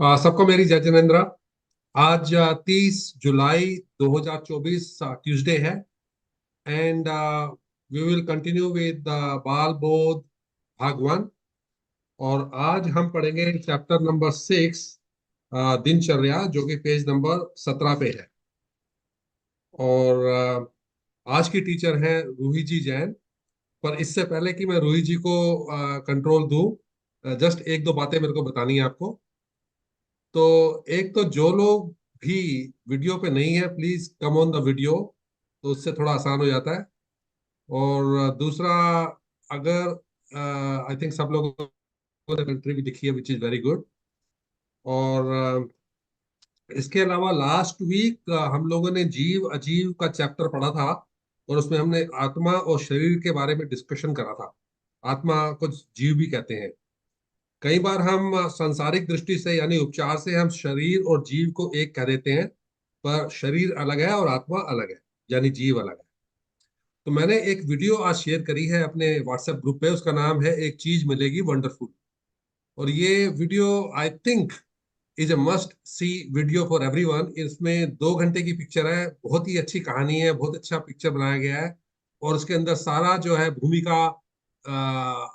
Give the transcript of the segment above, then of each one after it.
सबको मेरी जय जिनेन्द्र। आज 30 जुलाई 2024 ट्यूसडे है। And we will continue with Bal Bodh भाग 1। और आज हम पढ़ेंगे चैप्टर नंबर 6, दिनचर्या, जो कि पेज नंबर 17 पे है। और आज की टीचर हैं रूही जी जैन। पर इससे पहले कि मैं रूही जी को कंट्रोल दूं, जस्ट एक दो बातें मेरे को बतानी है आपको। तो एक तो जो लोग भी वीडियो पे नहीं है, please come on the video, तो उससे थोड़ा आसान हो जाता है। और दूसरा, अगर आई थिंक सब लोगों ने कंट्री भी दिखी है, विच इज वेरी गुड। और इसके अलावा लास्ट वीक हम लोगों ने जीव अजीव का चैप्टर पढ़ा था। और उसमें हमने आत्मा और शरीर के बारे में डिस्कशन करा था। आत्मा को जीव भी कहते हैं। कई बार हम सांसारिक दृष्टि से यानी उपचार से हम शरीर और जीव को एक कह देते हैं, पर शरीर अलग है और आत्मा अलग है, यानी जीव अलग है। तो मैंने एक वीडियो आज शेयर करी है अपने व्हाट्सएप ग्रुप पे, उसका नाम है एक चीज मिलेगी वंडरफुल। और ये video I think is a must see video for everyone. इसमें 2 घंटे की पिक्चर है, बहुत ही अच्छी कहानी है, बहुत अच्छा पिक्चर बनाया गया है। और उसके अंदर सारा जो है भूमिका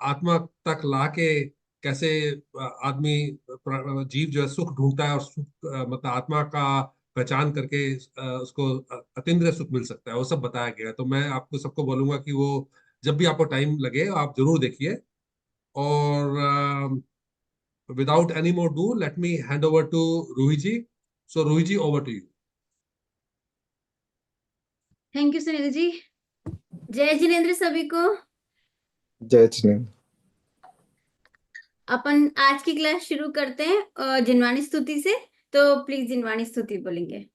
आत्मा तक लाके कैसे आदमी जीव जो है सुख ढूंढता है, और सुख मतलब आत्मा का पहचान करके उसको अतीन्द्रिय सुख मिल सकता है, वो सब बताया गया है। तो मैं आपको सबको बोलूंगा कि वो जब भी आपको टाइम लगे आप जरूर देखिए। और without any more ado, let me hand over to Ruhiji. So, Ruhiji, over to you. Thank you Sunil ji. जय जिनेन्द्र सभी को। जय जिनेन्द्र। अपन आज की क्लास शुरू करते हैं जिनवाणी स्तुति से। तो प्लीज जिनवाणी स्तुति बोलेंगे।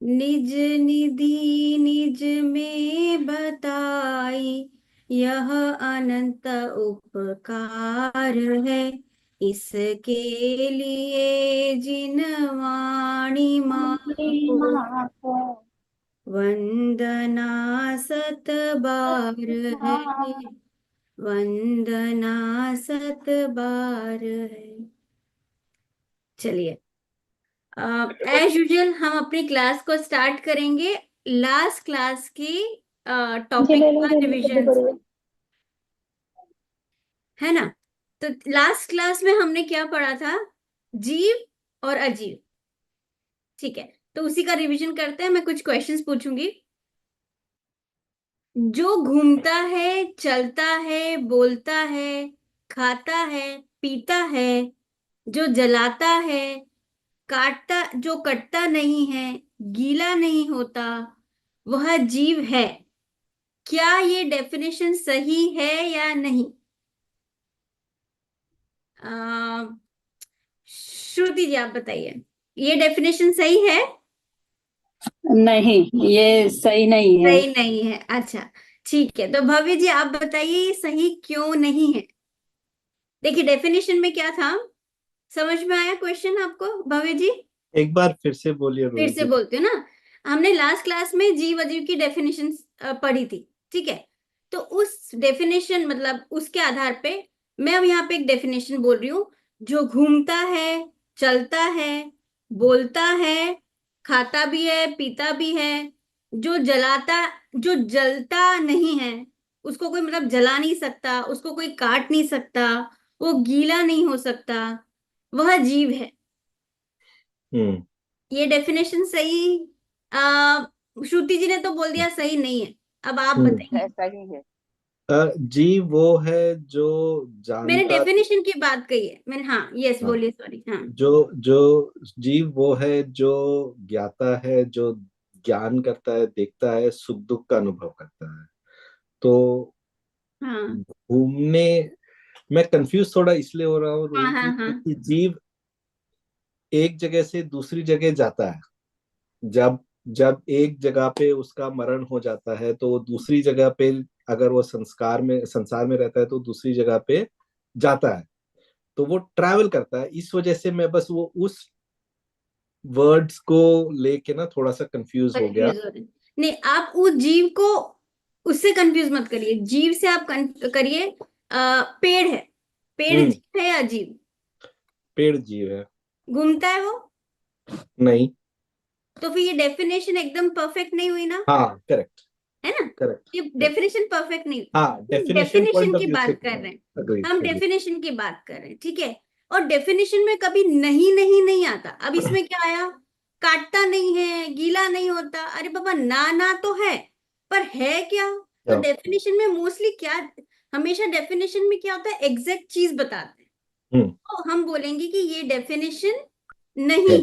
निज निधि निज में बताई, यह अनंत उपकार है। इसके लिए जिनवाणी माँ को वंदना 7 बार है। वंदना 7 बार है। चलिए, एज यूजुअल हम अपनी क्लास को स्टार्ट करेंगे लास्ट क्लास की टॉपिक का रिवीजन से, है ना। तो लास्ट क्लास में हमने क्या पढ़ा था? जीव और अजीव। ठीक है, तो उसी का रिवीजन करते हैं। मैं कुछ क्वेश्चंस पूछूंगी। जो घूमता है, चलता है, बोलता है, खाता है, पीता है, जो जलाता है, काटता, जो कटता नहीं है, गीला नहीं होता, वह जीव है। क्या ये डेफिनेशन सही है या नहीं? श्रुति जी आप बताइए, ये डेफिनेशन सही है? नहीं, ये सही नहीं है। सही नहीं है। अच्छा ठीक है, तो भव्य जी आप बताइए ये सही क्यों नहीं है? देखिए डेफिनेशन में क्या था, समझ में आया क्वेश्चन आपको भव्य जी? एक बार फिर से बोलिए फिर रोहित से जी। बोलते हो ना। हमने लास्ट क्लास में जीव अजीव की डेफिनेशन पढ़ी थी, ठीक है। तो उस डेफिनेशन मतलब उसके आधार पे मैं अब यहाँ पे एक डेफिनेशन बोल रही हूँ। जो घूमता है, चलता है, बोलता है, खाता भी है, पीता भी है, जो जलाता, जो जलता नहीं है, उसको कोई मतलब जला नहीं सकता, उसको कोई काट नहीं सकता, वो गीला नहीं हो सकता, वह जीव है। ये डेफिनेशन सही? श्रुति जी ने तो बोल दिया सही नहीं है, अब आप बताइए। सही है। जीव वो है जो मैंने जानता, डेफिनेशन की बात कही है मैंने। हाँ यस हाँ, बोलिए, सॉरी। हाँ जो जो जीव वो है जो ज्ञाता है, जो ज्ञान करता है, देखता है, सुख दुख का अनुभव करता है। तो हाँ घूमने, मैं कंफ्यूज थोड़ा इसलिए हो रहा हूँ हाँ रोहित हाँ जी, हाँ क्योंकि जीव एक जगह से दूसरी जगह जाता है। जब जब एक जगह पे उसका मरण हो जाता है तो वो दूसरी जगह पे, अगर वो संसार में रहता है तो दूसरी जगह पे जाता है। तो वो ट्रैवल करता है। इस वजह से मैं बस वो उस वर्ड्स को लेके ना थोड़ा सा कंफ्यूज हो गया। कंफ्यूज हो रहे हैं। नहीं, आप उस जीव को उससे कंफ्यूज मत करिए। जीव से आप करिए पेड़ है। पेड़ हम्म जीव है या जीव? पेड़ जीव है। घूमता है वो, नहीं। तो फिर ये डेफिनेशन एकदम परफेक्ट नहीं हुई ना, हाँ, करेक्ट। है ना? करेक्ट। ये डेफिनेशन परफेक्ट नहीं, हाँ, डेफिनेशन डेफिनेशन पॉइंट ऑफ की व्यू से बात कर रहे हैं, अग्री। हम डेफिनेशन की बात कर रहे हैं, ठीक है। और डेफिनेशन में कभी नहीं नहीं नहीं आता। अब इसमें क्या आया, काटता नहीं है, गीला नहीं होता, अरे बाबा ना ना तो है, पर है क्या? तो डेफिनेशन में मोस्टली क्या, हमेशा डेफिनेशन में क्या होता है, एग्जैक्ट चीज बताते हैं। तो हम बोलेंगे कि ये डेफिनेशन नहीं है,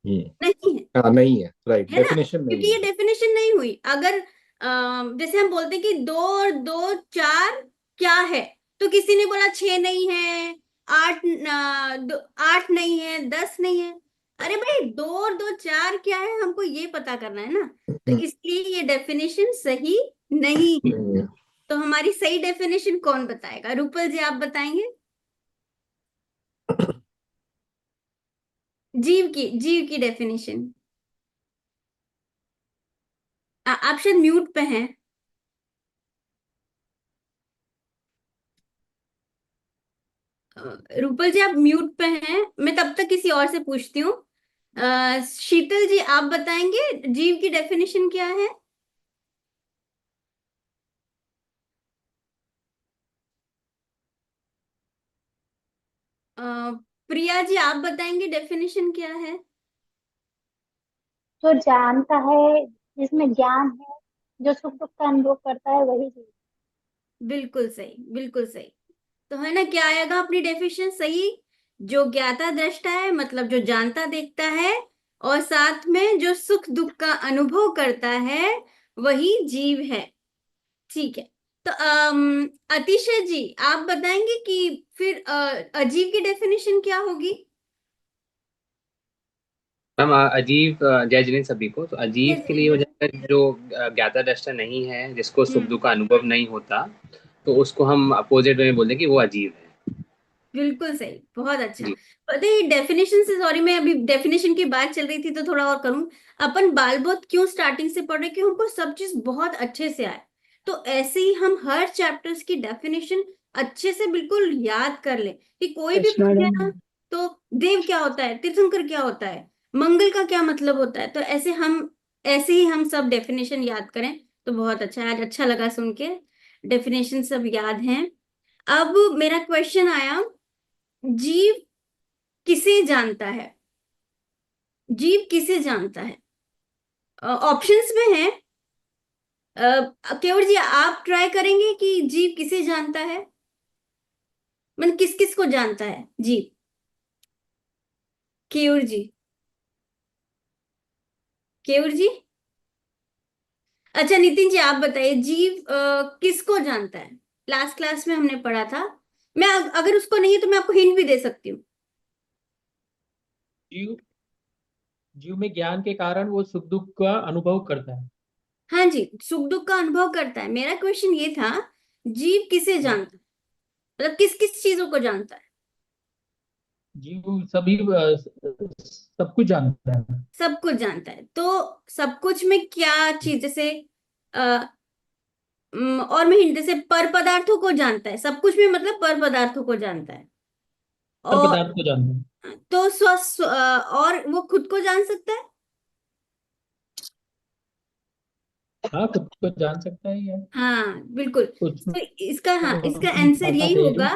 नहीं है, हाँ, नहीं है, राइट, है ना, डेफिनेशन क्योंकि नहीं ये है। डेफिनेशन नहीं हुई। अगर जैसे हम बोलते हैं कि 2 और 2 4 क्या है, तो किसी ने बोला 6 नहीं है, 8 नहीं है, 10 नहीं है। अरे भाई 2 और 2 4 क्या है, हमको ये पता करना है ना, तो इसलिए ये डेफिनेशन सही नहीं है। नहीं है। तो हमारी सही डेफिनेशन कौन बताएगा? रूपल जी आप बताएंगे, जीव की डेफिनेशन। आप शायद म्यूट पे हैं। रूपल जी आप म्यूट पे हैं, मैं तब तक किसी और से पूछती हूँ। शीतल जी आप बताएंगे जीव की डेफिनेशन क्या है? अ, प्रिया जी आप बताएंगे डेफिनेशन क्या है? जो जानता है, जिसमें ज्ञान है, जो सुख दुख का अनुभव करता है, वही जीव। बिल्कुल सही, बिल्कुल सही। तो है ना, क्या आएगा अपनी डेफिनेशन सही? जो ज्ञाता दृष्टा है, मतलब जो जानता देखता है, और साथ में जो सुख दुख का अनुभव करता है, वही जीव है। ठीक है। तो अतिशय जी आप बताएंगे कि फिर अजीब की डेफिनेशन क्या होगी? मैम अजीब जय जिनेंद्र सभी को। तो अजीब के लिए हो जाता है जो ज्ञाता दृष्टा नहीं है, जिसको सुख दुख का अनुभव नहीं होता, तो उसको हम अपोजिट में बोलते हैं कि वो अजीब है। बिल्कुल सही, बहुत अच्छा। जी। पता है डेफिनेशन से, सॉरी मैं अभी डेफिनेशन की बात चल रही थी तो थोड़ा और करूं। अपन बाल बोध क्यों स्टार्टिंग से पढ़ रहे, कि हमको सब चीज बहुत अच्छे से आए। तो ऐसे ही हम हर चैप्टर्स की डेफिनेशन अच्छे से बिल्कुल याद कर ले, कि कोई भी पूछ गया ना, तो देव क्या होता है, तीर्थंकर क्या होता है, मंगल का क्या मतलब होता है, तो ऐसे ही हम सब डेफिनेशन याद करें तो बहुत अच्छा है। आज अच्छा लगा सुन के, डेफिनेशन सब याद हैं। अब मेरा क्वेश्चन आया, जीव किसे जानता है? जीव किसे जानता है? ऑप्शंस में है। केवल जी आप ट्राई करेंगे कि जीव किसे जानता है, मतलब किस किस को जानता है जीव? केवल जी, केवल जी। अच्छा नितिन जी आप बताइए, जीव किसको जानता है? लास्ट क्लास में हमने पढ़ा था, मैं अगर उसको नहीं है तो मैं आपको हिंट भी दे सकती हूँ। जीव जीव में ज्ञान के कारण वो सुख दुख का अनुभव करता है। हाँ जी, सुख दुख का अनुभव करता है। मेरा क्वेश्चन ये था, जीव किसे जानता है, मतलब किस किस चीजों को जानता है? जीव सभी सब कुछ जानता है। सब कुछ जानता है, तो सब कुछ में क्या चीज, जैसे और मैं हिंट, जैसे पर पदार्थों को जानता है, सब कुछ में मतलब पर पदार्थों को जानता है। हर और पदार्थ को जानता है। तो और वो खुद को जान सकता है। हाँ, खुद को जान सकता है यार। हाँ बिल्कुल। उसमें तो इसका, हाँ इसका हम आंसर यही ताकत है होगा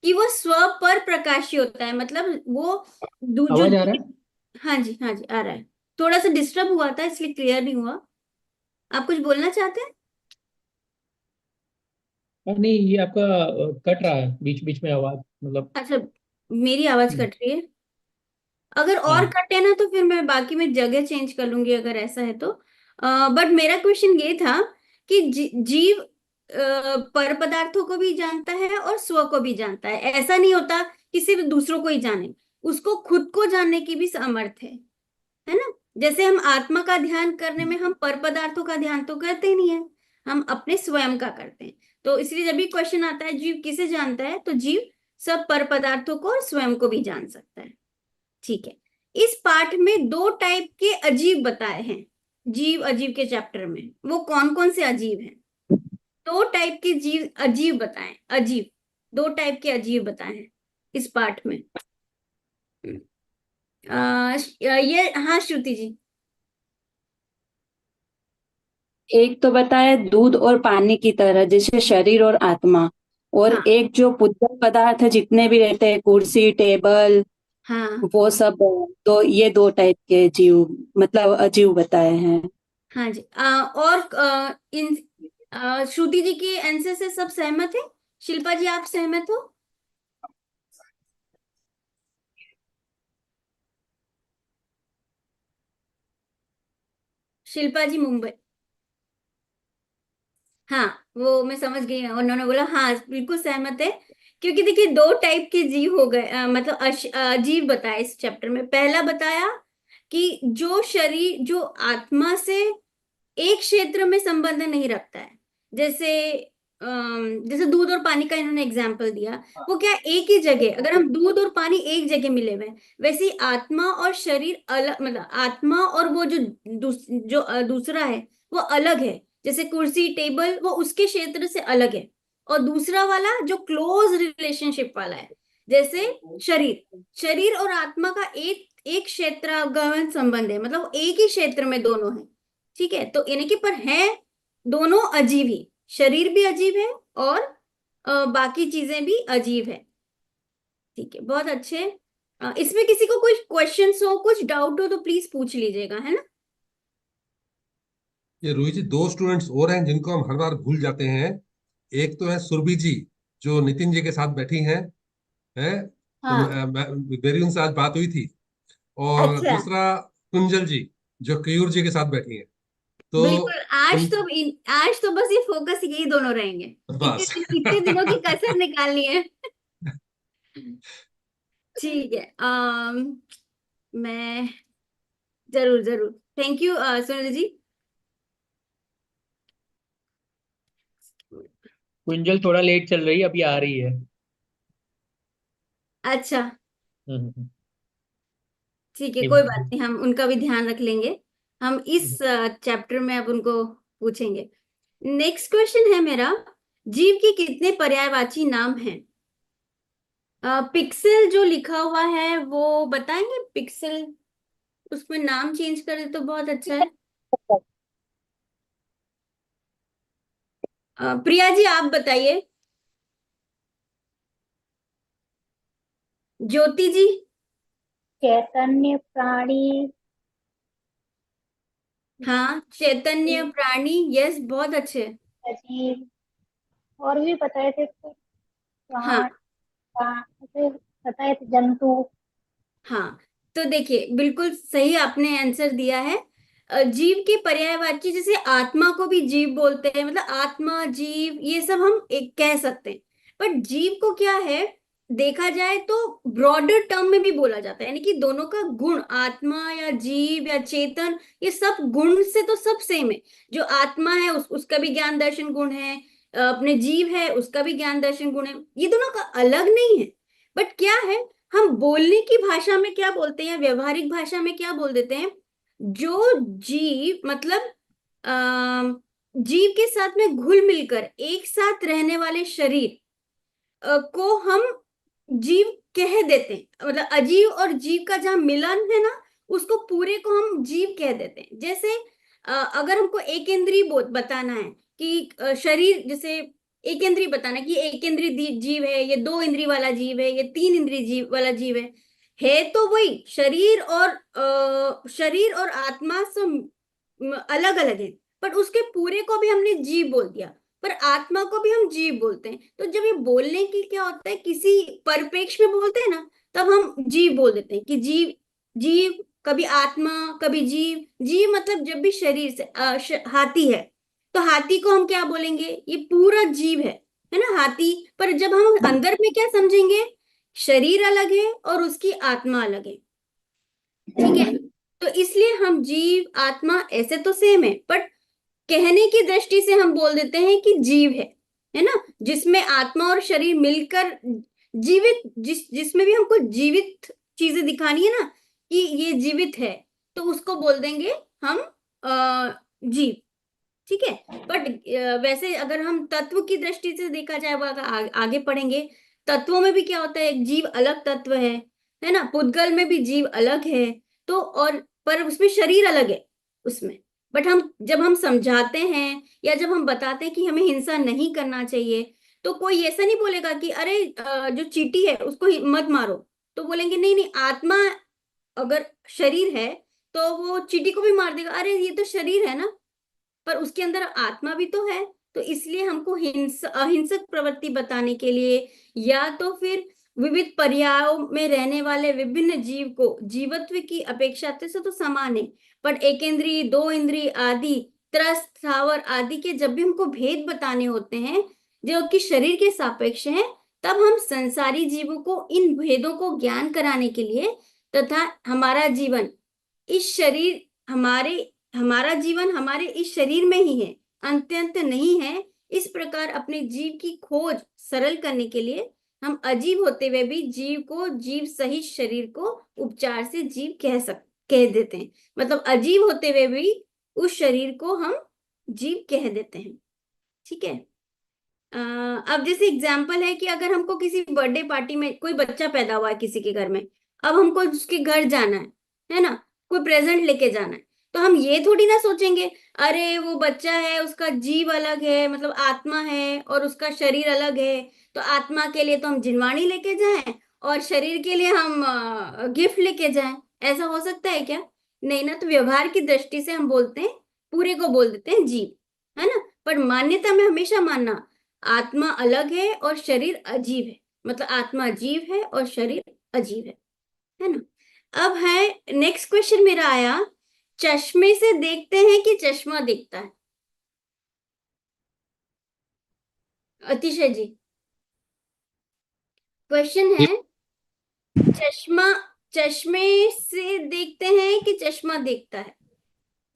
कि वो स्व पर प्रकाशी होता है, मतलब वो जो आवाज आ रहा है? हाँ जी हाँ जी आ रहा है। थोड़ा सा डिस्टर्ब हुआ था इसलिए क्लियर नहीं हुआ। आप कुछ बोलना चाहते हैं? नहीं, ये आपका कट रहा है बीच बीच में आवाज, मतलब। अच्छा, मेरी आवाज हम्म, कट रही है। अगर और हाँ। कटे ना तो फिर मैं बाकी में जगह चेंज कर लूंगी, अगर ऐसा है तो। बट मेरा क्वेश्चन ये था कि जीव पर पदार्थों को भी जानता है और स्व को भी जानता है, ऐसा नहीं होता कि सिर्फ दूसरों को ही जाने, उसको खुद को जानने की भी सामर्थ है ना। जैसे हम आत्मा का ध्यान करने में हम पर पदार्थों का ध्यान तो करते ही नहीं है, हम अपने स्वयं का करते हैं। तो इसलिए जब भी क्वेश्चन आता है जीव किसे जानता है, तो जीव सब पर पदार्थों को और स्वयं को भी जान सकता है। ठीक है। इस पाठ में 2 टाइप के अजीब बताए हैं, जीव अजीव के चैप्टर में। वो कौन कौन से अजीब हैं? 2 टाइप के जीव अजीब बताए, अजीब 2 टाइप के अजीब बताए हैं इस पाठ में। ये हाँ श्रुति जी। एक तो बताया दूध और पानी की तरह, जैसे शरीर और आत्मा, और हाँ एक जो पुद्गल पदार्थ जितने भी रहते हैं, कुर्सी, टेबल, हाँ वो सब। तो ये दो टाइप के जीव, मतलब अजीव बताए हैं। हाँ जी। और इन श्रुति जी के आंसर से सब सहमत है? शिल्पा जी आप सहमत हो? शिल्पा जी मुंबई। हाँ वो मैं समझ गई, उन्होंने बोला हाँ बिल्कुल सहमत है। क्योंकि देखिए दो टाइप के जीव हो गए, मतलब जीव बताया इस चैप्टर में। पहला बताया कि जो शरीर जो आत्मा से एक क्षेत्र में संबंध नहीं रखता है, जैसे जैसे दूध और पानी का इन्होंने एग्जाम्पल दिया, वो क्या एक ही जगह, अगर हम दूध और पानी एक जगह मिले हुए हैं, वैसे ही आत्मा और शरीर अलग, मतलब आत्मा और वो जो दूसरा है वो अलग है। जैसे कुर्सी टेबल वो उसके क्षेत्र से अलग है, और दूसरा वाला जो क्लोज रिलेशनशिप वाला है, जैसे शरीर शरीर और आत्मा का एक एक क्षेत्रागमन संबंध है, मतलब वो एक ही क्षेत्र में दोनों है। ठीक है, तो यानी कि पर है दोनों अजीब ही, शरीर भी अजीब है और बाकी चीजें भी अजीब है। ठीक है, बहुत अच्छे। इसमें किसी को कुछ क्वेश्चंस हो, कुछ डाउट हो तो प्लीज पूछ लीजिएगा, है ना? ये रोहित जी, दो स्टूडेंट्स और हैं जिनको हम हर बार भूल जाते हैं। एक तो है सुरभि जी, जो नितिन जी के साथ बैठी हैं, तो हाँ मेरी उनसे आज बात हुई थी। और अच्छा, दूसरा कुंजल जी, जो कयूर जी के साथ बैठी हैं। तो बिल्कुल। आज उन तो आज तो बस ये फोकस यही दोनों रहेंगे। बस इतने दिनों की कसर निकालनी है। ठीक है। मैं जरूर जरूर, थैंक यू सुनील जी। कुंजल थोड़ा लेट चल रही है, अभी आ रही है। अच्छा हम्म। ठीक है, कोई बात हम्म। नहीं, हम उनका भी ध्यान रख लेंगे। हम इस चैप्टर में अब उनको पूछेंगे। नेक्स्ट क्वेश्चन है मेरा, जीव के कितने पर्यायवाची नाम हैं? पिक्सेल जो लिखा हुआ है वो बताएंगे? पिक्सेल, उसमें नाम चेंज कर दे तो बहुत अच्छा है। प्रिया जी आप बताइए। ज्योति जी। चैतन्य, प्राणी, हाँ चैतन्य, प्राणी, यस बहुत अच्छे। अजीब, और भी बताए थे कुछ, हाँ प्राण, ऐसे बताए थे, जंतु। हाँ, तो देखिए बिल्कुल सही आपने आंसर दिया है। जीव के पर्यायवाची, जैसे आत्मा को भी जीव बोलते हैं, मतलब आत्मा जीव ये सब हम एक कह सकते हैं। पर जीव को क्या है, देखा जाए तो ब्रॉडर टर्म में भी बोला जाता है, यानी कि दोनों का गुण, आत्मा या जीव या चेतन, ये सब गुण से तो सब सेम है। जो आत्मा है उसका भी ज्ञान दर्शन गुण है, अपने जीव है उसका भी ज्ञान दर्शन गुण है, ये दोनों का अलग नहीं है। बट क्या है, हम बोलने की भाषा में क्या बोलते हैं, व्यवहारिक भाषा में क्या बोल देते हैं, जो जीव मतलब जीव के साथ में घुल मिलकर एक साथ रहने वाले शरीर को हम जीव कह देते हैं। मतलब अजीव और जीव का जहां मिलन है ना, उसको पूरे को हम जीव कह देते हैं। जैसे अगर हमको एक इंद्रिय बताना है कि शरीर, जैसे एक इंद्रिय बताना है कि एक इंद्रिय जीव है, ये दो इंद्रिय वाला जीव है, ये तीन इंद्रिय जीव वाला जीव है तो वही शरीर और आत्मा सब अलग अलग है, पर उसके पूरे को भी हमने जीव बोल दिया। पर आत्मा को भी हम जीव बोलते हैं। तो जब ये बोलने की क्या होता है, किसी परिप्रेक्ष्य में बोलते हैं ना, तब हम जीव बोल देते हैं कि जीव, जीव कभी आत्मा कभी जीव। जीव मतलब जब भी शरीर से हाथी है तो हाथी को हम क्या बोलेंगे, ये पूरा जीव है ना हाथी। पर जब हम अंदर में क्या समझेंगे, शरीर अलग है और उसकी आत्मा अलग है। ठीक है, तो इसलिए हम जीव आत्मा ऐसे तो सेम है, बट कहने की दृष्टि से हम बोल देते हैं कि जीव है ना, जिसमें आत्मा और शरीर मिलकर जीवित, जिसमें भी हमको जीवित चीजें दिखानी है ना कि ये जीवित है, तो उसको बोल देंगे हम जीव। ठीक है, बट वैसे अगर हम तत्व की दृष्टि से देखा जाए, वो आगे पढ़ेंगे, तत्वों में भी क्या होता है, एक जीव अलग तत्व है, है ना। पुद्गल में भी जीव अलग है, तो और पर उसमें शरीर अलग है उसमें। बट हम जब हम समझाते हैं या जब हम बताते हैं कि हमें हिंसा नहीं करना चाहिए, तो कोई ऐसा नहीं बोलेगा कि अरे जो चींटी है उसको मत मारो। तो बोलेंगे नहीं नहीं, आत्मा अगर शरीर है तो वो चींटी को भी मार देगा, अरे ये तो शरीर है ना, पर उसके अंदर आत्मा भी तो है। तो इसलिए हमको अहिंसक प्रवृत्ति बताने के लिए, या तो फिर विविध पर्यायों में रहने वाले विभिन्न जीव को जीवत्व की अपेक्षा से तो समान है, पर एक इंद्रिय, दो इंद्रिय आदि, त्रस्त, स्थावर आदि के जब भी हमको भेद बताने होते हैं जो कि शरीर के सापेक्ष हैं, तब हम संसारी जीवों को इन भेदों को ज्ञान कराने के लिए तथा हमारा जीवन इस शरीर हमारा जीवन हमारे इस शरीर में ही है, अंत्यंत नहीं है, इस प्रकार अपने जीव की खोज सरल करने के लिए हम अजीव होते हुए भी जीव को जीव सहित शरीर को उपचार से जीव कह देते हैं। मतलब अजीव होते हुए भी उस शरीर को हम जीव कह देते हैं। ठीक है। अब जैसे एग्जाम्पल है कि अगर हमको किसी बर्थडे पार्टी में कोई बच्चा पैदा हुआ है किसी के घर में, अब हमको उसके घर जाना है ना, कोई प्रेजेंट लेके जाना है, तो हम ये थोड़ी ना सोचेंगे अरे वो बच्चा है उसका जीव अलग है, मतलब आत्मा है और उसका शरीर अलग है, तो आत्मा के लिए तो हम जिनवाणी लेके जाएं और शरीर के लिए हम गिफ्ट लेके जाएं। ऐसा हो सकता है क्या? नहीं ना। तो व्यवहार की दृष्टि से हम बोलते हैं, पूरे को बोल देते हैं जीव, है ना। पर मान्यता में हमेशा मानना आत्मा अलग है और शरीर अजीब है, मतलब आत्मा जीव है और शरीर अजीब है ना। अब है नेक्स्ट क्वेश्चन मेरा आया, चश्मे से देखते हैं कि चश्मा देखता है? अतिशय जी, क्वेश्चन है चश्मे से देखते हैं कि चश्मा देखता है?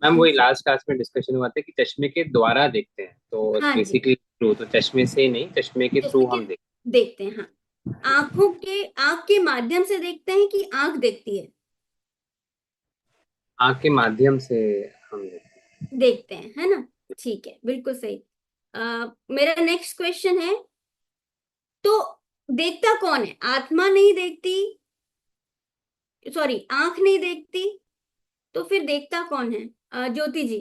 मैम वही लास्ट क्लास में डिस्कशन हुआ था कि चश्मे के द्वारा देखते हैं, तो हाँ जी, बेसिकली थ्रू, तो चश्मे से नहीं, चश्मे के चश्मे थ्रू के हम देखते देखते हैं। हाँ, आंख के माध्यम से देखते हैं कि आंख देखती है? हैं, आंख के माध्यम से हम देखते हैं, है ना। ठीक है, बिल्कुल सही। मेरा नेक्स्ट क्वेश्चन है, तो देखता कौन है? आत्मा नहीं देखती, सॉरी आंख नहीं देखती, तो फिर देखता कौन है? ज्योति जी।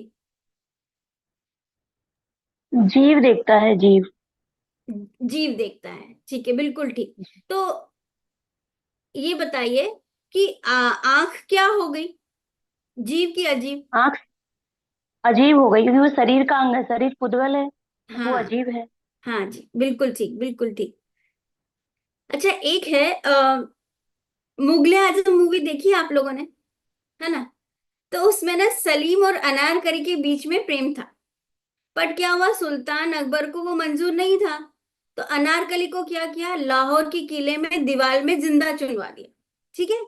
जीव देखता है, जीव। जीव देखता है, ठीक है, बिल्कुल ठीक। तो ये बताइए कि आंख क्या हो गई, जीव की अजीब? आंख अजीब हो गई क्योंकि वो शरीर का अंग है, शरीर पुद्गल है, तो वो हाँ, अजीब है। हाँ जी, बिल्कुल ठीक, बिल्कुल ठीक। अच्छा, एक है मुगले आजम मूवी देखी है आप लोगों ने, है ना। तो उसमें ना सलीम और अनारकली के बीच में प्रेम था, बट क्या हुआ, सुल्तान अकबर को वो मंजूर नहीं था, तो अनारकली को क्या किया, लाहौर के किले में दीवार में जिंदा चुनवा दिया। ठीक है।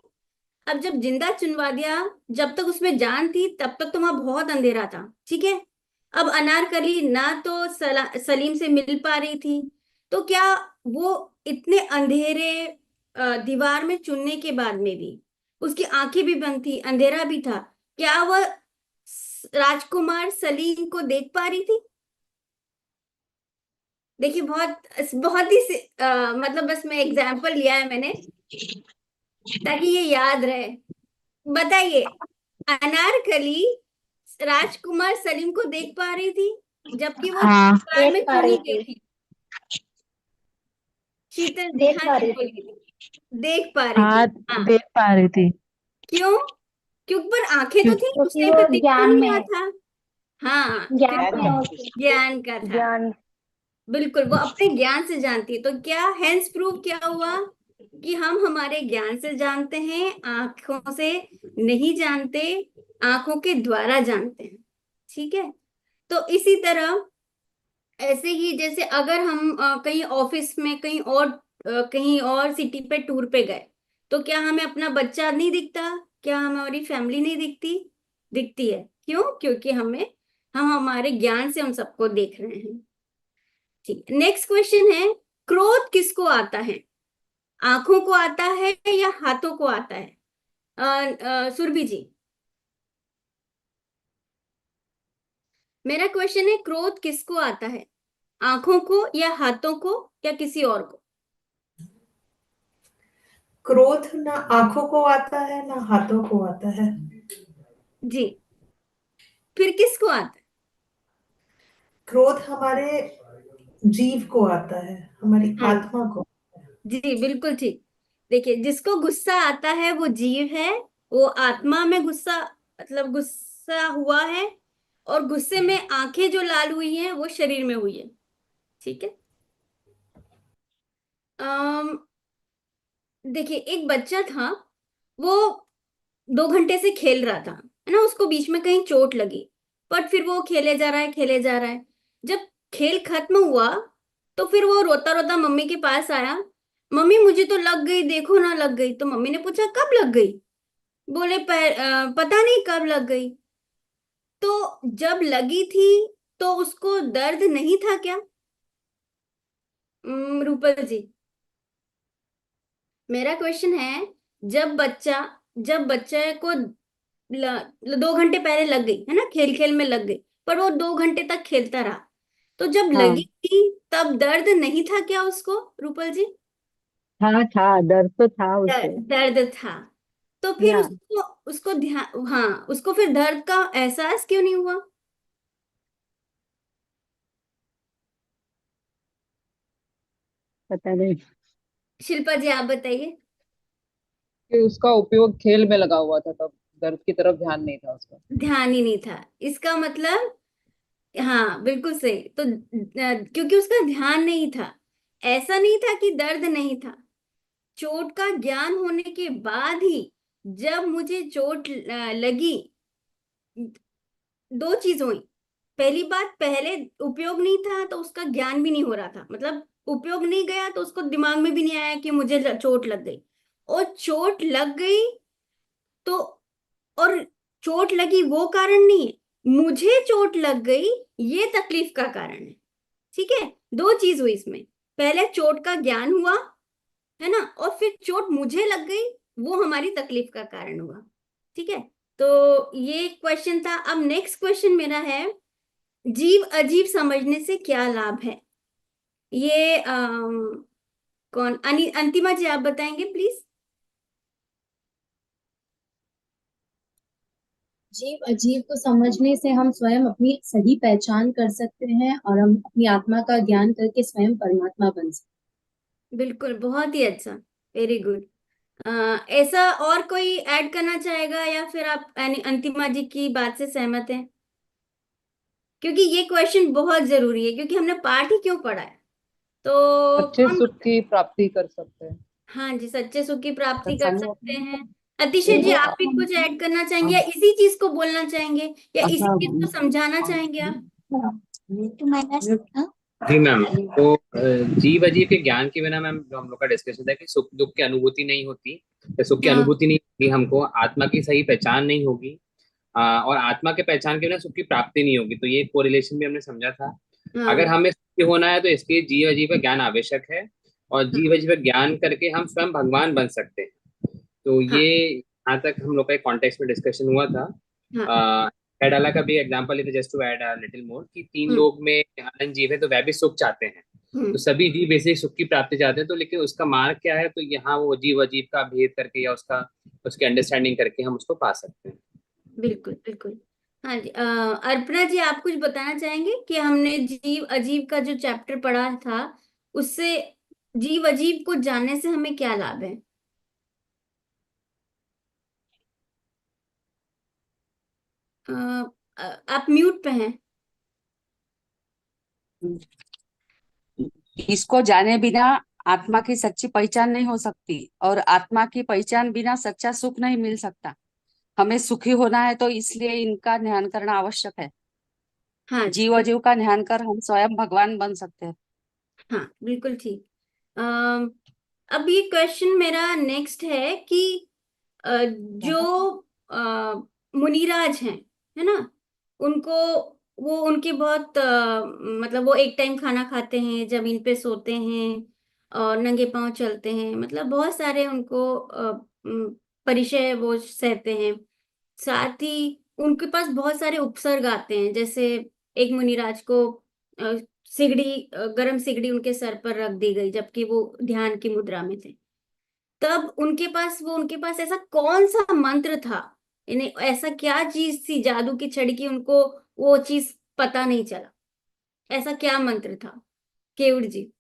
अब जब जिंदा चुनवा दिया, जब तक उसमें जान थी तब तक तो वहां बहुत अंधेरा था। ठीक है। अब अनारकली ना तो सलीम से मिल पा रही थी, तो क्या वो इतने अंधेरे दीवार में चुनने के बाद में भी उसकी आंखें भी बंद थी, अंधेरा भी था, क्या वह राजकुमार सलीम को देख पा रही थी? देखिए, बहुत बहुत ही मतलब बस मैं एग्जाम्पल लिया है मैंने ताकि ये याद रहे। बताइए, अनारकली राजकुमार सलीम को देख पा रही थी जबकि वो हाँ, दीवार में देख पा चुनी रही गई थी, थी? शीतल जी, देख हाँ पा जी रही थी। बोलिए। देख पा रही हाँ, थी, हाँ। देख पा रही थी। क्यों? क्योंकि पर आंखें तो क्यों? थी, उस क्योंकि टाइम वो पे दिख तो ज्ञान नहीं में रहा है, था। हाँ, ज्ञान में क्योंकि है उसके, ज्ञान का था, ज्ञान। बिल्कुल वो अपने ज्ञान से जानती है। तो क्या हेंस प्रूव क्या हुआ कि हम हमारे ज्ञान से जानते हैं, आंखों से नहीं जानते, आंखों के द्वारा जानते हैं। ठीक है। तो इसी तरह ऐसे ही जैसे अगर हम कहीं ऑफिस में कहीं और सिटी पे टूर पे गए, तो क्या हमें अपना बच्चा नहीं दिखता? क्या हमारी फैमिली नहीं दिखती? दिखती है। क्यों? क्योंकि हम हमारे ज्ञान से उन सबको देख रहे हैं। ठीक है। नेक्स्ट क्वेश्चन है, क्रोध किसको आता है? आंखों को आता है या हाथों को आता है? सुरभि जी, मेरा क्वेश्चन है, क्रोध किसको आता है? आंखों को या हाथों को या किसी और को? क्रोध ना आंखों को आता है ना हाथों को आता है। जी, फिर किसको आता है? क्रोध हमारे जीव को आता है, हमारी आत्मा को। जी बिल्कुल ठीक। देखिए, जिसको गुस्सा आता है वो जीव है, वो आत्मा में गुस्सा, मतलब गुस्सा हुआ है, और गुस्से में आंखें जो लाल हुई हैं वो शरीर में हुई है। ठीक है। अम देखिए, एक बच्चा था, वो 2 घंटे से खेल रहा था, है ना, उसको बीच में कहीं चोट लगी, बट फिर वो खेले जा रहा है, खेले जा रहा है। जब खेल खत्म हुआ तो फिर वो रोता रोता मम्मी के पास आया, मम्मी मुझे तो लग गई, देखो ना लग गई। तो मम्मी ने पूछा कब लग गई? बोले पता नहीं कब लग गई। तो जब लगी थी तो उसको दर्द नहीं था क्या? रूपल जी, मेरा क्वेश्चन है, जब बच्चा जब बच्चे को 2 घंटे पहले लग गई, है ना, खेल खेल में लग गई, पर वो 2 घंटे तक खेलता रहा, तो जब हाँ लगी थी तब दर्द नहीं था क्या उसको, रूपल जी? था दर्द तो था उसे। दर्द था। तो फिर या उसको उसको ध्यान, हाँ, उसको फिर दर्द का एहसास क्यों नहीं हुआ? पता नहीं। शिल्पा जी आप बताइए। कि उसका उपयोग खेल में लगा हुआ था, तब दर्द की तरफ ध्यान नहीं था उसका। ध्यान ही नहीं था, इसका मतलब, हाँ बिल्कुल सही। तो क्योंकि उसका ध्यान नहीं था, ऐसा नहीं था कि दर्द नहीं था। चोट का ज्ञान होने के बाद ही, जब मुझे चोट लगी, दो चीज हुई। पहली बात, पहले उपयोग नहीं था तो उसका ज्ञान भी नहीं हो रहा था, मतलब उपयोग नहीं गया तो उसको दिमाग में भी नहीं आया कि मुझे चोट लग गई। और चोट लग गई तो, और चोट लगी वो कारण नहीं है, मुझे चोट लग गई ये तकलीफ का कारण है। ठीक है, दो चीज हुई इसमें, पहले चोट का ज्ञान हुआ, है ना, और फिर चोट मुझे लग गई, वो हमारी तकलीफ का कारण हुआ। ठीक है, तो ये क्वेश्चन था। अब नेक्स्ट क्वेश्चन मेरा है, जीव अजीब समझने से क्या लाभ है? ये कौन, अंतिमा जी आप बताएंगे प्लीज। जीव अजीव को समझने से हम स्वयं अपनी सही पहचान कर सकते हैं और हम अपनी आत्मा का ज्ञान करके स्वयं परमात्मा बन सकते बिल्कुल, बहुत ही अच्छा, वेरी गुड। ऐसा और कोई ऐड करना चाहेगा, या फिर आप अंतिमा जी की बात से सहमत हैं? क्योंकि ये क्वेश्चन बहुत जरूरी है, क्योंकि हमने पाठ ही क्यों पढ़ा है। तो अच्छे कौन सुख की प्राप्ति कर सकते हैं। हाँ जी, सच्चे सुख की प्राप्ति कर सकते हैं। सत्संग अतिशय जी, आप भी कुछ ऐड करना चाहेंगे, या इसी चीज को बोलना चाहेंगे, या इसी चीज को समझाना चाहेंगे आप? हैं। जी मैम, तो जीव अजीव के ज्ञान के बिना मैम, जो हम लोग का डिस्कशन था कि सुख दुख की अनुभूति नहीं होती, या सुख की हाँ अनुभूति नहीं होगी हमको, आत्मा की सही पहचान नहीं होगी, और आत्मा के पहचान के बिना सुख की प्राप्ति नहीं होगी। तो ये कोरिलेशन भी हमने समझा था। अगर हाँ हमें सुखी होना है तो इसके जीव अजीव का ज्ञान आवश्यक है, और जीव अजीव का ज्ञान करके हम स्वयं भगवान बन सकते हैं। तो हाँ ये यहाँ तक हम लोग का एक कॉन्टेक्स्ट में डिस्कशन हुआ था। हाँ। कैडाला का भी एग्जांपल लेते, just to add a little more, कि तीन हम्म लोग में अनंत जीव है तो वह भी सुख चाहते हैं। तो हम्म सभी जीव बेसिक सुख की प्राप्ति चाहते हैं, तो लेकिन उसका मार्ग क्या है, तो यहाँ वो जीव अजीव का भेद करके या उसका उसकी अंडरस्टैंडिंग करके हम उसको पा सकते हैं। बिल्कुल बिल्कुल। हाँ जी, अर्पणा जी आप कुछ बताना चाहेंगे कि हमने जीव अजीव का जो चैप्टर पढ़ा था, उससे जीव अजीव को जानने से हमें क्या लाभ है? अ, आप म्यूट पे हैं। इसको जाने बिना आत्मा की सच्ची पहचान नहीं हो सकती, और आत्मा की पहचान बिना सच्चा सुख नहीं मिल सकता। हमें सुखी होना है तो इसलिए इनका ध्यान करना आवश्यक है। हाँ जीव अजीव का ध्यान कर हम स्वयं भगवान बन सकते हैं। हाँ बिल्कुल ठीक। अब ये क्वेश्चन मेरा नेक्स्ट है कि जो मुनिराज हैं, है ना, उनको, वो उनके बहुत मतलब वो एक टाइम खाना खाते हैं, जमीन पे सोते हैं, और नंगे पांव चलते हैं, मतलब बहुत सारे उनको परिचय वो सहते हैं। साथ ही उनके पास बहुत सारे उपसर्ग आते हैं, जैसे एक मुनिराज को अ, सिगड़ी, गरम सिगड़ी उनके सर पर रख दी गई जबकि वो ध्यान की मुद्रा में थे। तब उनके पास ऐसा कौन सा मंत्र था, इन्हें ऐसा क्या चीज थी जादू की छड़ी की उनको वो चीज पता नहीं चला, ऐसा क्या मंत्र था? केवट जी।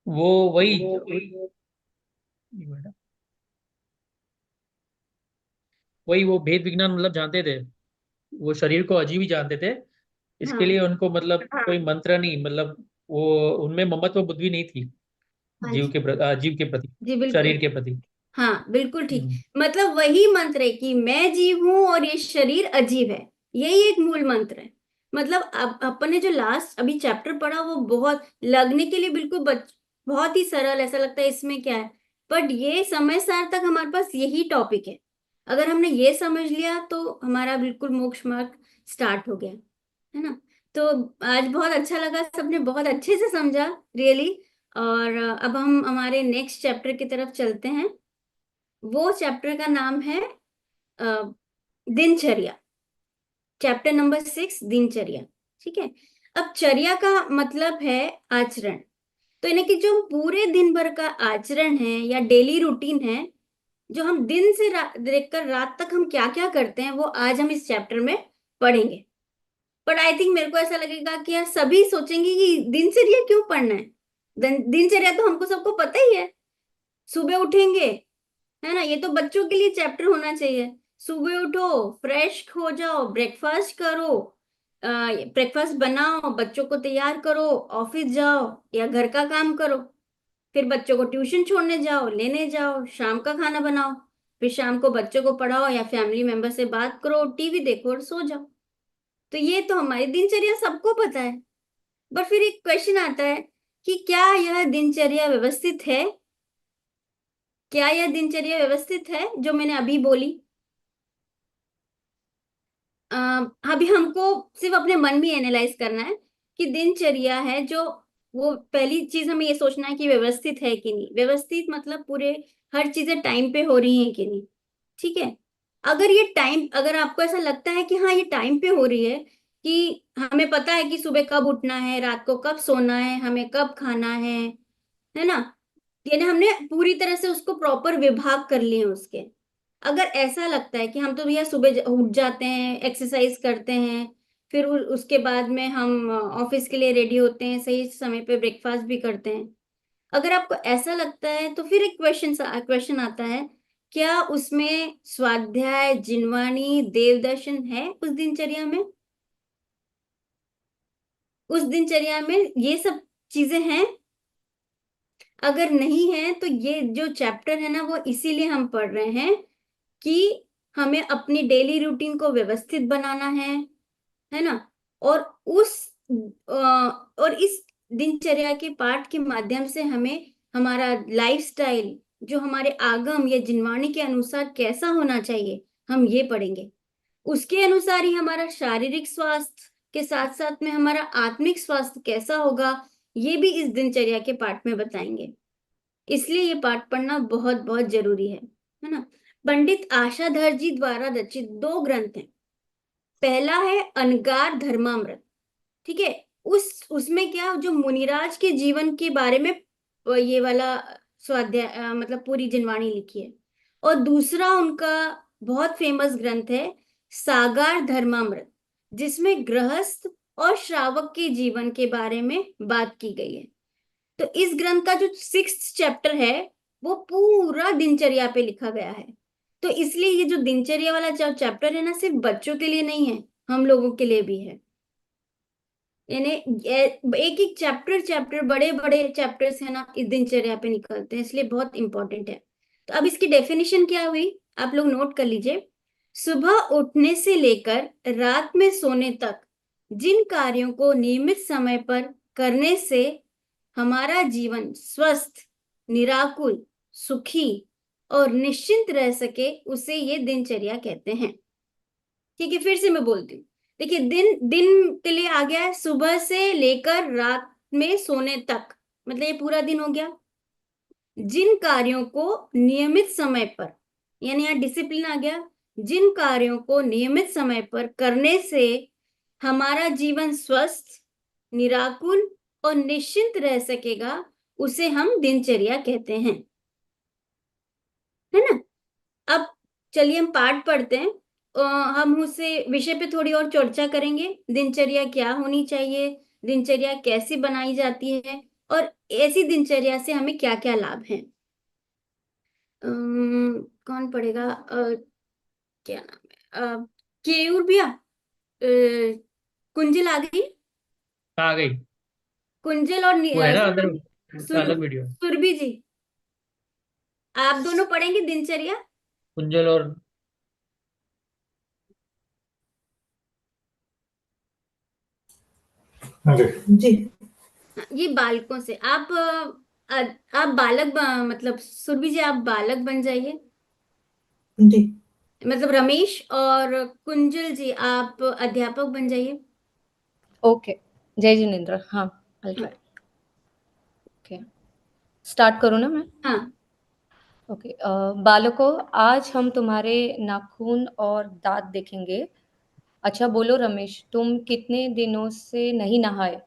वो वही एक मिनट। वही वो भेद विज्ञान मतलब जानते थे, वो शरीर को अजीब ही जानते थे। इसके लिए हाँ उनको मतलब कोई मंत्र नहीं, मतलब वो उनमें ममत्व बुद्धि नहीं थी हाँ जी, जीव के प्रति, जी बिल्कुल। शरीर के प्रति। हाँ बिल्कुल ठीक। हम्म। मतलब वही मंत्र है कि मैं जीव हूं और ये शरीर अजीब है, यही एक मूल मंत्र है। मतलब अब अपन ने जो लास्ट अभी चैप्टर पढ़ा वो बहुत लगने के लिए बिल्कुल बहुत ही सरल, ऐसा लगता है इसमें क्या है, बट ये समय सार तक हमारे पास यही टॉपिक है। अगर हमने ये समझ लिया तो हमारा बिल्कुल मोक्ष मार्ग स्टार्ट हो गया, है ना। तो आज बहुत अच्छा लगा, सबने बहुत अच्छे से समझा रियली। और अब हम हमारे नेक्स्ट चैप्टर की तरफ चलते हैं। वो चैप्टर का नाम है अ, दिनचर्या। चैप्टर नंबर 6 दिनचर्या। ठीक है। अब चर्या का मतलब है आचरण। तो यानी कि जो पूरे दिन भर का आचरण है या डेली रूटीन है, जो हम दिन से देखकर रात तक हम क्या क्या करते हैं, वो आज हम इस चैप्टर में पढ़ेंगे। बट आई थिंक मेरे को ऐसा लगेगा कि यार सभी सोचेंगे कि दिनचर्या क्यों पढ़ना है। दिनचर्या तो हमको सबको पता ही है, सुबह उठेंगे, है ना, ये तो बच्चों के लिए चैप्टर होना चाहिए। सुबह उठो, फ्रेश हो जाओ, ब्रेकफास्ट करो, ब्रेकफास्ट बनाओ, बच्चों को तैयार करो, ऑफिस जाओ या घर का काम करो, फिर बच्चों को ट्यूशन छोड़ने जाओ, लेने जाओ, शाम का खाना बनाओ, फिर शाम को बच्चों को पढ़ाओ या फैमिली मेंबर से बात करो, टीवी देखो और सो जाओ। तो ये तो हमारी दिनचर्या सबको पता है। बट फिर एक क्वेश्चन आता है कि क्या यह दिनचर्या व्यवस्थित है? क्या यह दिनचर्या व्यवस्थित है जो मैंने अभी बोली? अभी हमको सिर्फ अपने मन में एनालाइज करना है कि दिनचर्या है जो, वो पहली चीज हमें ये सोचना है कि व्यवस्थित है कि नहीं। व्यवस्थित मतलब पूरे हर चीजें टाइम पे हो रही हैं कि नहीं। ठीक है। अगर आपको ऐसा लगता है कि हाँ ये टाइम पे हो रही है, कि हमें पता है कि सुबह कब उठना है, रात को कब सोना है, हमें कब खाना है ना, यानी हमने पूरी तरह से उसको प्रॉपर विभाग कर लिए उसके। अगर ऐसा लगता है कि हम तो भैया सुबह उठ जाते हैं, एक्सरसाइज करते हैं, फिर उसके बाद में हम ऑफिस के लिए रेडी होते हैं, सही समय पे ब्रेकफास्ट भी करते हैं, अगर आपको ऐसा लगता है तो फिर एक क्वेश्चन आता है, क्या उसमें स्वाध्याय, जिनवाणी, देवदर्शन है उस दिनचर्या में? उस दिनचर्या में ये सब चीजें हैं? अगर नहीं है तो ये जो चैप्टर है ना वो इसीलिए हम पढ़ रहे हैं कि हमें अपनी डेली रूटीन को व्यवस्थित बनाना है ना। और उस और इस दिनचर्या के पाठ के माध्यम से हमें हमारा लाइफस्टाइल जो हमारे आगम या जिनवाणी के अनुसार कैसा होना चाहिए, हम ये पढ़ेंगे। उसके अनुसार ही हमारा शारीरिक स्वास्थ्य के साथ साथ में हमारा आत्मिक स्वास्थ्य कैसा होगा, ये भी इस दिनचर्या के पाठ में बताएंगे। इसलिए ये पाठ पढ़ना बहुत बहुत जरूरी है ना। पंडित आशाधर जी द्वारा रचित 2 ग्रंथ हैं। पहला है अनगार धर्मामृत। ठीक है। उसमें क्या, जो मुनिराज के जीवन के बारे में ये वाला स्वाध्याय मतलब पूरी जिनवाणी लिखी है। और दूसरा उनका बहुत फेमस ग्रंथ है सागार धर्मामृत, जिसमें गृहस्थ और श्रावक के जीवन के बारे में बात की गई है। तो इस ग्रंथ का जो 6th चैप्टर है वो पूरा दिनचर्या पे लिखा गया है। तो इसलिए ये जो दिनचर्या वाला चैप्टर है ना, सिर्फ बच्चों के लिए नहीं है, हम लोगों के लिए भी है। यानी एक एक चैप्टर बड़े बड़े चैप्टर्स है ना इस दिनचर्या पे निकलते हैं, इसलिए बहुत इंपॉर्टेंट है। तो अब इसकी डेफिनेशन क्या हुई, आप लोग नोट कर लीजिए। सुबह उठने से लेकर रात में सोने तक जिन कार्यों को नियमित समय पर करने से हमारा जीवन स्वस्थ, निराकुल, सुखी और निश्चिंत रह सके, उसे ये दिनचर्या कहते हैं। ठीक है, फिर से मैं बोलती हूँ। देखिए, दिन दिन के लिए आ गया है सुबह से लेकर रात में सोने तक, मतलब ये पूरा दिन हो गया। जिन कार्यों को नियमित समय पर, यानी यहाँ डिसिप्लिन आ गया, जिन कार्यों को नियमित समय पर करने से हमारा जीवन स्वस्थ, निराकुल और निश्चिंत रह सकेगा, उसे हम दिनचर्या कहते हैं, है ना। अब चलिए हम पाठ पढ़ते हैं। हम उसे विषय पे थोड़ी और चर्चा करेंगे, दिनचर्या क्या होनी चाहिए, दिनचर्या कैसे बनाई जाती है, और ऐसी दिनचर्या से हमें क्या क्या लाभ हैं। कौन पढ़ेगा? क्या नाम है? केयूर भैया, कुंजल आ गई? आ गई। कुंजल और वो है ना अंदर, उसका अलग सुर वीडियो। सुरभि जी, आप दोनों पढ़ेंगे दिनचर्या? कुंजल और जी ये बालकों से आप बालक मतलब सुरभि जी आप बालक बन जाइए, जी मतलब रमेश, और कुंजल जी आप अध्यापक बन जाइए। ओके, जय जिनेन्द्र। हाँ, I'll try. ओके, स्टार्ट करूँ ना मैं? हाँ। ओके, बालकों, आज हम तुम्हारे नाखून और दांत देखेंगे। अच्छा बोलो रमेश, तुम कितने दिनों से नहीं नहाए?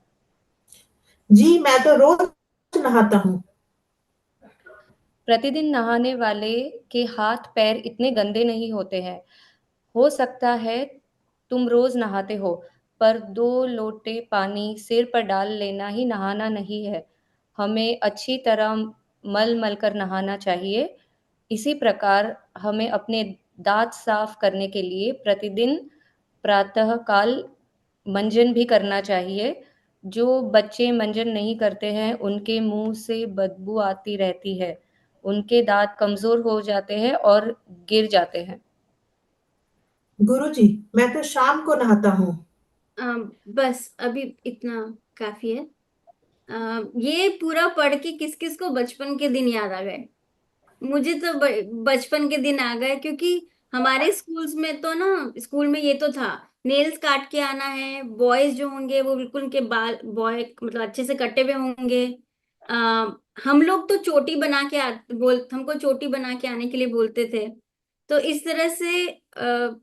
जी, मैं तो रोज नहाता हूँ। प्रतिदिन नहाने वाले के हाथ पैर इतने गंदे नहीं होते हैं। हो सकता है तुम रोज नहाते हो, पर 2 लोटे पानी सिर पर डाल लेना ही नहाना नहीं है। हमें अच्छी तरह मल मल कर नहाना चाहिए। इसी प्रकार हमें अपने दांत साफ करने के लिए प्रतिदिन प्रातःकाल मंजन भी करना चाहिए। जो बच्चे मंजन नहीं करते हैं, उनके मुंह से बदबू आती रहती है। उनके दांत कमजोर हो जाते हैं और गिर जाते हैं। गुरुजी, मैं तो शाम को नहाता हूँ। बस अभी इतना काफी है। ये पूरा पढ़ के किस किस को बचपन के दिन याद आ गए? मुझे तो बचपन के दिन आ गए, क्योंकि हमारे स्कूल्स में तो ना, स्कूल में ये तो था, नेल्स काट के आना है, बॉयज जो होंगे वो बिल्कुल उनके बाल बॉय मतलब अच्छे से कटे हुए होंगे। आ, हम लोग तो चोटी बना के हमको चोटी बना के आने के लिए बोलते थे। तो इस तरह से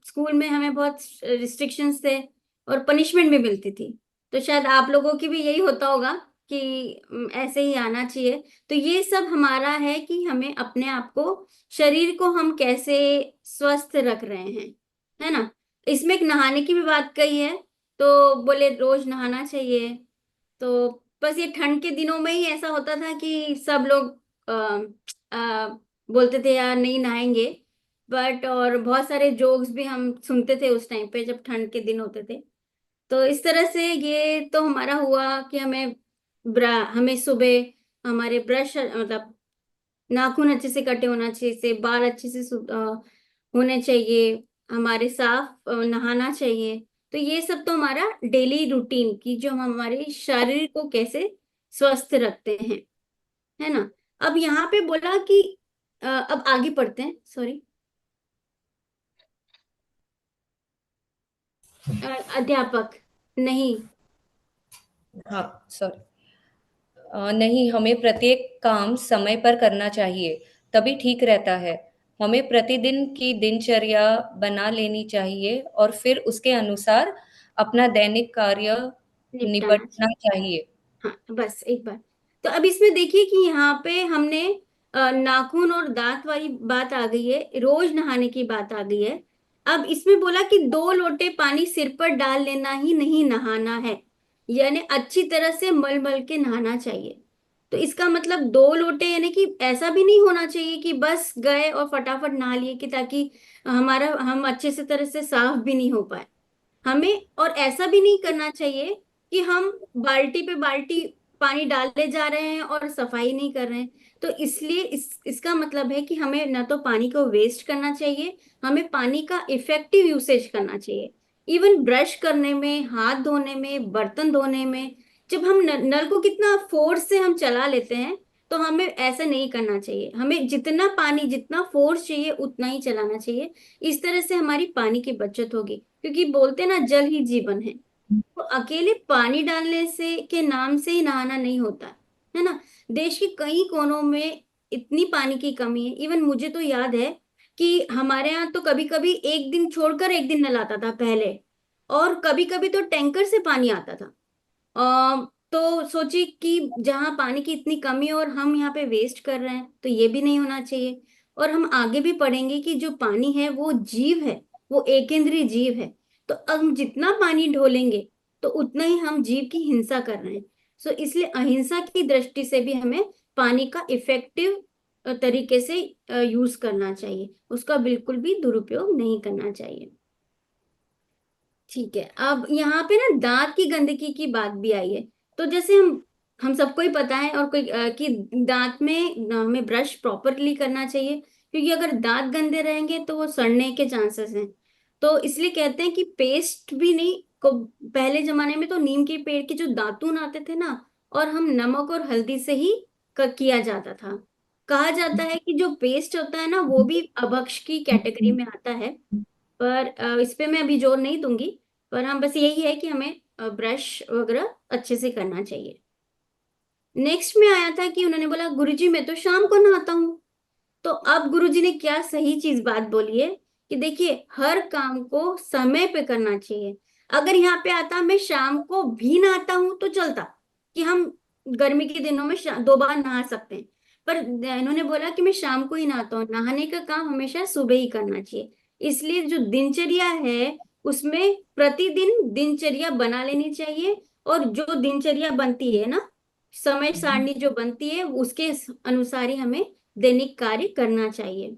स्कूल में हमें बहुत रिस्ट्रिक्शंस थे और पनिशमेंट भी मिलती थी। तो शायद आप लोगों की भी यही होता होगा कि ऐसे ही आना चाहिए। तो ये सब हमारा है कि हमें अपने आप को, शरीर को हम कैसे स्वस्थ रख रहे हैं, है ना। इसमें एक नहाने की भी बात कही है, तो बोले रोज नहाना चाहिए। तो बस ये ठंड के दिनों में ही ऐसा होता था कि सब लोग बोलते थे यार नहीं नहाएंगे, बट और बहुत सारे जोक्स भी हम सुनते थे उस टाइम पे जब ठंड के दिन होते थे। तो इस तरह से ये तो हमारा हुआ कि हमें सुबह हमारे ब्रश मतलब नाखून अच्छे से कटे होना चाहिए, से बाल अच्छे से होने चाहिए, हमारे साफ नहाना चाहिए। तो ये सब तो हमारा डेली रूटीन की जो हम हमारे शरीर को कैसे स्वस्थ रखते हैं, है ना। अब यहाँ पे बोला कि अब आगे पढ़ते हैं, सॉरी, अध्यापक नहीं। हाँ, सॉरी। नहीं, हमें प्रत्येक काम समय पर करना चाहिए, तभी ठीक रहता है। हमें प्रतिदिन की दिनचर्या बना लेनी चाहिए और फिर उसके अनुसार अपना दैनिक कार्य निपटाना निपटना चाहिए। हाँ, बस एक बार। तो अब इसमें देखिए कि यहाँ पे हमने नाखून और दांत वाली बात आ गई है, रोज नहाने की बात आ गई है। अब इसमें बोला कि 2 लोटे पानी सिर पर डाल लेना ही नहीं नहाना है, यानी अच्छी तरह से मल मल के नहाना चाहिए। तो इसका मतलब 2 लोटे यानी कि ऐसा भी नहीं होना चाहिए कि बस गए और फटाफट नहा लिए, कि ताकि हम अच्छे से तरह से साफ भी नहीं हो पाए हमें। और ऐसा भी नहीं करना चाहिए कि हम बाल्टी पे बाल्टी पानी डालते जा रहे हैं और सफाई नहीं कर रहे हैं। तो इसलिए इसका मतलब है कि हमें ना तो पानी को वेस्ट करना चाहिए, हमें पानी का इफेक्टिव यूसेज करना चाहिए। इवन ब्रश करने में, हाथ धोने में, बर्तन धोने में, जब हम नल को कितना फोर्स से हम चला लेते हैं, तो हमें ऐसा नहीं करना चाहिए। हमें जितना पानी, जितना फोर्स चाहिए उतना ही चलाना चाहिए। इस तरह से हमारी पानी की बचत होगी, क्योंकि बोलते ना जल ही जीवन है। तो अकेले पानी डालने से के नाम से ही नहाना नहीं होता, है ना। देश के कई कोनों में इतनी पानी की कमी है। इवन मुझे तो याद है कि हमारे यहाँ तो कभी कभी एक दिन छोड़कर एक दिन नल आता था पहले, और कभी कभी तो टैंकर से पानी आता था। तो सोचिए कि जहाँ पानी की इतनी कमी है और हम यहाँ पे वेस्ट कर रहे हैं, तो ये भी नहीं होना चाहिए। और हम आगे भी पढ़ेंगे कि जो पानी है वो जीव है, वो एकेंद्रीय जीव है। तो हम जितना पानी ढोलेंगे तो उतना ही हम जीव की हिंसा कर रहे हैं। सो इसलिए अहिंसा की दृष्टि से भी हमें पानी का इफेक्टिव तरीके से यूज करना चाहिए, उसका बिल्कुल भी दुरुपयोग नहीं करना चाहिए। ठीक है, अब यहाँ पे ना दांत की गंदगी की बात भी आई है। तो जैसे हम सबको ही पता है और कोई कि दांत में हमें ब्रश प्रॉपरली करना चाहिए, क्योंकि अगर दांत गंदे रहेंगे तो वो सड़ने के चांसेस हैं। तो इसलिए कहते हैं कि पेस्ट भी नहीं को, पहले जमाने में तो नीम के पेड़ के जो दातून आते थे ना, और हम नमक और हल्दी से ही किया जाता था। कहा जाता है कि जो पेस्ट होता है ना वो भी अभक्ष की कैटेगरी में आता है, पर इस पे मैं अभी जोर नहीं दूंगी। पर हम बस यही है कि हमें ब्रश वगैरह अच्छे से करना चाहिए। नेक्स्ट में आया था कि उन्होंने बोला गुरुजी मैं तो शाम को नहाता हूँ। तो अब गुरुजी ने क्या सही चीज बात बोली है कि देखिए हर काम को समय पे करना चाहिए। अगर यहाँ पे आता मैं शाम को भी नहाता हूँ तो चलता, कि हम गर्मी के दिनों में 2 बार नहा सकते हैं। पर इन्होंने बोला कि मैं शाम को ही नहाता हूँ, नहाने का काम हमेशा सुबह ही करना चाहिए। इसलिए जो दिनचर्या है उसमें प्रतिदिन दिनचर्या बना लेनी चाहिए, और जो दिनचर्या बनती है ना, समय सारणी जो बनती है उसके अनुसार ही हमें दैनिक कार्य करना चाहिए।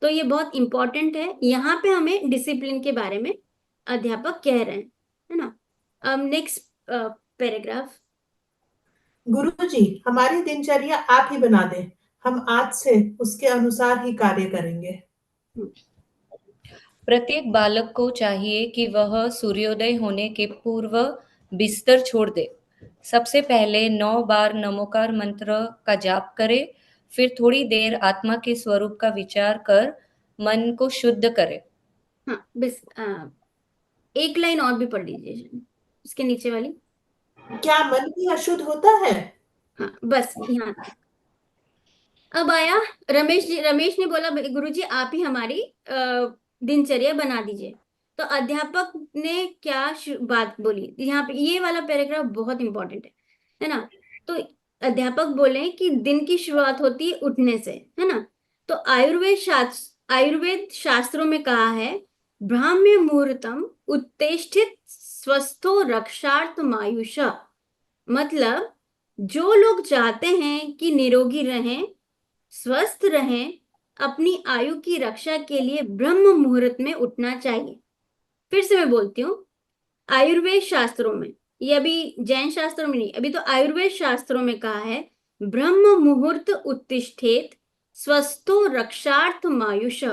तो ये बहुत इंपॉर्टेंट है, यहाँ पे हमें डिसिप्लिन के बारे में अध्यापक कह रहे हैं, है ना। अब नेक्स्ट पैराग्राफ। गुरुजी हमारी दिनचर्या आप ही बना दें, हम आज से उसके अनुसार ही कार्य करेंगे। प्रत्येक बालक को चाहिए कि वह सूर्योदय होने के पूर्व बिस्तर छोड़ दे। सबसे पहले 9 बार नमोकार मंत्र का जाप करे, फिर थोड़ी देर आत्मा के स्वरूप का विचार कर मन को शुद्ध करे। हाँ बस एक लाइन और भी पढ़ लीजिए, उसके नीचे वाली। क्या मन ही अशुद्ध होता है? हाँ बस यहाँ तक। अब आया रमेश जी। रमेश ने बोला गुरुजी आप ही हमारी दिनचर्या बना दीजिए। तो अध्यापक ने क्या बात बोली यहाँ पे, ये वाला पैराग्राफ बहुत इंपॉर्टेंट है ना। तो अध्यापक बोले कि दिन की शुरुआत होती है उठने से, है ना। तो आयुर्वेद शास्त्रों में कहा है ब्राह्म्य मुहूर्तम उत्तिष्ठित स्वस्थो रक्षार्थमायुष। मतलब जो लोग चाहते हैं कि निरोगी रहें, स्वस्थ रहें, अपनी आयु की रक्षा के लिए ब्रह्म मुहूर्त में उठना चाहिए। फिर से मैं बोलती हूँ, आयुर्वेद शास्त्रों में, ये अभी जैन शास्त्रों में नहीं, अभी तो आयुर्वेद शास्त्रों में कहा है ब्रह्म मुहूर्त उत्तिष्ठेत स्वस्थो रक्षार्थमायुष।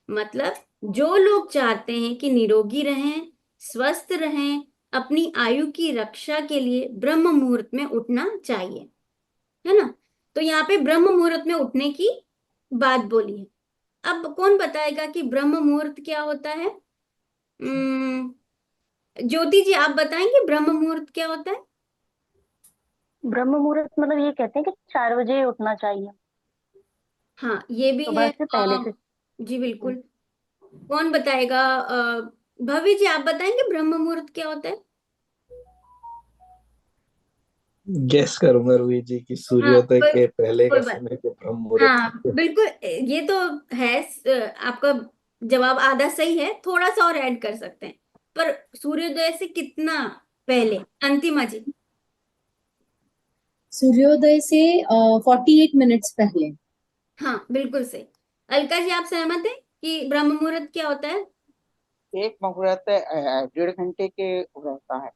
मतलब जो लोग चाहते हैं कि निरोगी रहें, स्वस्थ रहें, अपनी आयु की रक्षा के लिए ब्रह्म मुहूर्त में उठना चाहिए, है ना। तो यहाँ पे ब्रह्म मुहूर्त में उठने की बात बोली है। अब कौन बताएगा कि ब्रह्म मुहूर्त क्या होता है? ज्योति जी आप बताएंगे ब्रह्म मुहूर्त क्या होता है? ब्रह्म मुहूर्त मतलब ये कहते हैं कि 4 बजे उठना चाहिए, हाँ ये भी सुबह है। से पहले से। जी बिल्कुल। कौन बताएगा? भव्य जी आप बताएंगे ब्रह्म मुहूर्त क्या होता है? गेस करूंगा रूही जी कि हाँ सूर्योदय कोई के पहले का कोई बात। समय को ब्रह्म मुहूर्त हाँ कहते हैं। बिल्कुल, ये तो है। आपका जवाब आधा सही है, थोड़ा सा और ऐड कर सकते हैं। पर सूर्योदय से कितना पहले? अंतिमा जी। सूर्योदय से 48 मिनट्स पहले। हाँ बिल्कुल सही। अलका जी आप सहमत हैं कि ब्रह्म मुहूर्त क्या होता है? एक मुहूर्त 1.5 घंटे के रहता है,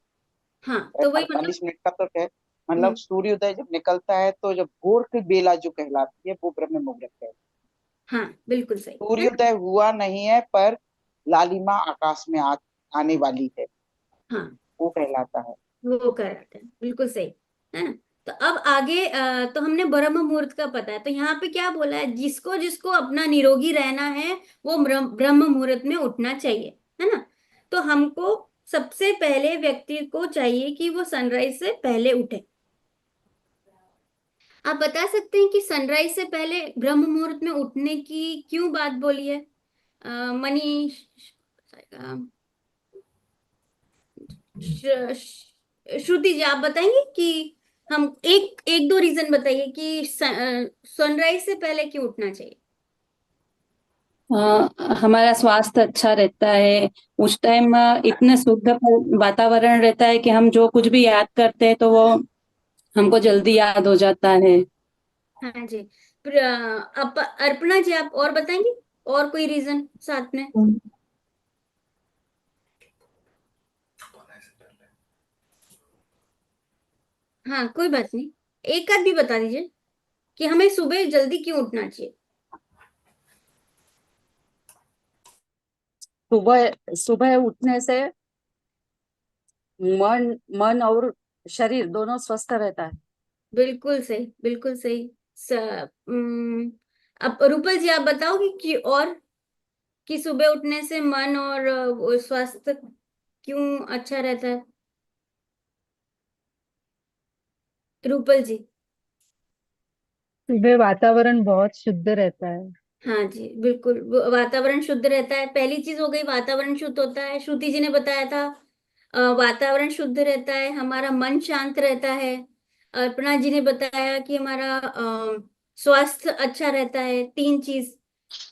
हाँ तो वही 48 मिनट का तो है। मतलब हम्म, सूर्योदय जब निकलता है तो जब भोर की बेला जो कहलाती है वो ब्रह्म मुहूर्त है। हाँ बिल्कुल सही है ना? सूर्योदय हुआ नहीं है पर लालिमा आकाश में आने वाली है, हाँ वो कहलाता है। वो कराते हैं, बिल्कुल सही है ना। तो अब आगे तो हमने ब्रह्म मुहूर्त का पता है। तो यहाँ पे क्या बोला है, जिसको जिसको अपना निरोगी रहना है वो ब्रह्म मुहूर्त में उठना चाहिए, है ना। तो हमको सबसे पहले व्यक्ति को चाहिए कि वो सनराइज से पहले उठे। आप बता सकते हैं कि सनराइज से पहले ब्रह्म मुहूर्त में उठने की क्यों बात बोली है? मनीष, श्रुति जी आप बताएंगे कि हम एक एक दो रीजन बताइए कि सनराइज से पहले क्यों उठना चाहिए। हमारा स्वास्थ्य अच्छा रहता है उस टाइम। इतने शुद्ध वातावरण रहता है कि हम जो कुछ भी याद करते हैं तो वो हमको जल्दी याद हो जाता है। हाँ जी। अर्पणा जी आप और बताएंगे और कोई रीजन साथ में। हाँ कोई बात नहीं, एक आध भी बता दीजिए कि हमें सुबह जल्दी क्यों उठना चाहिए। सुबह सुबह उठने से मन मन और शरीर दोनों स्वस्थ रहता है। बिल्कुल सही, बिल्कुल सही। अब रूपल जी आप बताओगे कि और कि सुबह उठने से मन और वो स्वास्थ्य क्यों अच्छा रहता है। रूपल जी। सुबह वातावरण बहुत शुद्ध रहता है। हाँ जी बिल्कुल, वातावरण शुद्ध रहता है, पहली चीज हो गई, वातावरण शुद्ध होता है। श्रुति जी ने बताया था वातावरण शुद्ध रहता है, हमारा मन शांत रहता है। अर्पणा जी ने बताया कि हमारा स्वास्थ्य अच्छा रहता है। तीन चीज।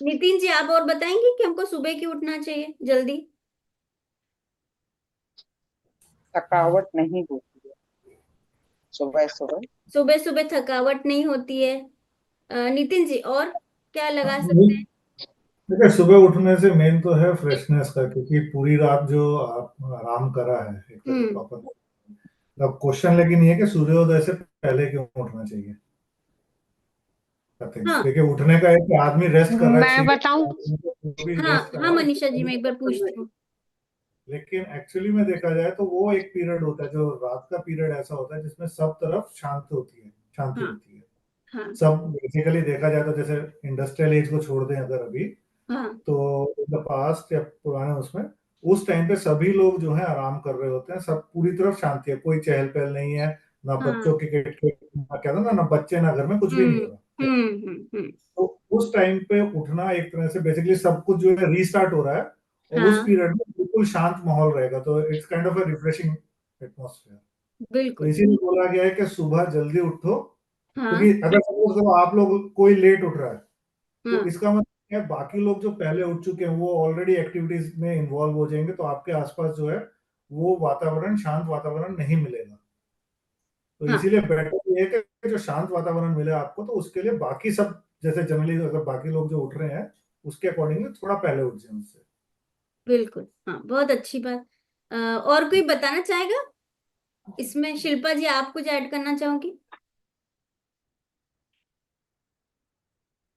नितिन जी आप और बताएंगे कि हमको सुबह क्यों उठना चाहिए जल्दी। थकावट नहीं होती है सुबह सुबह। सुबह सुबह थकावट नहीं होती है। नितिन जी और क्या लगा सकते हैं। देखिए सुबह उठने से मेन तो है फ्रेशनेस का, क्योंकि पूरी रात जो आप आराम करा है एक तरह प्रॉपर। अब क्वेश्चन लेकिन ये है कि सूर्योदय से पहले क्यों उठना चाहिए। हाँ देखिए उठने का एक आदमी रेस्ट कर रहा है मैं बताऊं। जो भी हाँ रेस्ट कर रहा हाँ है मनीषा जी मैं एक बार पूछती हूँ। लेकिन एक्चुअली में देखा जाए तो वो एक पीरियड होता है जो रात का पीरियड ऐसा होता है जिसमें सब तरफ शांति होती हाँ होती है। हाँ सब बेसिकली देखा जाए तो जैसे इंडस्ट्रियल एज को छोड़ दें अगर अभी, हाँ तो इन द पास्ट या पुराने उसमें उस टाइम पे सभी लोग जो है आराम कर रहे होते हैं, सब पूरी तरफ शांति है, कोई चहल पहल नहीं है, ना हाँ। बच्चों के ना क्या था ना बच्चे ना घर में कुछ भी नहीं हो रहा। हम्म। तो उस टाइम पे उठना एक तरह से बेसिकली सब कुछ जो है रीस्टार्ट हो रहा है और उस हाँ पीरियड में बिल्कुल शांत माहौल रहेगा, तो it's kind of a refreshing atmosphere. तो बिल्कुल। इसीलिए बोला गया है कि सुबह जल्दी उठो, हाँ क्योंकि अगर सपोज करो आप लोग कोई लेट उठ रहा है तो हाँ इसका मतलब क्या है, बाकी लोग जो पहले उठ चुके हैं वो ऑलरेडी एक्टिविटीज में इन्वॉल्व हो जाएंगे, तो आपके आसपास जो है वो वातावरण शांत वातावरण नहीं मिलेगा। तो हाँ इसीलिए बेटर ये है कि जो शांत वातावरण मिले आपको, तो उसके लिए बाकी सब जैसे जनरली अगर बाकी लोग जो उठ रहे हैं उसके अकॉर्डिंगली थोड़ा पहले उठ जाए उससे। बिल्कुल। हाँ बहुत अच्छी बात। और कोई बताना चाहेगा इसमें। शिल्पा जी आप कुछ ऐड करना चाहोगी।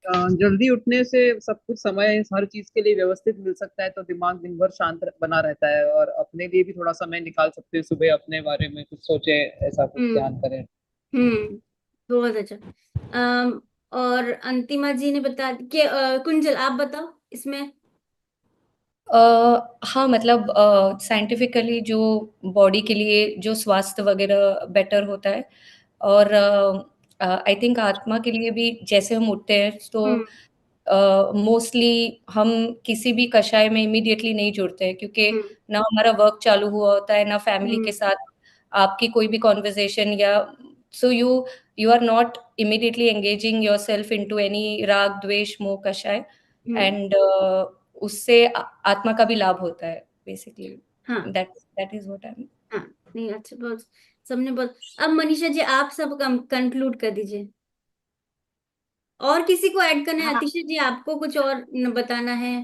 जल्दी उठने से सब कुछ समय हर चीज के लिए व्यवस्थित मिल सकता है, तो दिमाग दिन भर शांत बना रहता है और अपने लिए भी थोड़ा समय निकाल सकते हैं सुबह, अपने बारे में कुछ सोचे, ऐसा कुछ हम्म ध्यान करें। बहुत अच्छा। और अंतिमा जी ने बता कि कुंजल आप बताओ इसमें। हाँ मतलब साइंटिफिकली जो बॉडी के लिए जो स्वास्थ्य वगैरह बेटर होता है, और आई थिंक आत्मा के लिए भी जैसे हम उठते हैं तो मोस्टली हम किसी भी कषाय में इमीडिएटली नहीं जुड़ते हैं, क्योंकि ना हमारा वर्क चालू हुआ होता है, ना फैमिली के साथ आपकी कोई भी कॉन्वर्जेशन, या so you are not immediately engaging yourself into any राग द्वेष मोह कषाय, एंड उससे आत्मा का भी लाभ होता है बेसिकली। हाँ दैट इज व्हाट आई। हाँ नहीं अच्छा, बहुत सबने बहुत। अब मनीषा जी आप सब कंक्लूड कर दीजिए। और किसी को ऐड करना है। अतिशा जी आपको कुछ और बताना है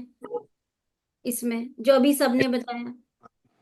इसमें जो अभी सबने बताया।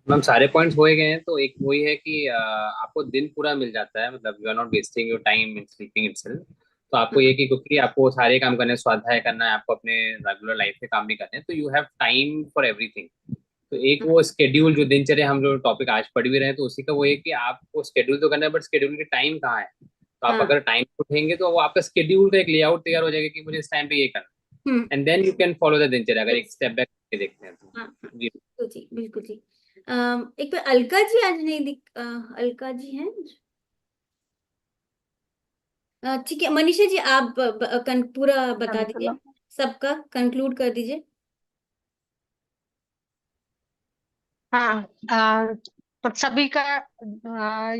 मैम सारे पॉइंट्स हो ही गए हैं, तो एक वही है कि आपको दिन पूरा मिल जाता है, मतलब you are not wasting your time in sleeping itself. तो आपको ये कि क्योंकि आपको सारे काम करने हैं, स्वाध्याय करना है, आपको अपने रेगुलर लाइफ के काम भी करने हैं, तो you have time for everything. तो एक वो स्केड्यूल जो दिनचर्या हम जो टॉपिक आज पढ़ भी रहे हैं, तो उसी का वो है कि आपको स्केड्यूल तो करना है, बट स्केड्यूल के टाइम कहाँ है। तो आप अगर टाइम उठेंगे तो वो आपका स्केड्यूल का एक लेआउट तैयार हो जाएगा कि मुझे इस टाइम पे ये करना, and then you can follow the दिनचर्या। अगर एक स्टेप बैक देखते हैं तो जी तो जी बिल्कुल जी। एक बार अलका जी आज नहीं अलका जी हैं। ठीक है मनीषा जी आप पूरा बता दीजिए, सबका कंक्लूड कर दीजिए। हाँ तो सभी का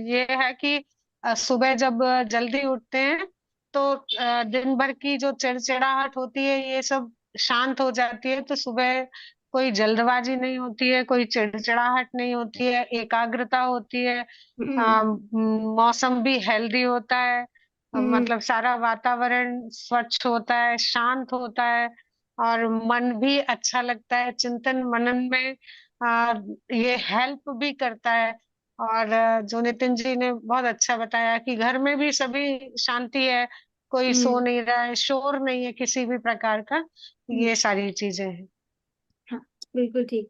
ये है कि सुबह जब जल्दी उठते हैं तो दिन भर की जो चिड़चिड़ाहट होती है ये सब शांत हो जाती है। तो सुबह कोई जल्दबाजी नहीं होती है, कोई चिड़चिड़ाहट नहीं होती है, एकाग्रता होती है। मौसम भी हेल्दी होता है, मतलब सारा वातावरण स्वच्छ होता है, शांत होता है, और मन भी अच्छा लगता है। चिंतन मनन में ये हेल्प भी करता है। और जो नितिन जी ने बहुत अच्छा बताया कि घर में भी सभी शांति है, कोई सो नहीं रहा है, शोर नहीं है किसी भी प्रकार का। ये सारी चीजें हैं। हाँ, बिल्कुल ठीक।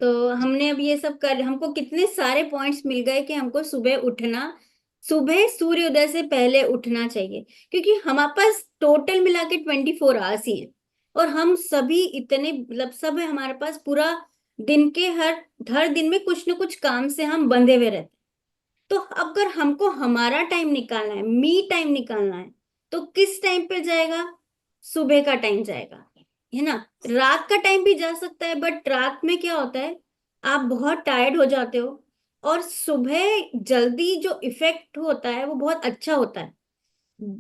तो हमने अब ये सब कर, हमको कितने सारे पॉइंट्स मिल गए कि हमको सुबह उठना, सुबह सूर्योदय से पहले उठना चाहिए, क्योंकि हमारे पास टोटल मिला के 24 आवर्स ही है, और हम सभी इतने मतलब सब है हमारे पास, पूरा दिन के हर दिन में कुछ न कुछ काम से हम बंधे हुए रहते हैं। तो अगर हमको हमारा टाइम निकालना है, मी टाइम निकालना है, तो किस टाइम पे जाएगा? सुबह का टाइम जाएगा, है ना। रात का टाइम भी जा सकता है, बट रात में क्या होता है, आप बहुत टायर्ड हो जाते हो, और सुबह जल्दी जो इफेक्ट होता है वो बहुत अच्छा होता है,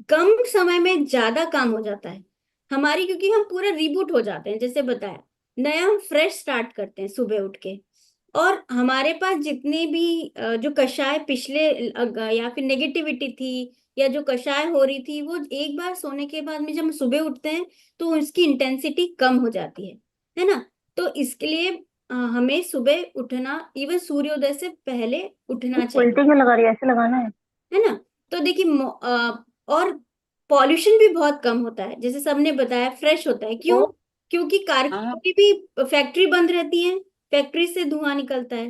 कम समय में ज्यादा काम हो जाता है हमारी, क्योंकि हम पूरा रिबूट हो जाते हैं, जैसे बताया, नया हम फ्रेश स्टार्ट करते हैं सुबह उठ के। और हमारे पास जितने भी जो कषाय पिछले या फिर नेगेटिविटी थी, या जो कषाय हो रही थी, वो एक बार सोने के बाद में जब हम सुबह उठते हैं तो उसकी इंटेंसिटी कम हो जाती है ना। तो इसके लिए हमें सुबह उठना, इवन सूर्योदय से पहले उठना चाहिए, उल्टी क्यों लगा रही है, ऐसे लगाना है ना। तो देखिए और पॉल्यूशन भी बहुत कम होता है, जैसे सबने बताया, फ्रेश होता है। क्यों? क्योंकि कारखाने भी, फैक्ट्री बंद रहती है, फैक्ट्री से धुआं निकलता है,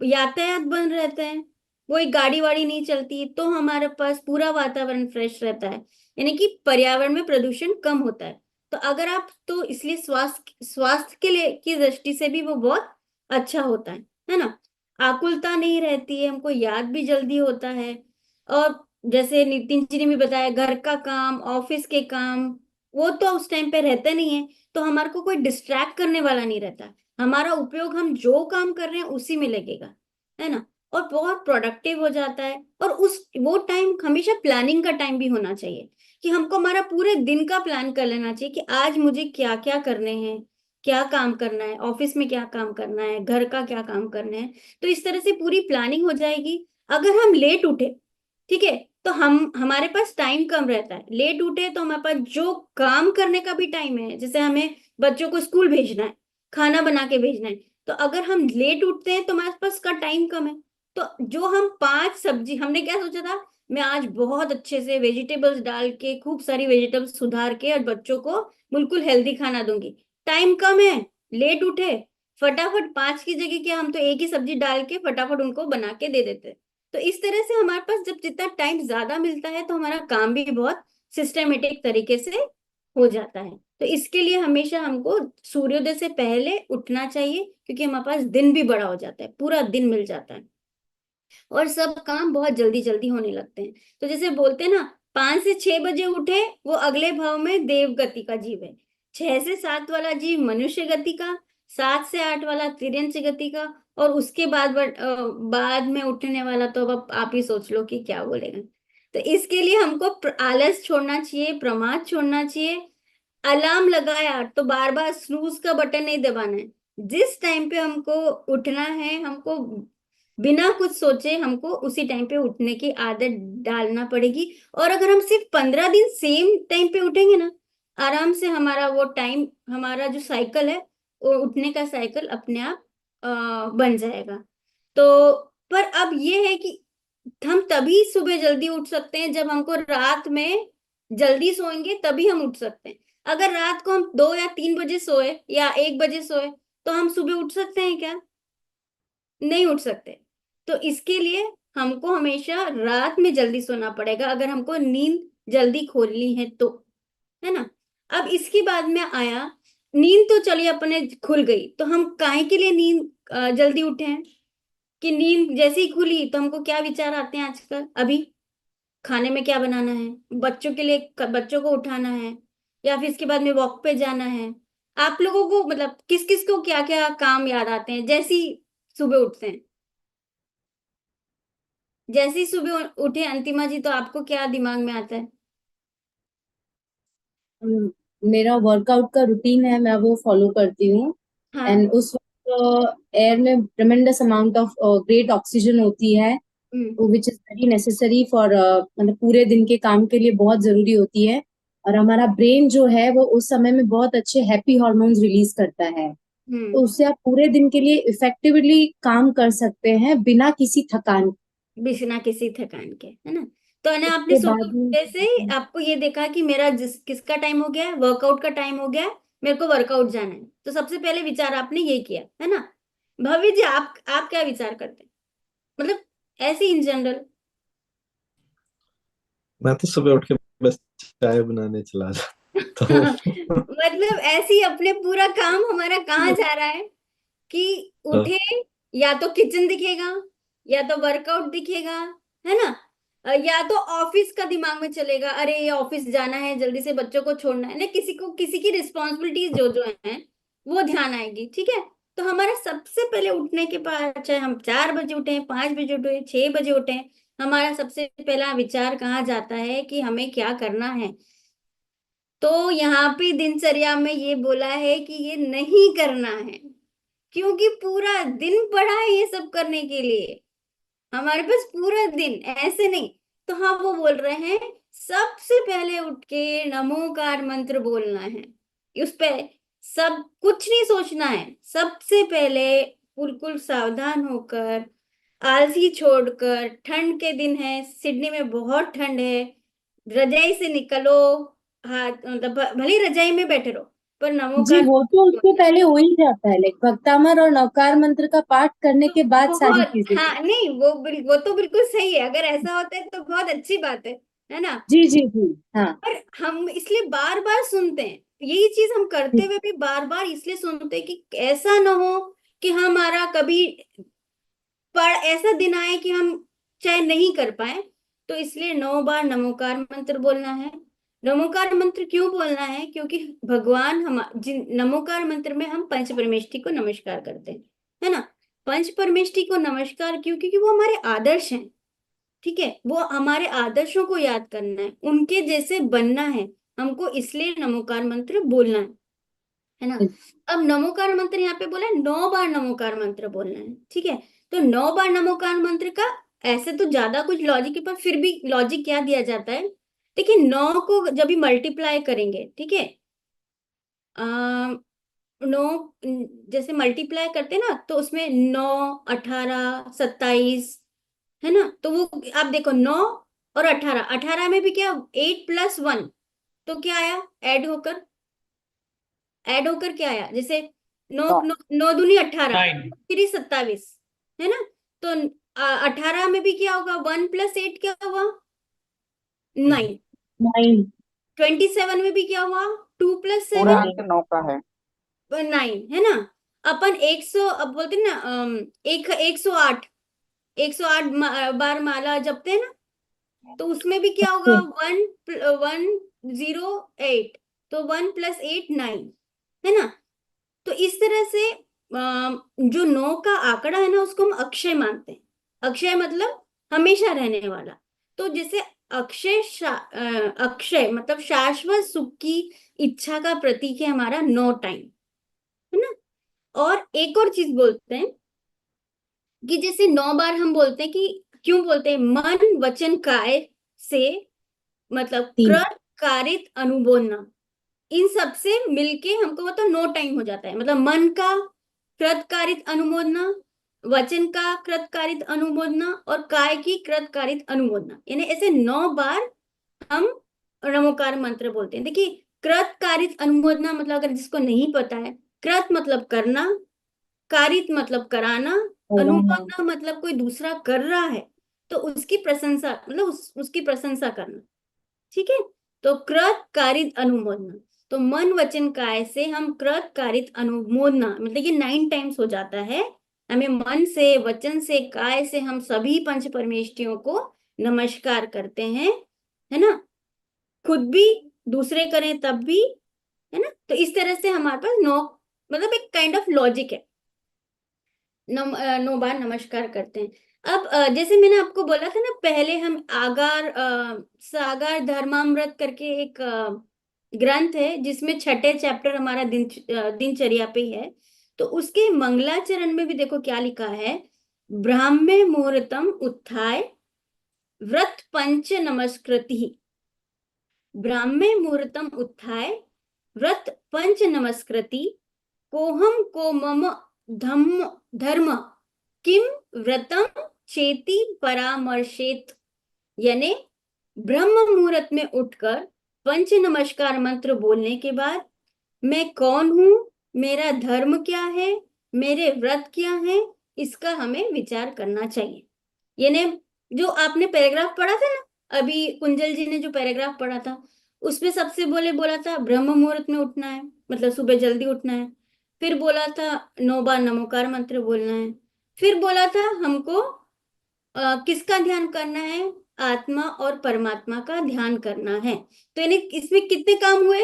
यातायात बंद रहता है, कोई गाड़ी वाड़ी नहीं चलती, तो हमारे पास पूरा वातावरण फ्रेश रहता है, यानी कि पर्यावरण में प्रदूषण कम होता है। तो अगर आप, तो इसलिए स्वास्थ्य के लिए की दृष्टि से भी वो बहुत अच्छा होता है ना। आकुलता नहीं रहती है, हमको याद भी जल्दी होता है। और जैसे नितिन जी ने भी बताया, घर का काम, ऑफिस के काम, वो तो उस टाइम पे रहता नहीं है, तो हमारे को कोई डिस्ट्रैक्ट करने वाला नहीं रहता, हमारा उपयोग हम जो काम कर रहे हैं उसी में लगेगा, है ना। और बहुत प्रोडक्टिव हो जाता है। और वो टाइम हमेशा प्लानिंग का टाइम भी होना चाहिए, कि हमको हमारा पूरे दिन का प्लान कर लेना चाहिए कि आज मुझे क्या क्या करने हैं, क्या काम करना है, ऑफिस में क्या काम करना है, घर का क्या काम करना है। तो इस तरह से पूरी प्लानिंग हो जाएगी। अगर हम लेट उठे, ठीक है, तो हमारे पास टाइम कम रहता है। लेट उठे तो हमारे पास जो काम करने का भी टाइम है, जैसे हमें बच्चों को स्कूल भेजना है, खाना बना के भेजना है, तो अगर हम लेट उठते हैं तो हमारे पास का टाइम कम है। तो जो हम 5 सब्जी, हमने क्या सोचा था, मैं आज बहुत अच्छे से वेजिटेबल्स डाल के, खूब सारी वेजिटेबल्स सुधार के, और बच्चों को बिल्कुल हेल्दी खाना दूंगी, टाइम कम है, लेट उठे, फटाफट 5 की जगह क्या, हम तो एक ही सब्जी डाल के फटाफट उनको बना के दे देते। तो इस तरह से हमारे पास जब जितना टाइम ज्यादा मिलता है तो हमारा काम भी बहुत सिस्टमेटिक तरीके से हो जाता है। तो इसके लिए हमेशा हमको सूर्योदय से पहले उठना चाहिए, क्योंकि हमारे पास दिन भी बड़ा हो जाता है, पूरा दिन मिल जाता है, और सब काम बहुत जल्दी जल्दी होने लगते हैं। तो जैसे बोलते हैं ना, 5 से 6 बजे उठे वो अगले भाव में देव गति का जीव है, 6 से 7 वाला जीव मनुष्य गति का, 7 से 8 वाला तिर्यंच गति का, और उसके बाद में उठने वाला तो अब आप ही सोच लो कि क्या बोलेगा। तो इसके लिए हमको आलस छोड़ना चाहिए, प्रमाद छोड़ना चाहिए। अलार्म लगाया तो बार बार स्नूज का बटन नहीं दबाना है, जिस टाइम पे हमको उठना है, हमको बिना कुछ सोचे हमको उसी टाइम पे उठने की आदत डालना पड़ेगी। और अगर हम सिर्फ 15 दिन सेम टाइम पे उठेंगे ना, आराम से हमारा वो टाइम, हमारा जो साइकिल है, वो उठने का साइकिल अपने आप बन जाएगा। तो पर अब ये है कि हम तभी सुबह जल्दी उठ सकते हैं जब हमको रात में जल्दी सोएंगे, तभी हम उठ सकते हैं। अगर रात को हम 2 या 3 बजे सोए या 1 बजे सोए, तो हम सुबह उठ सकते हैं क्या? नहीं उठ सकते। तो इसके लिए हमको हमेशा रात में जल्दी सोना पड़ेगा, अगर हमको नींद जल्दी खोलनी है तो, है ना। अब इसके बाद में आया, नींद तो चलिए अपने खुल गई, तो हम काहे के लिए नींद जल्दी उठे हैं? कि नींद जैसे ही खुली तो हमको क्या विचार आते हैं आजकल, अभी खाने में क्या बनाना है, बच्चों के लिए बच्चों को उठाना है, या फिर इसके बाद में वॉक पे जाना है। आप लोगों को मतलब किस किस को क्या क्या काम याद आते हैं जैसे ही सुबह उठते हैं? जैसे ही सुबह उठे अंतिमा जी, तो आपको क्या दिमाग में आता है? मेरा वर्कआउट का रूटीन है, मैं वो फॉलो करती हूँ। हाँ। एंड उस वक्त एयर में ट्रेमेंडस अमाउंट ऑफ ग्रेट ऑक्सीजन होती है, which is very necessary for मतलब पूरे दिन के काम के लिए बहुत जरूरी होती है। और हमारा ब्रेन जो है वो उस समय में बहुत अच्छे हैप्पी हार्मोन्स रिलीज करता है, तो उससे आप पूरे दिन के लिए इफेक्टिवली काम कर सकते हैं बिना किसी थकान के, है ना? तो है ना, आपने उसके सुबह बाद में उठने से आपको ये देखा कि मेरा किसका टाइम हो गया है, वर्कआउट का टाइम हो गया है, मेरे को वर्कआउट जाना है, तो सबसे पहले विचार आपने ये किया, है ना? भव्य जी, आप क्या विचार करते हैं, मतलब ऐसे इन जनरल? मैं तो सुबह उठ के बस चाय बनाने चला जाता हूँ। मतलब ऐसे ही अपने पूरा काम हमारा कहाँ जा रहा है कि उठे, या तो किचन दिखेगा, या तो वर्कआउट दिखेगा, है ना? या तो ऑफिस का दिमाग में चलेगा, अरे ये ऑफिस जाना है, जल्दी से बच्चों को छोड़ना है ना, किसी की रिस्पॉन्सिबिलिटीज जो जो है वो ध्यान आएगी, ठीक है? तो हमारा सबसे पहले उठने के बाद, चाहे हम 4 बजे उठे, 5 बजे उठे, 6 बजे उठे, हमारा सबसे पहला विचार कहाँ जाता है कि हमें क्या करना है। तो यहाँ पे दिनचर्या में ये बोला है कि ये नहीं करना है, क्योंकि पूरा दिन पड़ा है ये सब करने के लिए, हमारे पास पूरा दिन, ऐसे नहीं। तो हाँ, वो बोल रहे हैं सबसे पहले उठ के नमोकार मंत्र बोलना है, उस पे सब कुछ नहीं सोचना है, सबसे पहले बिल्कुल सावधान होकर, आलसी छोड़कर, ठंड के दिन है, सिडनी में बहुत ठंड है, रजाई से निकलो, हाथ मतलब भले ही रजाई में बैठे रहो, पर जी, नमोकार वो तो उससे पहले हो ही जाता है, लाइक भक्तामर और नवकार मंत्र का पाठ करने के बाद सारी बहुत, चीजें। हाँ, नहीं वो तो बिल्कुल सही है, अगर ऐसा होता है तो बहुत अच्छी बात है ना? जी जी जी, हाँ। पर हम इसलिए बार बार सुनते हैं, यही चीज हम करते हुए भी बार बार इसलिए सुनते हैं कि ऐसा ना हो कि हमारा कभी पर ऐसा दिन आए कि हम चाहे नहीं कर पाए, तो इसलिए 9 बार नमोकार मंत्र बोलना है। नमोकार मंत्र क्यों बोलना है? क्योंकि भगवान हम जिन नमोकार मंत्र में हम पंच परमेष्ठी को नमस्कार करते हैं, है ना? पंच परमेष्ठी को नमस्कार क्यों? क्योंकि वो हमारे आदर्श हैं, ठीक है? वो हमारे आदर्शों को याद करना है, उनके जैसे बनना है हमको, इसलिए नमोकार मंत्र बोलना है ना? अब नमोकार मंत्र यहाँ पे बोला है 9 बार नमोकार मंत्र बोलना है, ठीक है? तो 9 बार नमोकार मंत्र का ऐसे तो ज्यादा कुछ लॉजिक है, पर फिर भी लॉजिक क्या दिया जाता है, देखिए 9 को जब भी मल्टीप्लाई करेंगे, ठीक है, 9 जैसे मल्टीप्लाई करते हैं ना, तो उसमें 9, 18, 27, है ना? तो वो आप देखो 9 और 18, 18 में भी क्या 8+1, तो क्या आया ऐड होकर क्या आया, जैसे 9 दूनी 18, 9 3 27, है ना? तो 18 में भी क्या होगा, 1+8 क्या हुआ, 9। 9 27 में भी क्या हुआ, 2+7, पूरा अंक 9 का है। 9, है ना? अपन 100, अब बोलते हैं ना, 108 बार माला जपते हैं ना, तो उसमें भी क्या होगा, 108, तो 1+8 9, है ना? तो इस तरह से जो 9 का आंकड़ा है ना, उसको हम अक्षय मानते हैं। अक्षय मतलब हमेशा रहने वाला। तो जैसे अक्षय मतलब शाश्वत सुख की इच्छा का प्रतीक है हमारा 9 टाइम, है ना? और एक और चीज बोलते हैं कि जैसे 9 बार हम बोलते हैं, कि क्यों बोलते हैं, मन वचन काय से, मतलब कृत कारित अनुबोधना, इन सब से मिलके हमको वो तो 9 टाइम हो जाता है। मतलब मन का कृतकारित अनुमोदना, वचन का कृतकारित अनुमोदना, और काय की कृतकारित अनुमोदना, यानी ऐसे 9 बार हम नमोकार मंत्र बोलते हैं। देखिए, कृतकारित अनुमोदना मतलब, अगर जिसको नहीं पता है, कृत मतलब करना, कारित मतलब कराना, अनुमोदना मतलब कोई दूसरा कर रहा है तो उसकी प्रशंसा, मतलब उसकी प्रशंसा करना, ठीक है? तो कृत कारित अनुमोदना, तो मन वचन काय से हम कृत कारित अनुमोदना, मतलब ये 9 टाइम्स हो जाता है। हमें मन से, वचन से, काय से हम सभी पंच परमेष्ठियों को नमस्कार करते हैं, है ना? खुद भी, दूसरे करें तब भी, है ना? तो इस तरह से हमारे पास 9, मतलब एक काइंड ऑफ लॉजिक है, 9 बार नमस्कार करते हैं। अब जैसे मैंने आपको बोला था ना, पहले हम सागार धर्मामृत करके एक ग्रंथ है जिसमें छठे चैप्टर हमारा दिनचर्या पे है। तो उसके मंगलाचरण में भी देखो क्या लिखा है, ब्राह्मे मुहूर्तम उत्थाय व्रत पंच नमस्कृति। ब्राह्मे मुहूर्तम उत्थाय व्रत पंच नमस्कृति कोहम को मम धर्म किम व्रतम चेति परामर्शेत। यानी ब्रह्म मुहूर्त में उठकर पंच नमस्कार मंत्र बोलने के बाद मैं कौन हूं, मेरा धर्म क्या है, मेरे व्रत क्या है, इसका हमें विचार करना चाहिए। यानी जो आपने पैराग्राफ पढ़ा था ना, अभी कुंजल जी ने जो पैराग्राफ पढ़ा था उसमें सबसे बोला था ब्रह्म मुहूर्त में उठना है, मतलब सुबह जल्दी उठना है। फिर बोला था 9 बार नमोकार मंत्र बोलना है। फिर बोला था हमको किसका ध्यान करना है, आत्मा और परमात्मा का ध्यान करना है। तो यानी इसमें कितने काम हुए,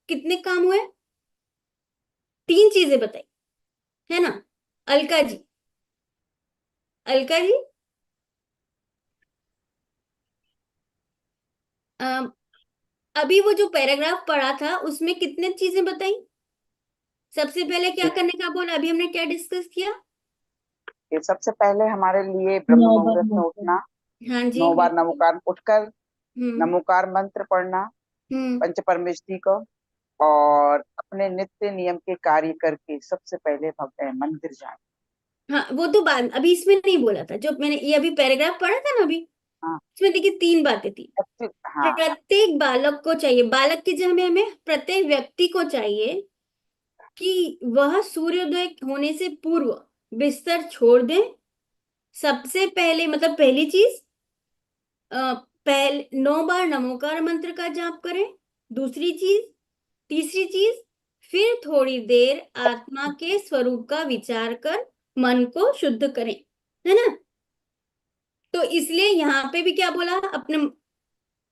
कितने काम हुए, 3 चीजें बताई है ना। अलका जी, अलका जी अभी वो जो पैराग्राफ पढ़ा था उसमें कितने चीजें बताई। सबसे पहले क्या करने का बोला, अभी हमने क्या डिस्कस किया। ये सबसे पहले हमारे लिए ब्रह्म मुहूर्त में उठना, हाँ जी 9 बार नमोकार उठकर हम्म नमोकार मंत्र पढ़ना पंच परमेष्ठी को, और अपने नित्य नियम के कार्य करके सबसे पहले मंदिर जाए। हाँ वो तो बाद, अभी इसमें नहीं बोला था, जो मैंने ये अभी पैराग्राफ पढ़ा था ना अभी, इसमें देखिए 3 बातें थी। प्रत्येक बालक को चाहिए, बालक की जगह हमें प्रत्येक व्यक्ति को चाहिए कि वह सूर्योदय होने से पूर्व बिस्तर छोड़ दे। सबसे पहले मतलब पहली चीज, पहले 9 बार नमोकार मंत्र का जाप करें। दूसरी चीज, तीसरी चीज, फिर थोड़ी देर आत्मा के स्वरूप का विचार कर मन को शुद्ध करें, है ना। तो इसलिए यहाँ पे भी क्या बोला, अपने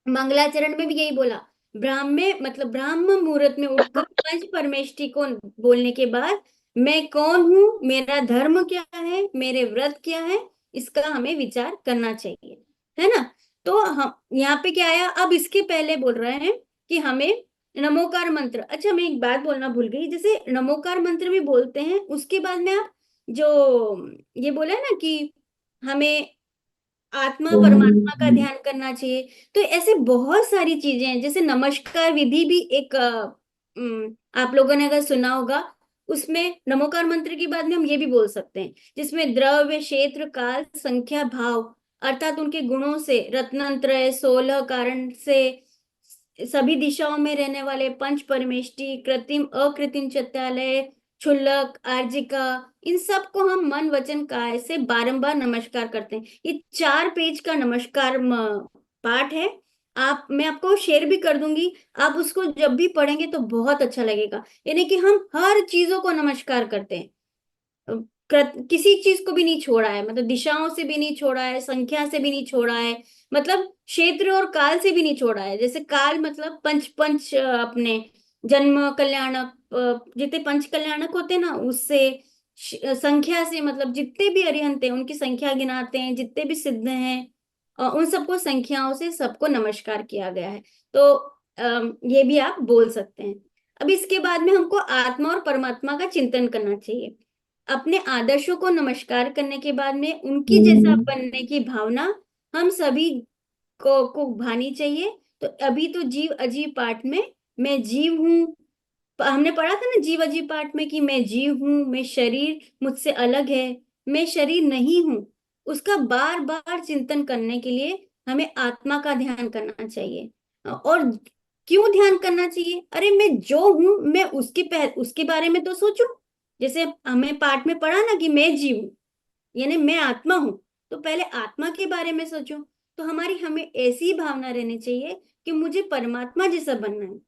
मंगलाचरण में भी यही बोला, ब्राह्म मुहूर्त में उठकर पंच परमेष्ठी को बोलने के बाद मैं कौन हूं, मेरा धर्म क्या है, मेरे व्रत क्या है, इसका हमें विचार करना चाहिए, है ना। तो हम यहाँ पे क्या आया, अब इसके पहले बोल रहे हैं कि हमें नमोकार मंत्र, अच्छा मैं एक बात बोलना भूल गई, जैसे नमोकार मंत्र भी बोलते हैं उसके बाद में आप जो ये बोला ना कि हमें आत्मा परमात्मा का ध्यान करना चाहिए, तो ऐसे बहुत सारी चीजें हैं। जैसे नमस्कार विधि भी एक आप लोगों ने अगर सुना होगा, उसमें नमोकार मंत्र के बाद में हम ये भी बोल सकते हैं, जिसमें द्रव्य क्षेत्र काल संख्या भाव अर्थात उनके गुणों से रत्नत्रय 16 कारण से सभी दिशाओं में रहने वाले पंच परमेष्टि कृत्रिम अकृत्रिम चैत्यालय क्षुल्लक आर्जिका, इन सब को हम मन वचन काय से बारंबार नमस्कार करते हैं। ये 4 पेज का नमस्कार पाठ है, मैं आपको शेयर भी कर दूंगी, आप उसको जब भी पढ़ेंगे तो बहुत अच्छा लगेगा। यानी कि हम हर चीजों को नमस्कार करते हैं, किसी चीज को भी नहीं छोड़ा है, मतलब दिशाओं से भी नहीं छोड़ा है, संख्या से भी नहीं छोड़ा है, मतलब क्षेत्र और काल से भी नहीं छोड़ा है। जैसे काल मतलब पंच अपने जन्म कल्याणक, जितने पंच कल्याणक होते हैं ना, उससे संख्या से मतलब जितने भी अरिहंत हैं उनकी संख्या गिनाते हैं, जितने भी सिद्ध हैं उन सबको संख्याओं से सबको नमस्कार किया गया है। तो ये भी आप बोल सकते हैं। अब इसके बाद में हमको आत्मा और परमात्मा का चिंतन करना चाहिए। अपने आदर्शों को नमस्कार करने के बाद में उनकी जैसा बनने की भावना हम सभी को भानी चाहिए। तो अभी तो जीव अजीव पाठ में मैं जीव हूँ, हमने पढ़ा था ना जीव अजीव पाठ में कि मैं जीव हूँ, मैं शरीर मुझसे अलग है, मैं शरीर नहीं हूँ। उसका बार बार चिंतन करने के लिए हमें आत्मा का ध्यान करना चाहिए। और क्यों ध्यान करना चाहिए, अरे मैं जो हूँ मैं उसके बारे में तो सोचूं। जैसे हमें पाठ में पढ़ा ना कि मैं जीव हूं, यानी मैं आत्मा हूं, तो पहले आत्मा के बारे में सोचो। तो हमें ऐसी भावना रहनी चाहिए कि मुझे परमात्मा जैसा बनना है।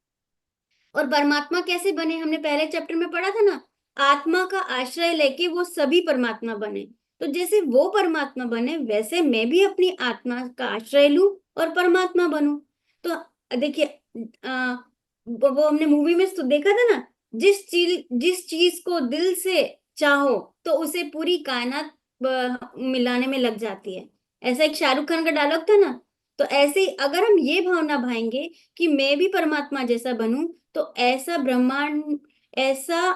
और परमात्मा कैसे बने, हमने पहले चैप्टर में पढ़ा था ना, आत्मा का आश्रय लेके वो सभी परमात्मा बने। तो जैसे वो परमात्मा बने वैसे मैं भी अपनी आत्मा का आश्रय लूं और परमात्मा बनूं। तो देखिए वो हमने मूवी में तो देखा था ना, जिस चीज को दिल से चाहो तो उसे पूरी कायनात मिलाने में लग जाती है। ऐसा एक शाहरुख खान का डायलॉग था ना। तो ऐसे ही अगर हम ये भावना भाएंगे कि मैं भी परमात्मा जैसा बनूं, तो ऐसा ब्रह्मांड, ऐसा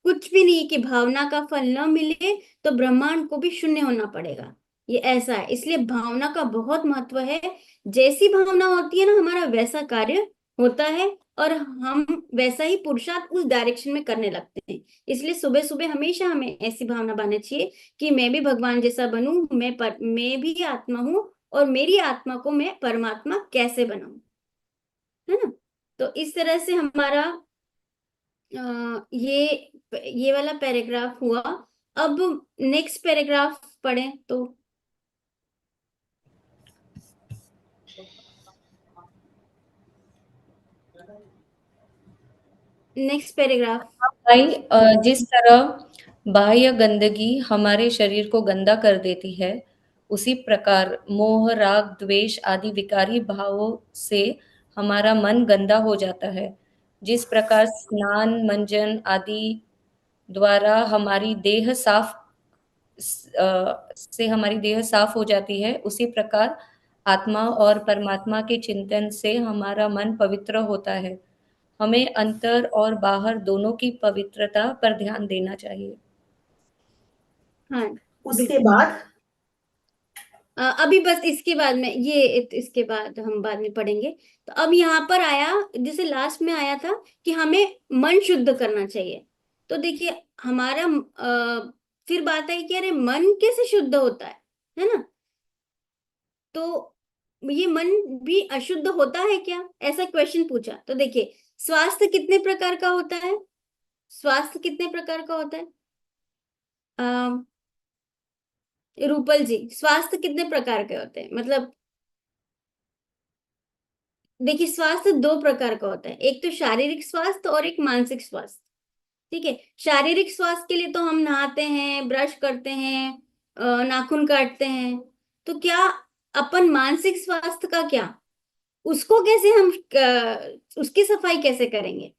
कुछ भी नहीं कि भावना का फल न मिले तो ब्रह्मांड को भी शून्य होना पड़ेगा। ये ऐसा है, इसलिए भावना का बहुत महत्व है। जैसी भावना होती है ना, हमारा वैसा कार्य होता है और हम वैसा ही पुरुषार्थ उस डायरेक्शन में करने लगते हैं। इसलिए सुबह सुबह हमेशा हमें ऐसी भावना बनानी चाहिए कि मैं भी भगवान जैसा बनूं, मैं भी आत्मा हूं और मेरी आत्मा को मैं परमात्मा कैसे बनाऊं, है ना। तो इस तरह से हमारा ये वाला पैराग्राफ हुआ। अब नेक्स्ट पैराग्राफ पढ़ें तो नेक्स्ट पैराग्राफ। भाई, जिस तरह बाह्य गंदगी हमारे शरीर को गंदा कर देती है, उसी प्रकार मोह, राग, द्वेष आदि विकारी भावों से हमारा मन गंदा हो जाता है। जिस प्रकार स्नान, मंजन आदि द्वारा हमारी देह से हमारी देह साफ हो जाती है, उसी प्रकार आत्मा और परमात्मा के चिंतन से हमारा मन पवित्र होता है। हमें अंतर और बाहर दोनों की पवित्रता पर ध्यान देना चाहिए। हाँ, उसके बाद अभी बस इसके बाद में इसके बाद हम बाद में पढ़ेंगे। तो अब यहाँ पर आया, जैसे लास्ट में आया था कि हमें मन शुद्ध करना चाहिए। तो देखिए हमारा फिर बात आई कि अरे मन कैसे शुद्ध होता है ना। तो ये मन भी अशुद्ध होता है क्या, ऐसा क्वेश्चन पूछा। तो देखिए स्वास्थ्य कितने प्रकार का होता है, स्वास्थ्य कितने प्रकार का होता है रूपल जी, स्वास्थ्य कितने प्रकार के होते हैं? मतलब देखिए स्वास्थ्य दो प्रकार का होता है, एक तो शारीरिक स्वास्थ्य और एक मानसिक स्वास्थ्य। ठीक है, शारीरिक स्वास्थ्य के लिए तो हम नहाते हैं, ब्रश करते हैं, नाखून काटते हैं। तो क्या अपन मानसिक स्वास्थ्य का क्या, उसको कैसे हम उसकी सफाई कैसे करेंगे?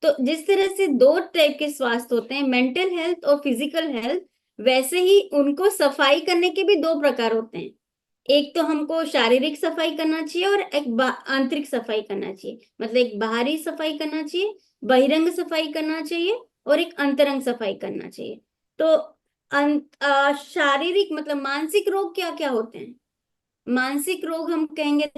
तो जिस तरह से दो टाइप के स्वास्थ्य होते हैं, मेंटल हेल्थ और फिजिकल हेल्थ, वैसे ही उनको सफाई करने के भी दो प्रकार होते हैं। एक तो हमको शारीरिक सफाई करना चाहिए और एक आंतरिक सफाई करना चाहिए। मतलब एक बाहरी सफाई करना चाहिए, बहिरंग सफाई करना चाहिए और एक अंतरंग सफाई करना चाहिए। तो शारीरिक मतलब मानसिक रोग क्या क्या होते हैं? मानसिक रोग हम कहेंगे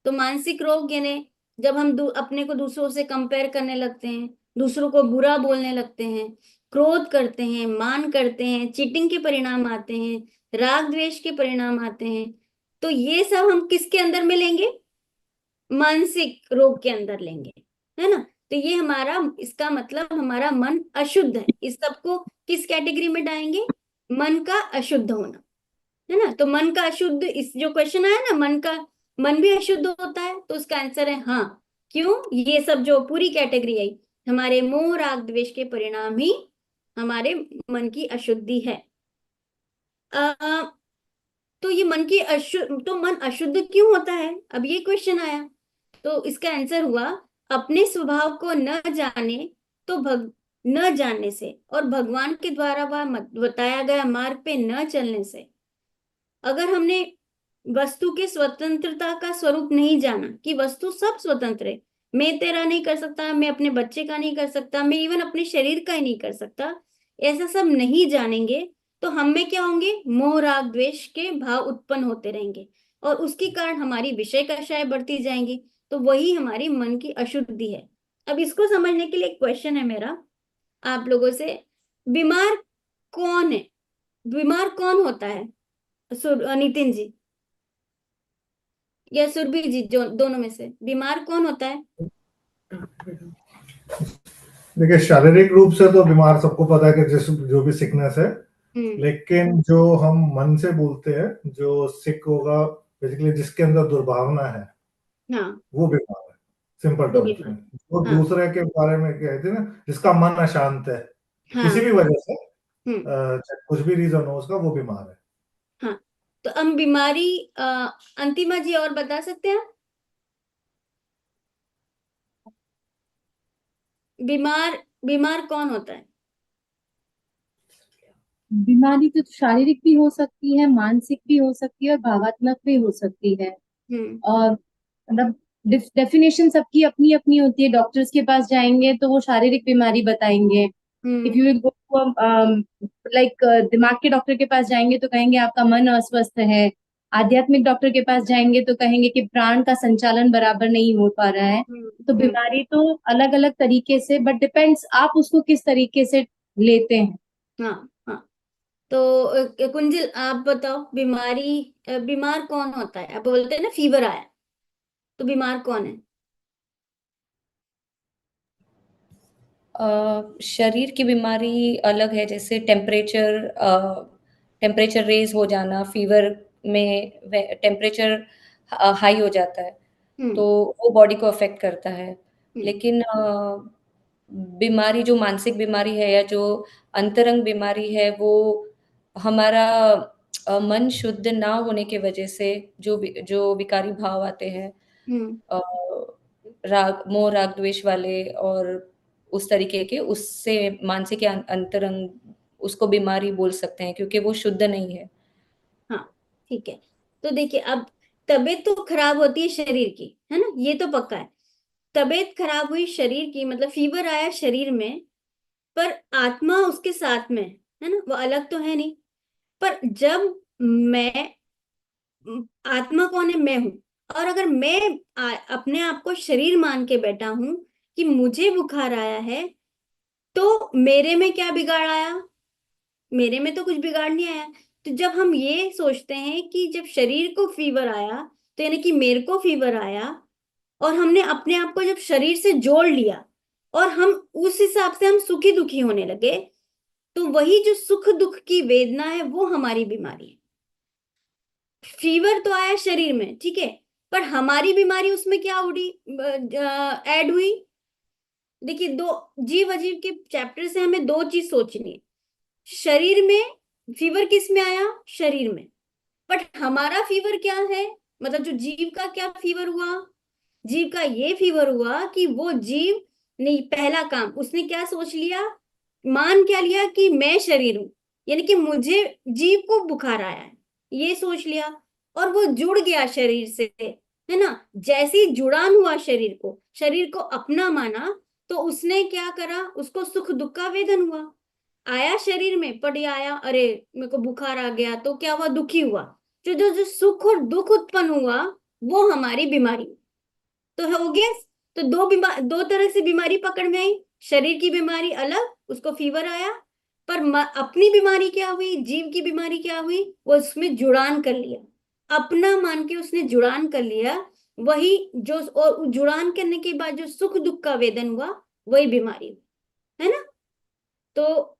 तो मानसिक रोग यानी जब हम अपने को दूसरों से कंपेयर करने लगते हैं, दूसरों को बुरा बोलने लगते हैं, क्रोध करते हैं, मान करते हैं, चीटिंग के परिणाम आते हैं, राग द्वेष के परिणाम आते हैं। तो ये सब हम किसके अंदर में लेंगे? मानसिक रोग के अंदर लेंगे, है ना। तो ये हमारा, इसका मतलब हमारा मन अशुद्ध है। इस सबको किस कैटेगरी में डालेंगे? मन का अशुद्ध होना, है ना। तो मन का अशुद्ध, इस जो क्वेश्चन आया ना, मन भी अशुद्ध होता है, तो उसका आंसर है हाँ। क्यों? ये सब जो पूरी कैटेगरी आई, हमारे मोह राग द्वेष के परिणाम ही हमारे मन की अशुद्धि है। तो ये मन की तो मन अशुद्ध क्यों होता है, अब ये क्वेश्चन आया। तो इसका आंसर हुआ अपने स्वभाव को न जाने तो न जानने से और भगवान के द्वारा वह बताया गया मार्ग पे न चलने से। अगर हमने वस्तु के स्वतंत्रता का स्वरूप नहीं जाना कि वस्तु सब स्वतंत्र है, मैं तेरा नहीं कर सकता, मैं अपने बच्चे का नहीं कर सकता, मैं इवन अपने शरीर का ही नहीं कर सकता, ऐसा सब नहीं जानेंगे तो हम में क्या होंगे? मोह राग द्वेष के भाव उत्पन्न होते रहेंगे और उसके कारण हमारी विषय कषाय बढ़ती जाएंगी। तो वही हमारी मन की अशुद्धि है। अब इसको समझने के लिए एक क्वेश्चन है मेरा आप लोगों से, बीमार कौन है? बीमार कौन होता है? नितिन जी या सुरभि जी, जो दोनों में से बीमार कौन होता है? देखिए शारीरिक रूप से तो बीमार सबको पता है कि जो भी सिकनेस है, लेकिन जो हम मन से बोलते हैं, जो सिक होगा बेसिकली जिसके अंदर दुर्भावना है, हाँ, वो बीमार है। सिंपल टर्म्स में वो दूसरे के बारे में कहते हैं ना, जिसका मन अशांत है किसी भी वजह से, चाहे कुछ भी रीजन हो उसका, वो बीमार है। हाँ, तो हम बीमारी अंतिमा जी और बता सकते हैं? बीमार कौन होता है? बीमारी तो शारीरिक भी हो सकती है, मानसिक भी हो सकती है और भावात्मक भी हो सकती है। और मतलब डेफिनेशन सबकी अपनी अपनी होती है। डॉक्टर्स के पास जाएंगे तो वो शारीरिक बीमारी बताएंगे। If you will go like दिमाग के डॉक्टर के पास जाएंगे तो कहेंगे आपका मन अस्वस्थ है। आध्यात्मिक डॉक्टर के पास जाएंगे तो कहेंगे कि प्राण का संचालन बराबर नहीं हो पा रहा है। तो बीमारी तो अलग अलग तरीके से, बट डिपेंड्स आप उसको किस तरीके से लेते हैं। हाँ हाँ। तो कुंजल आप बताओ, बीमार कौन होता है? आप बोलते हैं ना फीवर आया, तो बीमार कौन है? शरीर की बीमारी अलग है, जैसे टेम्परेचर रेज हो जाना, फीवर में टेम्परेचर हाई हो जाता है तो वो बॉडी को अफेक्ट करता है। लेकिन बीमारी जो मानसिक बीमारी है या जो अंतरंग बीमारी है वो हमारा मन शुद्ध ना होने की वजह से जो विकारी भाव आते हैं, मोह राग द्वेष वाले और उस तरीके के, उससे मानसिक या अंतरंग उसको बीमारी बोल सकते हैं क्योंकि वो शुद्ध नहीं है। हाँ ठीक है। तो देखिए, अब तबीयत तो खराब होती है शरीर की, है ना, ये तो पक्का है। तबीयत खराब हुई शरीर की, मतलब फीवर आया शरीर में, पर आत्मा उसके साथ में है ना, वो अलग तो है नहीं। पर जब मैं, आत्मा कौन है? मैं हूं। और अगर मैं अपने आप को शरीर मान के बैठा हूं कि मुझे बुखार आया है, तो मेरे में क्या बिगाड़ आया? मेरे में तो कुछ बिगाड़ नहीं आया। तो जब हम ये सोचते हैं कि जब शरीर को फीवर आया, तो यानी कि मेरे को फीवर आया, और हमने अपने आप को जब शरीर से जोड़ लिया और हम उस हिसाब से हम सुखी दुखी होने लगे, तो वही जो सुख दुख की वेदना है वो हमारी बीमारी है। फीवर तो आया शरीर में, ठीक है, पर हमारी बीमारी उसमें क्या उड़ी, ऐड हुई। देखिए, दो जीव अजीव के चैप्टर से हमें दो चीज सोचनी है। शरीर में फीवर किस में आया? शरीर में। बट हमारा फीवर क्या है? मतलब जो जीव का क्या फीवर हुआ? जीव का ये फीवर हुआ कि वो जीव ने पहला काम उसने क्या सोच लिया, मान क्या लिया कि मैं शरीर हूं, यानी कि मुझे, जीव को बुखार आया है ये सोच लिया, और वो जुड़ गया शरीर से, है ना। जैसे ही जुड़ान हुआ शरीर को अपना माना, तो उसने क्या करा, उसको सुख दुख का वेदन हुआ। आया शरीर में, पड़ी आया, अरे मेरे को बुखार आ गया, तो क्या हुआ? दुखी हुआ। जो सुख और दुख उत्पन्न हुआ वो हमारी बीमारी तो हो गया। तो दो तरह से बीमारी पकड़ में आई। शरीर की बीमारी अलग, उसको फीवर आया, पर अपनी बीमारी क्या हुई, जीव की बीमारी क्या हुई, वो उसमें जुड़ान कर लिया, अपना मान के उसने जुड़ान कर लिया। वही जो, और जुड़ान करने के बाद जो सुख दुख का वेदन हुआ वही बीमारी हुई, है ना। तो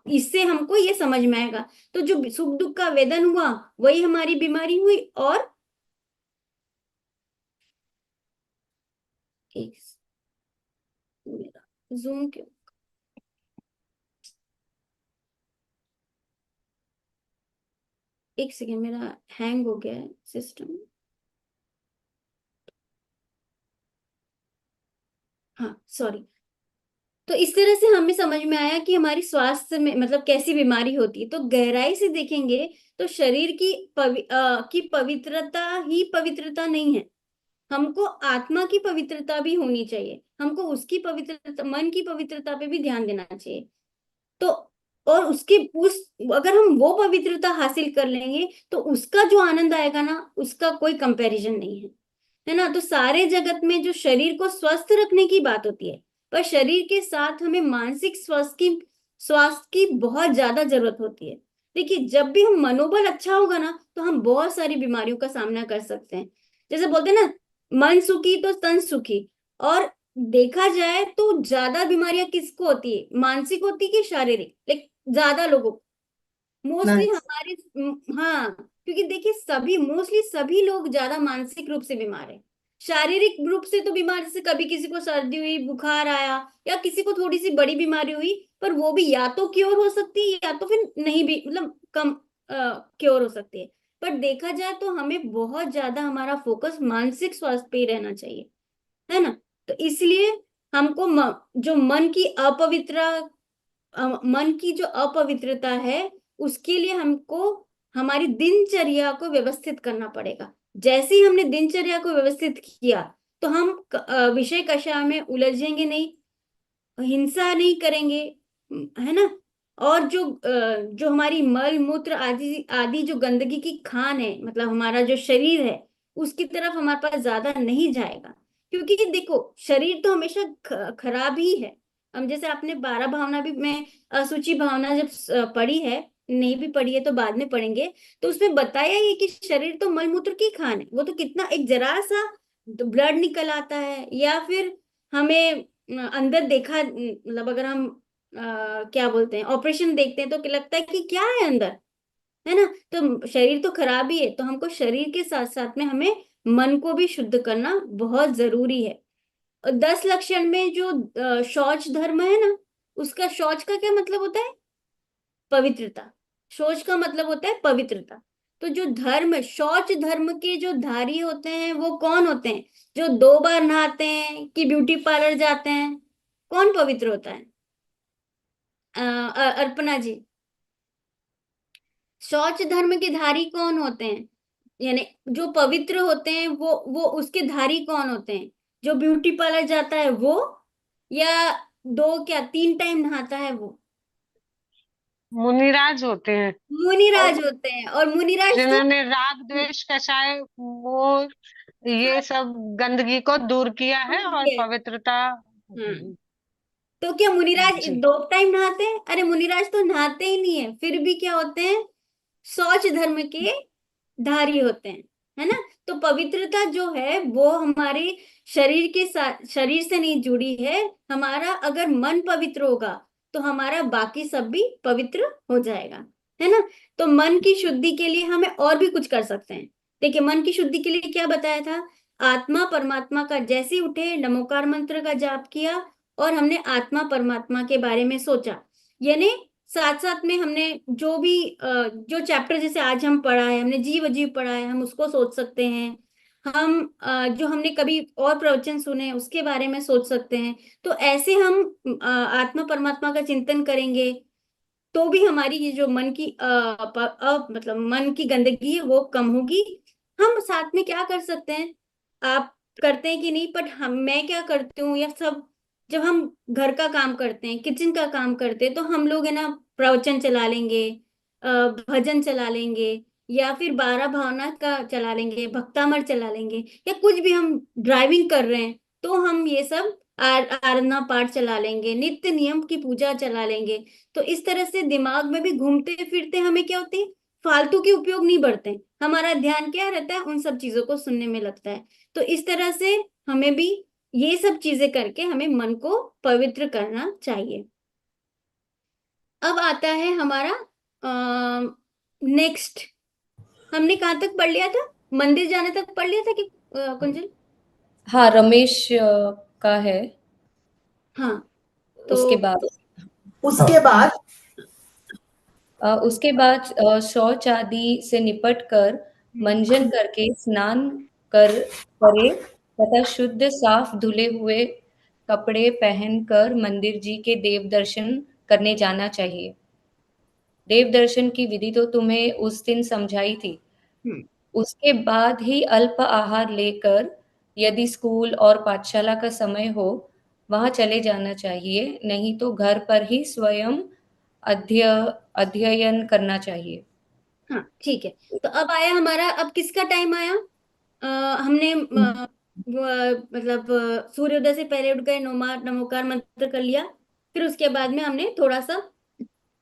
इससे हमको ये समझ में आएगा। तो जो सुख दुख का वेदन हुआ वही हमारी बीमारी हुई। और एक मेरा जूम क्यों, एक सेकेंड, मेरा हैंग हो गया है सिस्टम। हाँ सॉरी। तो इस तरह से हमें समझ में आया कि हमारी स्वास्थ्य में मतलब कैसी बीमारी होती है। तो गहराई से देखेंगे तो शरीर की पवित्रता ही पवित्रता नहीं है, हमको आत्मा की पवित्रता भी होनी चाहिए, हमको उसकी पवित्रता, मन की पवित्रता पे भी ध्यान देना चाहिए। तो और अगर हम वो पवित्रता हासिल कर लेंगे तो उसका जो आनंद आएगा ना, उसका कोई कंपैरिजन नहीं है ना। तो सारे जगत में जो शरीर को स्वस्थ रखने की बात होती है, पर शरीर के साथ हमें मानसिक स्वास्थ्य की बहुत ज्यादा जरूरत होती है। देखिए, जब भी हम मनोबल अच्छा होगा ना, तो हम बहुत सारी बीमारियों का सामना कर सकते हैं। जैसे बोलते हैं ना, मन सुखी तो तन सुखी। और देखा जाए तो ज्यादा बीमारियां किसको होती है, मानसिक होती है कि शारीरिक? लेकिन ज्यादा लोगों को मोस्टली हमारे, हाँ, क्योंकि देखिए मोस्टली सभी लोग ज्यादा मानसिक रूप से बीमार है। शारीरिक रूप से तो बीमार, जैसे कभी किसी को सर्दी हुई, बुखार आया, या किसी को थोड़ी सी बड़ी बीमारी हुई, पर वो भी या तो क्योर हो सकती है या तो फिर नहीं भी, मतलब कम क्योर हो सकती है। पर देखा जाए तो हमें बहुत ज्यादा हमारा फोकस मानसिक स्वास्थ्य पे ही रहना चाहिए, है ना। तो इसलिए हमको जो मन की मन की जो अपवित्रता है उसके लिए हमको हमारी दिनचर्या को व्यवस्थित करना पड़ेगा। जैसे ही हमने दिनचर्या को व्यवस्थित किया तो हम विषय कषाय में उलझेंगे नहीं, हिंसा नहीं करेंगे, है ना। और जो हमारी मल मूत्र आदि आदि जो गंदगी की खान है, मतलब हमारा जो शरीर है उसकी तरफ हमारे पास ज्यादा नहीं जाएगा। क्योंकि देखो शरीर तो हमेशा खराब ही है। हम जैसे आपने 12 भावना भी, मैं असुचि भावना जब पढ़ी है, नहीं भी पढ़ी है तो बाद में पढ़ेंगे, तो उसमें बताया ही कि शरीर तो मल मूत्र की खान है। वो तो कितना एक जरा सा ब्लड निकल आता है या फिर हमें अंदर देखा, मतलब अगर हम क्या बोलते हैं ऑपरेशन देखते हैं तो लगता है कि क्या है अंदर, है ना। तो शरीर तो खराब ही है, तो हमको शरीर के साथ साथ में हमें मन को भी शुद्ध करना बहुत जरूरी है। और 10 लक्षण में जो शौच धर्म है ना, उसका शौच का क्या मतलब होता है? पवित्रता। शौच का मतलब होता है पवित्रता। तो जो धर्म, शौच धर्म के जो धारी होते हैं वो कौन होते हैं? जो 2 बार नहाते हैं कि ब्यूटी पार्लर जाते हैं, कौन पवित्र होता है? अर्पणा जी, शौच धर्म के धारी कौन होते हैं? यानी जो पवित्र होते हैं वो उसके धारी कौन होते हैं? जो ब्यूटी पार्लर जाता है वो, या 2 क्या 3 टाइम नहाता है वो? मुनिराज होते हैं, मुनिराज होते हैं। और मुनिराज तो जिन्होंने राग द्वेष कषाय वो ये सब गंदगी को दूर किया है और पवित्रता। तो क्या मुनिराज जी 2 टाइम नहाते हैं? अरे मुनिराज तो नहाते ही नहीं है, फिर भी क्या होते हैं? शौच धर्म के धारी होते हैं, है ना। तो पवित्रता जो है वो हमारे शरीर के साथ, शरीर से नहीं जुड़ी है। हमारा अगर मन पवित्र होगा तो हमारा बाकी सब भी पवित्र हो जाएगा, है ना। तो मन की शुद्धि के लिए हमें और भी कुछ कर सकते हैं। देखिए मन की शुद्धि के लिए क्या बताया था? आत्मा परमात्मा का, जैसे ही उठे नमोकार मंत्र का जाप किया और हमने आत्मा परमात्मा के बारे में सोचा। यानी साथ साथ में हमने जो भी जो चैप्टर जैसे आज हम पढ़ा है, हमने जीव अजीव पढ़ा है, हम उसको सोच सकते हैं। हम जो हमने कभी और प्रवचन सुने उसके बारे में सोच सकते हैं। तो ऐसे हम आत्मा परमात्मा का चिंतन करेंगे तो भी हमारी ये जो मन की मतलब मन की गंदगी है वो कम होगी। हम साथ में क्या कर सकते हैं, आप करते हैं कि नहीं, बट मैं क्या करती हूँ, या सब जब हम घर का काम करते हैं, किचन का काम करते हैं, तो हम लोग है ना प्रवचन चला लेंगे, भजन चला लेंगे, या फिर 12 भावना का चला लेंगे, भक्तामर चला लेंगे, या कुछ भी हम ड्राइविंग कर रहे हैं तो हम ये सब आराधना पाठ चला लेंगे, नित्य नियम की पूजा चला लेंगे। तो इस तरह से दिमाग में भी घूमते फिरते हमें क्या होती है, फालतू के उपयोग नहीं बढ़ते, हमारा ध्यान क्या रहता है, उन सब चीजों को सुनने में लगता है। तो इस तरह से हमें भी ये सब चीजें करके हमें मन को पवित्र करना चाहिए। अब आता है हमारा नेक्स्ट, हमने कहाँ तक पढ़ लिया था? मंदिर जाने तक पढ़ लिया था कि कुंजल? हाँ, रमेश का है। हाँ, तो उसके बाद उसके बाद शौच आदि से निपट कर मंजन करके स्नान करे तथा शुद्ध साफ धुले हुए कपड़े पहनकर मंदिर जी के देव दर्शन करने जाना चाहिए। देव दर्शन की विधि तो तुम्हें उस दिन समझाई थी। उसके बाद ही अल्प आहार लेकर यदि स्कूल और पाठशाला का समय हो वहां चले जाना चाहिए, नहीं तो घर पर ही स्वयं अध्ययन करना चाहिए। हाँ ठीक है। तो अब आया हमारा, अब किसका टाइम आया? हमने मतलब सूर्योदय से पहले उठ गए, नमोकार मंत्र कर लिया, फिर उसके बाद में हमने थोड़ा सा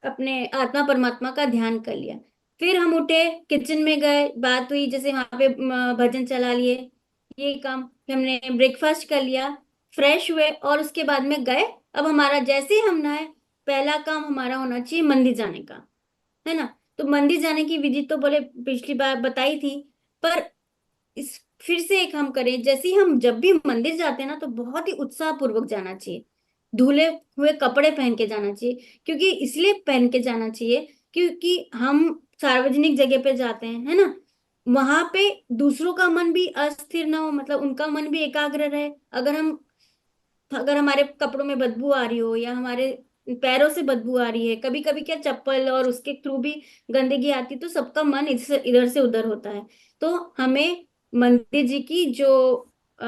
अपने आत्मा परमात्मा का ध्यान कर लिया, फिर हम उठे किचन में गए, बात हुई, जैसे वहां पे भजन चला लिए, ये काम, फिर हमने ब्रेकफास्ट कर लिया, फ्रेश हुए और उसके बाद में गए। अब हमारा जैसे ही हम नहाए, पहला काम हमारा होना चाहिए मंदिर जाने का, है ना। तो मंदिर जाने की विधि तो बोले पिछली बार बताई थी, पर इस फिर से एक हम करें। जैसे ही हम जब भी मंदिर जाते हैं ना तो बहुत ही उत्साह पूर्वक जाना चाहिए, धुले हुए कपड़े पहन के जाना चाहिए। क्योंकि इसलिए पहन के जाना चाहिए क्योंकि हम सार्वजनिक जगह पे जाते हैं, है ना, वहां पे दूसरों का मन भी अस्थिर ना हो, मतलब उनका मन भी एकाग्र रहे। अगर हमारे कपड़ों में बदबू आ रही हो या हमारे पैरों से बदबू आ रही है, कभी कभी क्या चप्पल और उसके थ्रू भी गंदगी आती, तो सबका मन इधर से उधर होता है। तो हमें मंदिर जी की जो अ,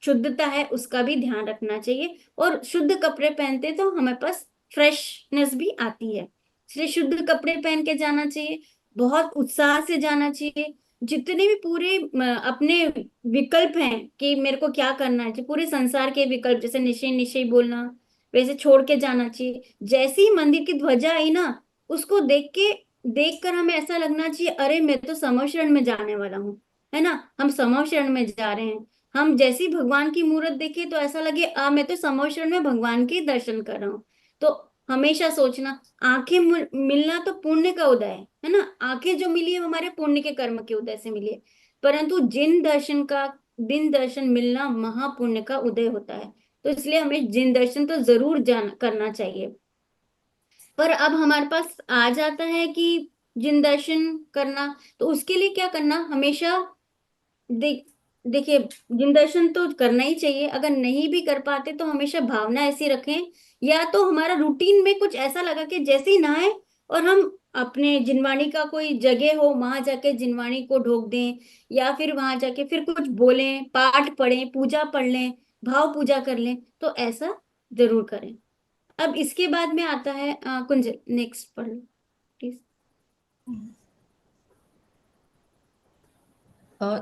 शुद्धता है उसका भी ध्यान रखना चाहिए, और शुद्ध कपड़े पहनते तो हमारे पास फ्रेशनेस भी आती है। इसलिए शुद्ध कपड़े पहन के जाना चाहिए, बहुत उत्साह से जाना चाहिए। जितने भी पूरे अपने विकल्प हैं कि मेरे को क्या करना है, पूरे संसार के विकल्प, जैसे निश्चय निश्चय बोलना, वैसे छोड़ के जाना चाहिए। जैसे ही मंदिर की ध्वजा आई ना, उसको देख कर हमें ऐसा लगना चाहिए, अरे मैं तो समव शरण में जाने वाला हूँ, है ना, हम समव शरण में जा रहे हैं। हम जैसी भगवान की मूर्त देखे तो ऐसा लगे मैं तो समव शरण में भगवान के दर्शन कर रहा हूँ। तो हमेशा सोचना, आंखें मिलना तो पुण्य का उदय है ना, आंखें जो मिली है हमारे पुण्य के कर्म के उदय से मिली है, परंतु दिन दर्शन मिलना महापुण्य का उदय होता है। तो इसलिए हमें जिन दर्शन तो जरूर करना चाहिए। पर अब हमारे पास आ जाता है कि जिन दर्शन करना, तो उसके लिए क्या करना, हमेशा देखिए, जिन दर्शन तो करना ही चाहिए। अगर नहीं भी कर पाते तो हमेशा भावना ऐसी रखें, या तो हमारा रूटीन में कुछ ऐसा लगा कि जैसे ही नहाए और हम अपने जिनवाणी का कोई जगह हो वहां जाके जिनवाणी को ढोक दें, या फिर वहां जाके फिर कुछ बोलें, पाठ पढ़ें, पूजा पढ़ लें, भाव पूजा कर लें, तो ऐसा जरूर करें। अब इसके बाद में आता है कुंज, नेक्स्ट पढ़ लो प्लीज।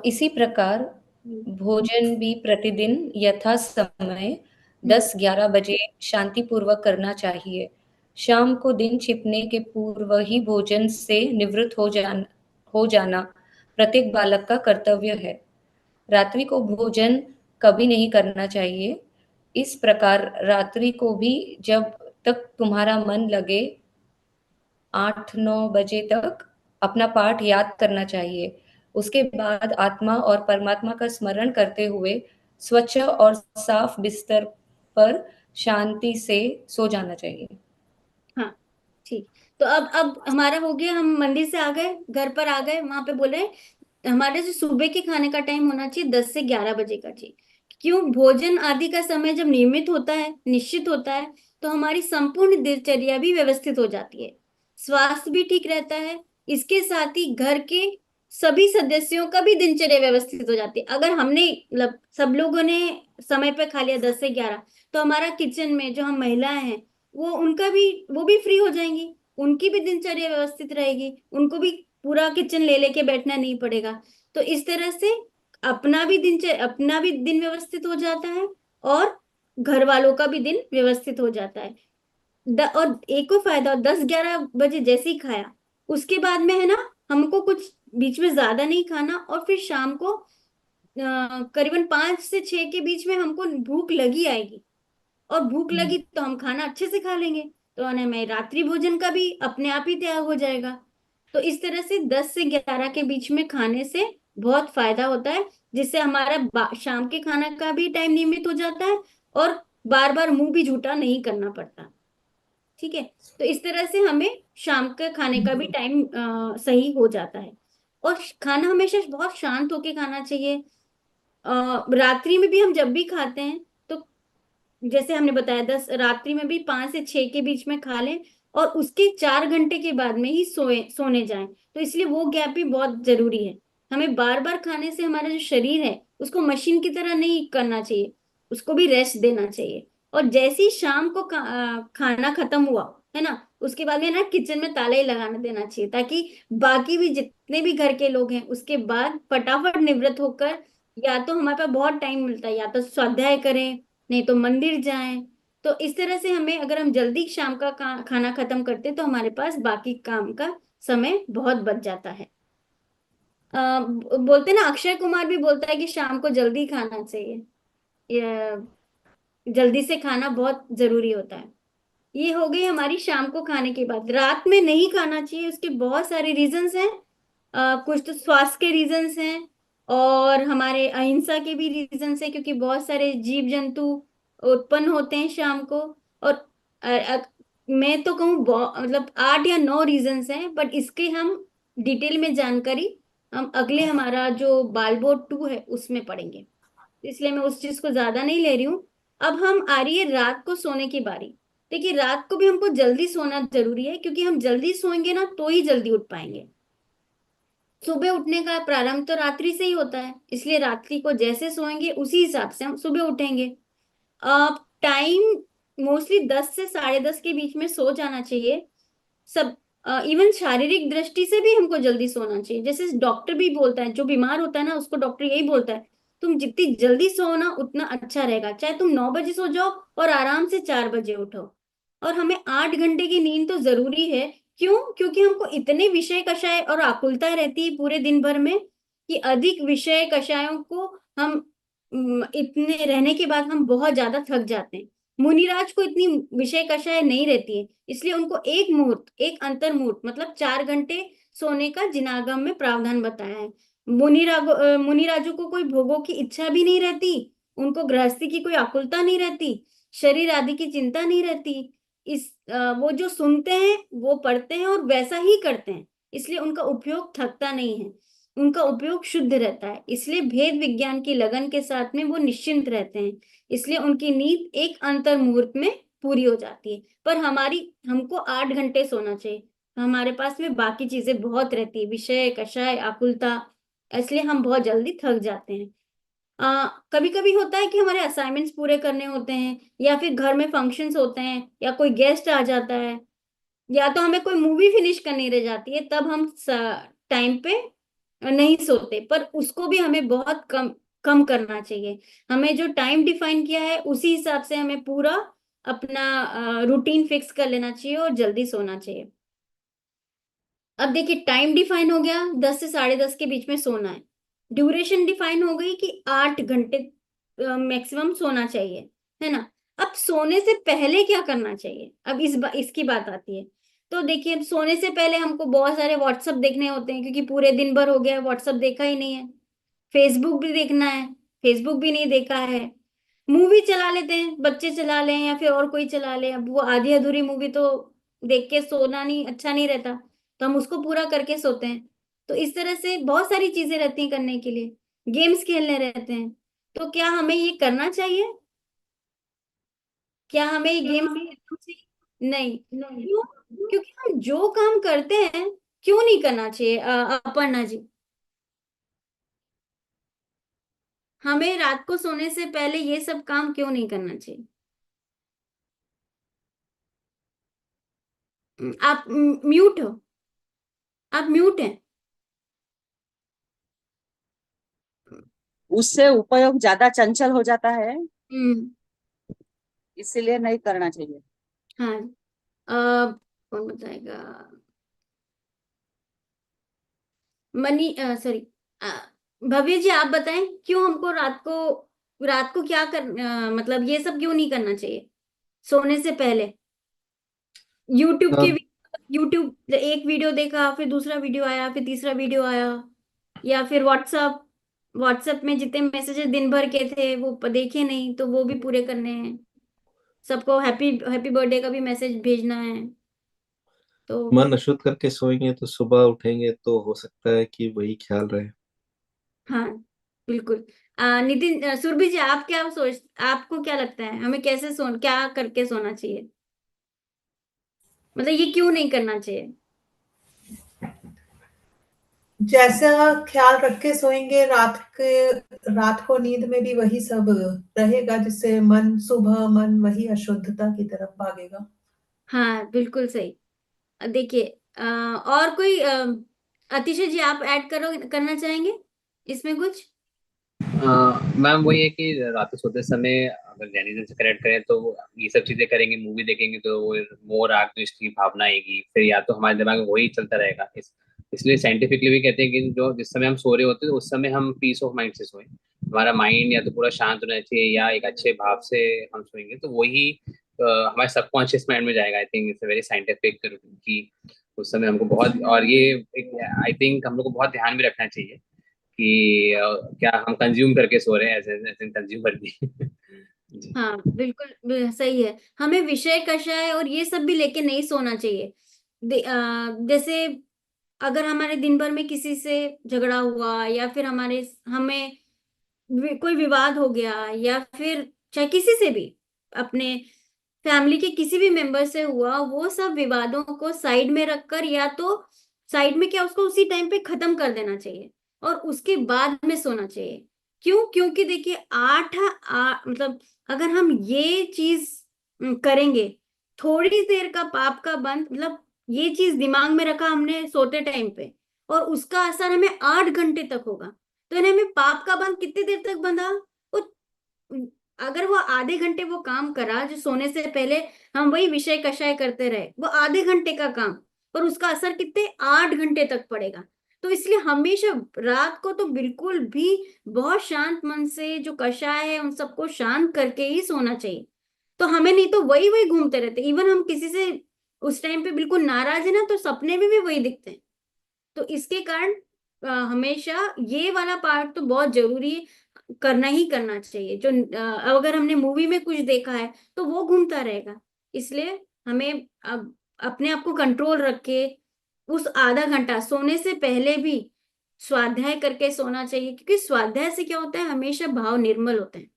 इसी प्रकार भोजन भी प्रतिदिन यथा समय 10-11 बजे शांतिपूर्वक करना चाहिए। शाम को दिन छिपने के पूर्व ही भोजन से निवृत्त हो जाना प्रत्येक बालक का कर्तव्य है। रात्रि को भोजन कभी नहीं करना चाहिए। इस प्रकार रात्रि को भी जब तक तुम्हारा मन लगे 8-9 बजे तक अपना पाठ याद करना चाहिए। उसके बाद आत्मा और परमात्मा का स्मरण करते हुए स्वच्छ और साफ बिस्तर पर शांति से सो जाना चाहिए। हाँ ठीक। तो अब हमारा हो गया, हम मंदिर से आ गए, घर पर आ गए, वहां पे बोले हमारे जो सुबह के खाने का टाइम होना चाहिए 10 से 11 बजे का चाहिए। क्यों, भोजन आदि का समय जब नियमित होता है, निश्चित होता है, तो हमारी संपूर्ण दिनचर्या भी व्यवस्थित हो जाती है, स्वास्थ्य भी ठीक रहता है। इसके साथ ही घर के सभी सदस्यों का भी दिनचर्या व्यवस्थित हो जाती है। अगर हमने मतलब सब लोगों ने समय पे खा लिया 10 से 11, तो हमारा किचन में जो हम महिलाएं हैं वो भी फ्री हो जाएंगी, उनकी भी दिनचर्या व्यवस्थित रहेगी, उनको भी पूरा किचन ले लेके बैठना नहीं पड़ेगा। तो इस तरह से अपना भी दिन व्यवस्थित हो जाता है, और घर वालों का भी दिन व्यवस्थित हो जाता है। और एक और फायदा, 10-11 बजे जैसे ही खाया, उसके बाद में है ना, हमको कुछ बीच में ज्यादा नहीं खाना, और फिर शाम को करीबन 5 से 6 के बीच में हमको भूख लगी आएगी, और भूख लगी तो हम खाना अच्छे से खा लेंगे, तो हमें रात्रि भोजन का भी अपने आप ही त्याग हो जाएगा। तो इस तरह से 10 से 11 के बीच में खाने से बहुत फायदा होता है, जिससे हमारा शाम के खाना का भी टाइम नियमित हो जाता है, और बार बार मुंह भी झूठा नहीं करना पड़ता। ठीक है, तो इस तरह से हमें शाम के खाने का भी टाइम सही हो जाता है। और खाना हमेशा बहुत शांत होके खाना चाहिए। रात्रि में भी हम जब भी खाते हैं, तो जैसे हमने बताया, रात्रि में भी 5 से 6 के बीच में खा लें, और उसके 4 घंटे के बाद में ही सोने जाएं। तो इसलिए वो गैप भी बहुत जरूरी है। हमें बार बार खाने से हमारा जो शरीर है उसको मशीन की तरह नहीं करना चाहिए, उसको भी रेस्ट देना चाहिए। और जैसे ही शाम को खाना खत्म हुआ है ना, उसके बाद में ना किचन में ताला ही लगाने देना चाहिए, ताकि बाकी भी जितने भी घर के लोग हैं उसके बाद फटाफट निवृत्त होकर, या तो हमारे पास बहुत टाइम मिलता है, या तो स्वाध्याय करें, नहीं तो मंदिर जाएं। तो इस तरह से हमें, अगर हम जल्दी शाम का खाना खत्म करते तो हमारे पास बाकी काम का समय बहुत बच जाता है। बोलते ना, अक्षय कुमार भी बोलता है कि शाम को जल्दी खाना चाहिए, जल्दी से खाना बहुत जरूरी होता है। ये हो गई हमारी शाम को खाने के बाद। रात में नहीं खाना चाहिए, उसके बहुत सारे रीजंस हैं। कुछ तो स्वास्थ्य के रीजंस हैं, और हमारे अहिंसा के भी रीजंस हैं, क्योंकि बहुत सारे जीव जंतु उत्पन्न होते हैं शाम को। और मैं तो कहूँ मतलब 8 या 9 रीजंस हैं, बट इसके हम डिटेल में जानकारी हम अगले हमारा जो बालबोर्ड 2 है उसमें पढ़ेंगे, इसलिए मैं उस चीज को ज्यादा नहीं ले रही हूँ। अब हम आ रही है रात को सोने की बारी। देखिए रात को भी हमको जल्दी सोना जरूरी है, क्योंकि हम जल्दी सोएंगे ना तो ही जल्दी उठ पाएंगे। सुबह उठने का प्रारंभ तो रात्रि से ही होता है, इसलिए रात्रि को जैसे सोएंगे उसी हिसाब से हम सुबह उठेंगे। टाइम मोस्टली 10 से 10:30 के बीच में सो जाना चाहिए। सब इवन शारीरिक दृष्टि से भी हमको जल्दी सोना चाहिए। जैसे डॉक्टर भी बोलता है, जो बीमार होता है ना उसको डॉक्टर यही बोलता है, तुम जितनी जल्दी सो ना उतना अच्छा रहेगा। चाहे तुम 9 बजे सो जाओ और आराम से 4 बजे उठो। और हमें 8 घंटे की नींद तो जरूरी है। क्यों? क्योंकि हमको इतने विषय कषाय और आकुलता रहती है पूरे दिन भर में, कि अधिक विषय कषायों को हम इतने रहने के बाद हम बहुत ज्यादा थक जाते हैं। मुनिराज को इतनी विषय कषाय नहीं रहती है, इसलिए उनको एक मुहूर्त, एक अंतर मुहूर्त मतलब 4 घंटे सोने का जिनागम में प्रावधान बताया है। मुनिराजों को कोई भोगों की इच्छा भी नहीं रहती, उनको गृहस्थी की कोई आकुलता नहीं रहती, शरीर आदि की चिंता नहीं रहती। वो जो सुनते हैं वो पढ़ते हैं और वैसा ही करते हैं, इसलिए उनका उपयोग थकता नहीं है, उनका उपयोग शुद्ध रहता है। इसलिए भेद विज्ञान की लगन के साथ में वो निश्चिंत रहते हैं, इसलिए उनकी नींद एक अंतर मुहूर्त में पूरी हो जाती है। पर हमको 8 घंटे सोना चाहिए। हमारे पास में बाकी चीजें बहुत रहती है, विषय कषाय आकुलता, इसलिए हम बहुत जल्दी थक जाते हैं। कभी कभी होता है कि हमारे असाइनमेंट्स पूरे करने होते हैं, या फिर घर में फंक्शंस होते हैं, या कोई गेस्ट आ जाता है, या तो हमें कोई मूवी फिनिश करनी रह जाती है, तब हम टाइम पे नहीं सोते। पर उसको भी हमें बहुत कम कम करना चाहिए। हमें जो टाइम डिफाइन किया है उसी हिसाब से हमें पूरा अपना रूटीन फिक्स कर लेना चाहिए और जल्दी सोना चाहिए। अब देखिए टाइम डिफाइन हो गया, 10 से 10:30 के बीच में सोना है। ड्यूरेशन डिफाइन हो गई कि 8 घंटे मैक्सिमम सोना चाहिए, है ना। अब सोने से पहले क्या करना चाहिए, अब इसकी बात आती है। तो देखिए सोने से पहले हमको बहुत सारे व्हाट्सएप देखने होते हैं, क्योंकि पूरे दिन भर हो गया है व्हाट्सएप देखा ही नहीं है। फेसबुक भी देखना है, फेसबुक भी नहीं देखा है। मूवी चला लेते हैं, बच्चे चला लें या फिर और कोई चला ले। अब वो आधी अधूरी मूवी तो देख के सोना नहीं अच्छा नहीं रहता, तो हम उसको पूरा करके सोते हैं। तो इस तरह से बहुत सारी चीजें रहती हैं करने के लिए, गेम्स खेलने रहते हैं। तो क्या हमें ये करना चाहिए? क्या हमें ये गेम्स खेलना चाहिए? नहीं। क्यों? क्योंकि हम जो काम करते हैं क्यों नहीं करना चाहिए अपर्णा जी? हमें रात को सोने से पहले ये सब काम क्यों नहीं करना चाहिए? आप म्यूट हो, आप म्यूट हैं। उससे उपयोग ज्यादा चंचल हो जाता है, इसीलिए नहीं करना चाहिए। हाँ कौन बताएगा? मनी सॉरी भव्य जी आप बताएं, क्यों हमको रात को क्या मतलब ये सब क्यों नहीं करना चाहिए सोने से पहले? यूट्यूब एक वीडियो देखा, फिर दूसरा वीडियो आया, फिर तीसरा वीडियो आया, या फिर व्हाट्सएप में जितने मैसेजेस दिन भर के थे वो देखे नहीं, तो वो भी पूरे करने हैं। सबको हैप्पी हैप्पी बर्थडे का भी मैसेज भेजना है। तो मन अशुद्ध करके सोएंगे तो सुबह उठेंगे तो हो सकता है कि वही ख्याल रहे। हाँ बिल्कुल। नितिन सुरभि जी आपको क्या लगता है, हमें कैसे क्या करके सोना चाहिए? मतलब ये क्यों नहीं करना चाहिए? जैसा ख्याल रख के सोएंगे रात को नींद में भी वही सब रहेगा, जिससे सुबह मन वही अशुद्धता की तरफ भागेगा। हाँ बिल्कुल सही। देखिए और कोई अतिशय जी आप ऐड करना चाहेंगे इसमें कुछ? मैम वही है कि रात को सोते समय अगर जैनिज्म से कनेक्ट करें तो ये सब चीजें करेंगे, मूवी देखेंगे तो वो मोह राग द्वेष की भावना आएगी, फिर या तो हमारे दिमाग में वही चलता रहेगा। इसलिए साइंटिफिकली भी कहते हैं कि जो जिस समय हम सो रहे होते हैं उस समय हम पीस ऑफ माइंड से सोएं। हमारा माइंड या तो पूरा शांत होना चाहिए या एक अच्छे भाव से हम सोएंगे तो वही हमारे सबकॉन्शियस माइंड में जाएगा। I think it's very scientific कि उस समय हमको बहुत, और ये आई थिंक हम लोग को बहुत ध्यान में रखना चाहिए कि क्या हम कंज्यूम करके सो रहे हैं एज एन कंज्यूमर भी। हाँ बिल्कुल सही है। हमें विषय कषाय और ये सब भी लेके नहीं सोना चाहिए। जैसे अगर हमारे दिन भर में किसी से झगड़ा हुआ, या फिर हमें कोई विवाद हो गया, या फिर चाहे किसी से भी अपने फैमिली के किसी भी मेंबर से हुआ, वो सब विवादों को साइड में रखकर या तो साइड में क्या उसको उसी टाइम पे खत्म कर देना चाहिए और उसके बाद में सोना चाहिए। क्यों? क्योंकि देखिए मतलब अगर हम ये चीज करेंगे, थोड़ी देर का पाप का बंध, मतलब ये चीज दिमाग में रखा हमने सोते टाइम पे और उसका असर हमें 8 घंटे तक होगा, तो इन्हें हमें पाप का बंध कितनी देर तक बंधा? वो अगर वो आधे घंटे वो काम करा जो सोने से पहले हम वही विषय कषाय करते रहे, वो आधे घंटे का काम, पर उसका असर कितने 8 घंटे तक पड़ेगा। तो इसलिए हमेशा रात को तो बिल्कुल भी बहुत शांत मन से जो कषाय है उन सबको शांत करके ही सोना चाहिए। तो हमें नहीं तो वही वही घूमते रहते, इवन हम किसी से उस टाइम पे बिल्कुल नाराज है ना, तो सपने में भी वही दिखते हैं। तो इसके कारण हमेशा ये वाला पार्ट तो बहुत जरूरी है, करना ही करना चाहिए। जो अगर हमने मूवी में कुछ देखा है तो वो घूमता रहेगा, इसलिए हमें अब अपने आप को कंट्रोल रख के उस आधा घंटा सोने से पहले भी स्वाध्याय करके सोना चाहिए, क्योंकि स्वाध्याय से क्या होता है, हमेशा भाव निर्मल होते हैं।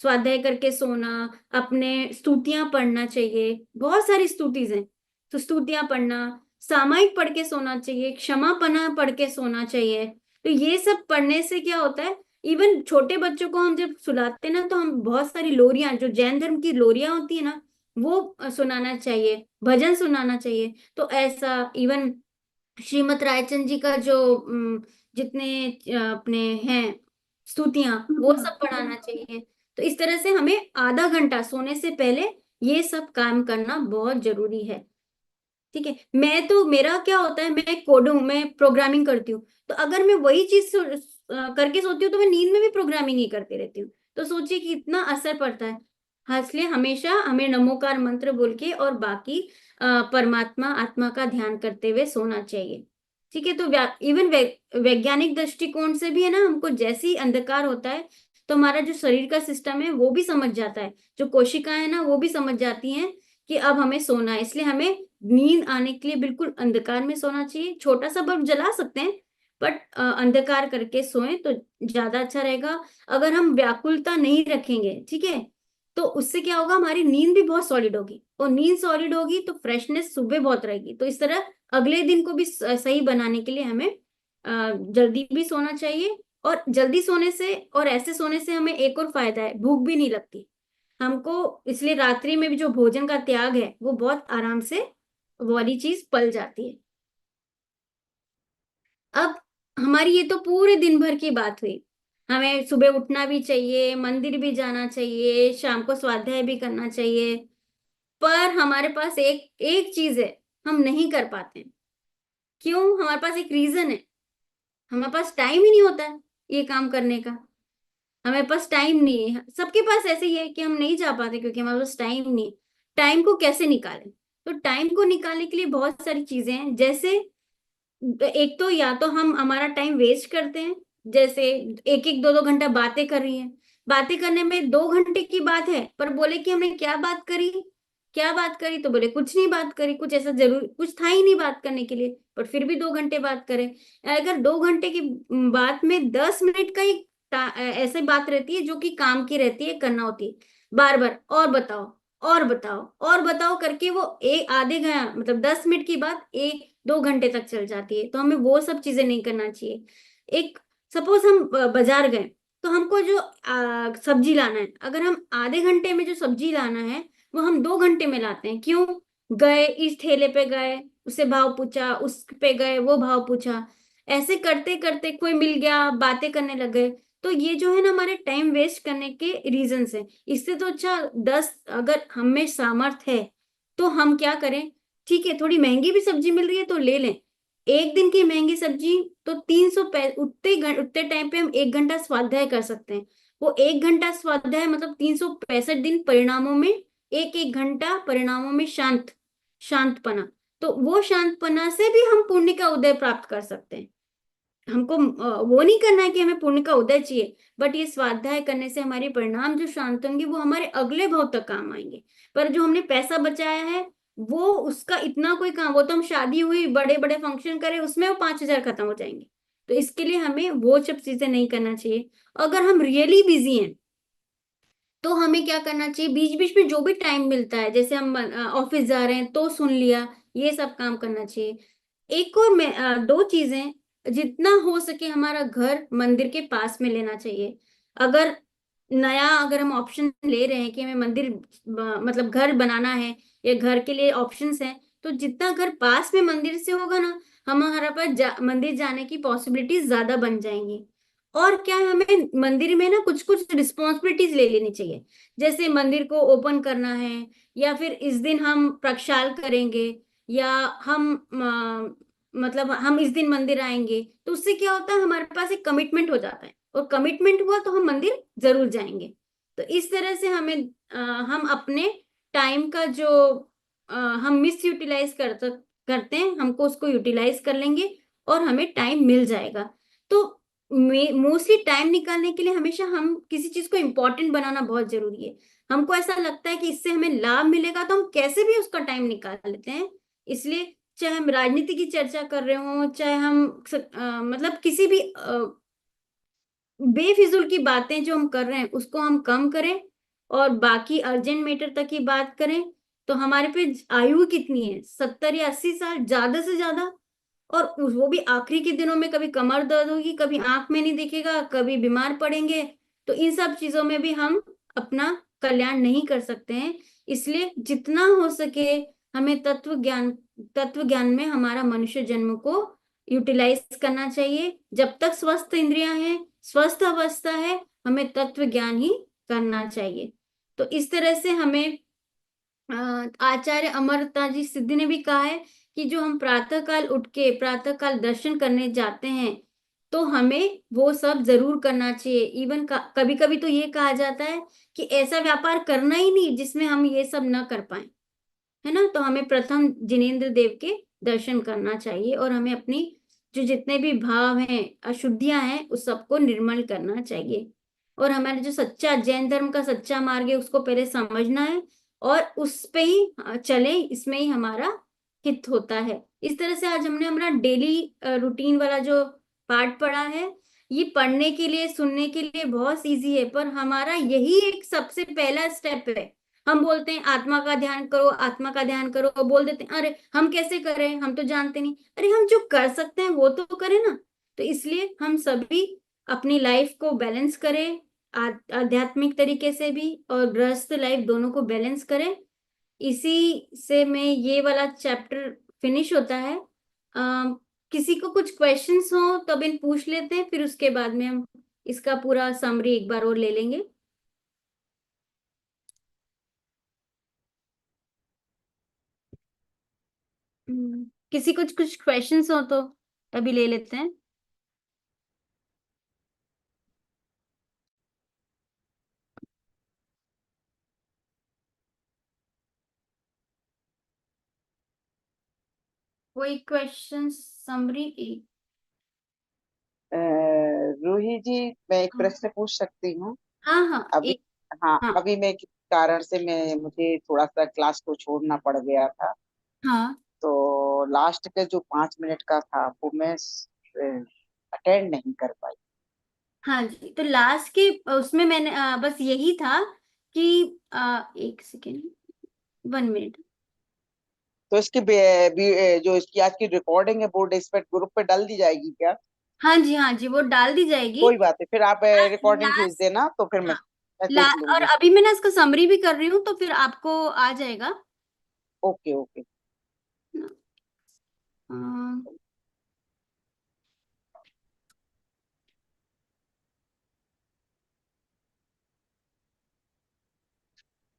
स्वाध्याय करके सोना, अपने स्तुतियां पढ़ना चाहिए, बहुत सारी स्तुतिज हैं, तो स्तुतियां पढ़ना, सामायिक पढ़ के सोना चाहिए, क्षमापना पढ़ के सोना चाहिए। तो ये सब पढ़ने से क्या होता है, इवन छोटे बच्चों को हम जब सुलाते हैं ना, तो हम बहुत सारी लोरियां, जो जैन धर्म की लोरियां होती है ना, वो सुनाना चाहिए, भजन सुनाना चाहिए। तो ऐसा इवन श्रीमद रायचंद जी का जो जितने अपने हैं स्तुतियां, वो सब पढ़ाना चाहिए। तो इस तरह से हमें आधा घंटा सोने से पहले ये सब काम करना बहुत जरूरी है। ठीक है, मेरा क्या होता है, मैं कोड हूँ, मैं प्रोग्रामिंग करती हूँ, तो अगर मैं वही चीज करके सोती हूँ तो मैं नींद में भी प्रोग्रामिंग ही करती रहती हूँ। तो सोचिए कि इतना असर पड़ता है। हाँ, इसलिए हमेशा हमें नमोकार मंत्र बोल के और बाकी परमात्मा आत्मा का ध्यान करते हुए सोना चाहिए। ठीक है, तो इवन वैज्ञानिक दृष्टिकोण से भी है ना, हमको जैसे ही अंधकार होता है तो हमारा जो शरीर का सिस्टम है वो भी समझ जाता है, जो कोशिकाएं है ना वो भी समझ जाती हैं कि अब हमें सोना है। इसलिए हमें नींद आने के लिए बिल्कुल अंधकार में सोना चाहिए। छोटा सा बल्ब जला सकते हैं, बट अंधकार करके सोएं तो ज्यादा अच्छा रहेगा। अगर हम व्याकुलता नहीं रखेंगे, ठीक है, तो उससे क्या होगा, हमारी नींद भी बहुत सॉलिड होगी, और नींद सॉलिड होगी तो फ्रेशनेस सुबह बहुत रहेगी। तो इस तरह अगले दिन को भी सही बनाने के लिए हमें जल्दी भी सोना चाहिए। और जल्दी सोने से और ऐसे सोने से हमें एक और फायदा है, भूख भी नहीं लगती हमको, इसलिए रात्रि में भी जो भोजन का त्याग है वो बहुत आराम से वो वाली चीज पल जाती है। अब हमारी ये तो पूरे दिन भर की बात हुई, हमें सुबह उठना भी चाहिए, मंदिर भी जाना चाहिए, शाम को स्वाध्याय भी करना चाहिए, पर हमारे पास एक एक चीज है, हम नहीं कर पाते हैं। क्यों? हमारे पास एक रीजन है, हमारे पास टाइम ही नहीं होता है ये काम करने का। हमारे पास टाइम नहीं है, सबके पास ऐसे ही है कि हम नहीं जा पाते क्योंकि हमारे पास टाइम नहीं है। टाइम को कैसे निकालें? तो टाइम को निकालने के लिए बहुत सारी चीजें हैं, जैसे एक तो या तो हम हमारा टाइम वेस्ट करते हैं, जैसे एक एक दो दो घंटा बातें कर रही हैं, बातें करने में 2 घंटे की बात है, पर बोले कि हमने क्या बात करी, क्या बात करी, तो बोले कुछ नहीं बात करी, कुछ ऐसा जरूर कुछ था ही नहीं बात करने के लिए, पर फिर भी 2 घंटे बात करें। अगर 2 घंटे की बात में 10 मिनट का ही ऐसे बात रहती है जो कि काम की रहती है, करना होती है, बार बार और बताओ और बताओ और बताओ करके वो एक आधे घंटा मतलब 10 मिनट की बात 1-2 घंटे तक चल जाती है। तो हमें वो सब चीजें नहीं करना चाहिए। एक सपोज हम बाजार गए, तो हमको जो सब्जी लाना है, अगर हम आधे घंटे में जो सब्जी लाना है वो हम 2 घंटे में लाते हैं। क्यों? गए, इस ठेले पे गए, उससे भाव पूछा, उस पे गए, वो भाव पूछा, ऐसे करते करते कोई मिल गया, बातें करने लग गए। तो ये जो है ना हमारे टाइम वेस्ट करने के रीजन है। इससे तो अच्छा 10, अगर हमें सामर्थ्य है तो हम क्या करें, ठीक है थोड़ी महंगी भी सब्जी मिल रही है तो ले लें, एक दिन की महंगी सब्जी तो 300 उतने टाइम पे हम 1 घंटा स्वाध्याय कर सकते हैं। वो 1 घंटा स्वाध्याय मतलब 365 दिन परिणामों में एक एक घंटा परिणामों में शांतपना, तो वो शांतपना से भी हम पुण्य का उदय प्राप्त कर सकते हैं। हमको वो नहीं करना है कि हमें पुण्य का उदय चाहिए, बट ये स्वाध्याय करने से हमारे परिणाम जो शांत होंगे वो हमारे अगले भाव तक काम आएंगे। पर जो हमने पैसा बचाया है वो उसका इतना कोई काम, वो तो हम शादी हुई बड़े बड़े फंक्शन करें उसमें वो 5,000 खत्म हो जाएंगे। तो इसके लिए हमें वो सब चीजें नहीं करना चाहिए। अगर हम रियली बिजी हैं तो तो हमें क्या करना चाहिए, बीच बीच में जो भी टाइम मिलता है, जैसे हम ऑफिस जा रहे हैं तो सुन लिया, ये सब काम करना चाहिए। एक और दो चीजें, जितना हो सके हमारा घर मंदिर के पास में लेना चाहिए। अगर अगर हम ऑप्शन ले रहे हैं कि हमें मंदिर मतलब घर बनाना है या घर के लिए ऑप्शंस हैं, तो जितना घर पास में मंदिर से होगा ना, हमारा पास मंदिर जाने की पॉसिबिलिटीज ज्यादा बन जाएंगी। और क्या है, हमें मंदिर में ना कुछ कुछ रिस्पॉन्सिबिलिटीज ले लेनी चाहिए, जैसे मंदिर को ओपन करना है, या फिर इस दिन हम प्रक्षाल करेंगे, या हम मतलब हम इस दिन मंदिर आएंगे। तो उससे क्या होता है, हमारे पास एक कमिटमेंट हो जाता है, और कमिटमेंट हुआ तो हम मंदिर जरूर जाएंगे। तो इस तरह से हम अपने टाइम का जो हम मिस यूटिलाइज करते हैं, हमको उसको यूटिलाइज कर लेंगे और हमें टाइम मिल जाएगा। तो मोस्टली टाइम निकालने के लिए हमेशा हम किसी चीज को इम्पोर्टेंट बनाना बहुत जरूरी है। हमको ऐसा लगता है कि इससे हमें लाभ मिलेगा, तो हम कैसे भी उसका टाइम निकाल लेते हैं। इसलिए चाहे हम राजनीति की चर्चा कर रहे हो, चाहे हम मतलब किसी भी बेफिजूल की बातें जो हम कर रहे हैं उसको हम कम करें, और बाकी अर्जेंट मैटर तक की बात करें। तो हमारे पे आयु कितनी है, 70 या 80 साल ज्यादा से ज्यादा, और वो भी आखिरी के दिनों में कभी कमर दर्द होगी, कभी आंख में नहीं दिखेगा, कभी बीमार पड़ेंगे। तो इन सब चीजों में भी हम अपना कल्याण नहीं कर सकते हैं। इसलिए जितना हो सके हमें तत्व ज्ञान में हमारा मनुष्य जन्म को यूटिलाइज करना चाहिए। जब तक स्वस्थ इंद्रियां हैं, स्वस्थ अवस्था है, हमें तत्व ज्ञान ही करना चाहिए। तो इस तरह से हमें आचार्य अमरता जी सिद्धि ने भी कहा है कि जो हम प्रातः काल उठ के प्रातः काल दर्शन करने जाते हैं, तो हमें वो सब जरूर करना चाहिए। इवन कभी कभी तो ये कहा जाता है कि ऐसा व्यापार करना ही नहीं जिसमें हम ये सब न कर पाए, है ना। तो हमें प्रथम जिनेंद्र देव के दर्शन करना चाहिए, और हमें अपनी जो जितने भी भाव हैं, अशुद्धियां हैं, उस सबको निर्मल करना चाहिए। और हमारे जो सच्चा जैन धर्म का सच्चा मार्ग है उसको पहले समझना है, और उस पे ही चले, इसमें ही हमारा हित होता है। इस तरह से आज हमने हमारा डेली रूटीन वाला जो पार्ट पढ़ा है, ये पढ़ने के लिए सुनने के लिए बहुत इजी है, पर हमारा यही एक सबसे पहला स्टेप है। हम बोलते हैं आत्मा का ध्यान करो, आत्मा का ध्यान करो, और बोल देते हैं अरे हम कैसे करें, हम तो जानते नहीं। अरे हम जो कर सकते हैं वो तो करें ना। तो इसलिए हम सभी अपनी लाइफ को बैलेंस करें, आध्यात्मिक तरीके से भी और गृहस्थ लाइफ दोनों को बैलेंस करें। इसी से में ये वाला चैप्टर फिनिश होता है। किसी को कुछ क्वेश्चंस हो तो अब इन पूछ लेते हैं, फिर उसके बाद में हम इसका पूरा समरी एक बार और ले लेंगे। किसी को कुछ क्वेश्चंस हो तो अभी ले लेते हैं। कोई क्वेश्चन समरी? रूही जी, मैं एक प्रश्न पूछ सकती हूँ? हाँ हाँ अभी हाँ अभी मैं किसी कारण से मुझे थोड़ा सा क्लास को छोड़ना पड़ गया था, हाँ तो लास्ट के जो 5 मिनट का था वो मैं अटेंड नहीं कर पाई। हाँ जी, तो लास्ट के उसमें मैंने बस यही था कि एक सेकेंड, 1 मिनट। तो इसकी जो इसकी आज की रिकॉर्डिंग है वो इस पे ग्रुप पे डाल दी जाएगी क्या? हाँ जी, वो डाल दी जाएगी। कोई बात है, फिर आप रिकॉर्डिंग भेज लास्ट देना तो फिर मैं देख और लूंगी। अभी मैं ना इसका समरी भी कर रही हूँ, तो फिर आपको आ जाएगा। Okay okay.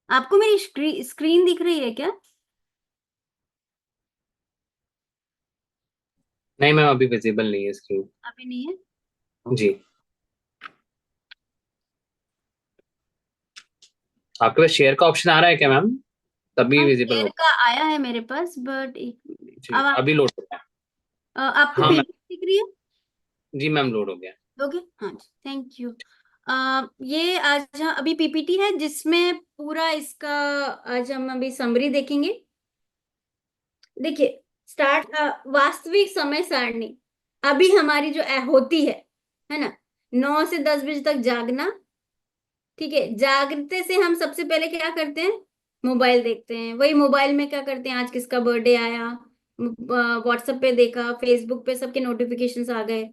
आपको मेरी स्क्रीन दिख रही है क्या? नहीं मैम, अभी विजिबल नहीं है स्क्रीन। अभी नहीं है? जी, आपके पास शेयर का ऑप्शन आ रहा है क्या मैम? तभी विजिबल शेयर हो। का आया है मेरे पास, बट जी, अब अभी लोड हो गया। आपको हाँ मैम, पीपीटी दिख रही है? जी मैम, लोड हो गया। ओके, हाँ जी, थैंक यू। ये आज अभी पीपीटी है जिसमें पूरा इसका आज हम अभी समरी देखेंगे। देखिए, स्टार्ट वास्तविक समय सारणी अभी हमारी जो होती है ना, 9 से 10 बजे तक जागना, ठीक है, जागते से हम सबसे पहले क्या करते हैं, मोबाइल देखते हैं। वही मोबाइल में क्या करते हैं, आज किसका बर्थडे आया, व्हाट्सएप पे देखा, फेसबुक पे सबके नोटिफिकेशंस आ गए।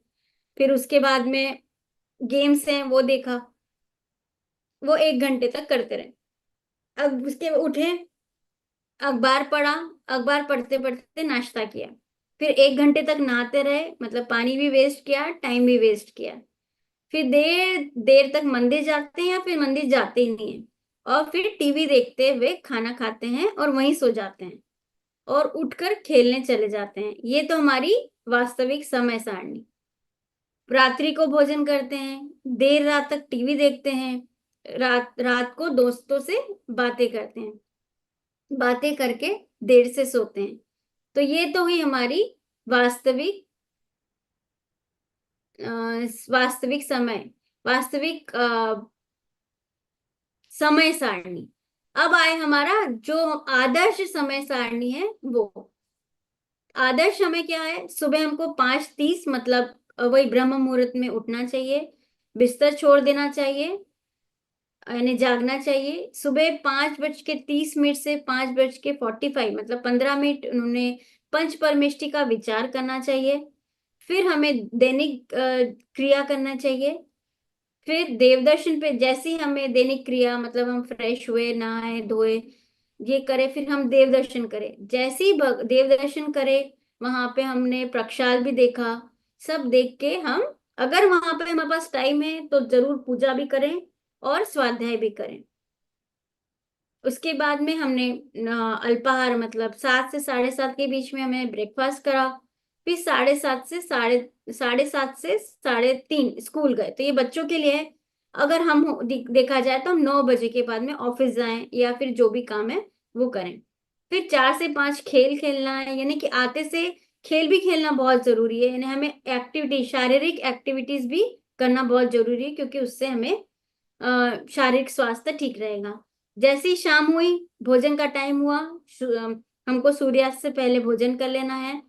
फिर उसके बाद में गेम्स हैं वो देखा, वो 1 घंटे तक करते रहे। अब उसके उठे, अखबार पढ़ा, अखबार पढ़ते पढ़ते नाश्ता किया, फिर 1 घंटे तक नहाते रहे, मतलब पानी भी वेस्ट किया, टाइम भी वेस्ट किया। फिर देर देर तक मंदिर जाते हैं या फिर मंदिर जाते ही नहीं है, और फिर टीवी देखते हुए खाना खाते हैं और वहीं सो जाते हैं और उठकर खेलने चले जाते हैं। ये तो हमारी वास्तविक समय सारणी। रात्रि को भोजन करते हैं, देर रात तक टीवी देखते हैं, रात रात को दोस्तों से बातें करते हैं, बातें करके देर से सोते हैं। तो ये तो हुई हमारी वास्तविक वास्तविक समय सारणी। अब आए हमारा जो आदर्श समय सारणी है, वो आदर्श समय क्या है, सुबह हमको 5:30 मतलब वही ब्रह्म मुहूर्त में उठना चाहिए, बिस्तर छोड़ देना चाहिए, यानी जागना चाहिए। सुबह 5:30 से 5:45 मतलब 15 मिनट उन्होंने पंच परमेष्टि का विचार करना चाहिए। फिर हमें दैनिक क्रिया करना चाहिए। फिर देवदर्शन पे, जैसे ही हमें दैनिक क्रिया मतलब हम फ्रेश हुए, नहाए धोए, ये करे, फिर हम देव दर्शन करें। जैसे ही देव दर्शन करे, वहां पे हमने प्रक्षाल भी देखा, सब देख के हम, अगर वहां पे हमारे पास टाइम है तो जरूर पूजा भी करें और स्वाध्याय भी करें। उसके बाद में हमने अल्पाहार मतलब 7 से 7:30 के बीच में हमें ब्रेकफास्ट करा। फिर 7:30 से 7:30 से 3:30 स्कूल गए, तो ये बच्चों के लिए है। अगर हम देखा जाए तो हम 9 बजे के बाद में ऑफिस जाएं या फिर जो भी काम है वो करें। फिर 4 से 5 खेल खेलना है, यानी कि आते से खेल भी खेलना बहुत जरूरी है, यानी हमें एक्टिविटी, शारीरिक एक्टिविटीज भी करना बहुत जरूरी है, क्योंकि उससे हमें शारीरिक स्वास्थ्य ठीक रहेगा। जैसे ही शाम हुई, भोजन का टाइम हुआ, हमको सूर्यास्त से पहले भोजन कर लेना है।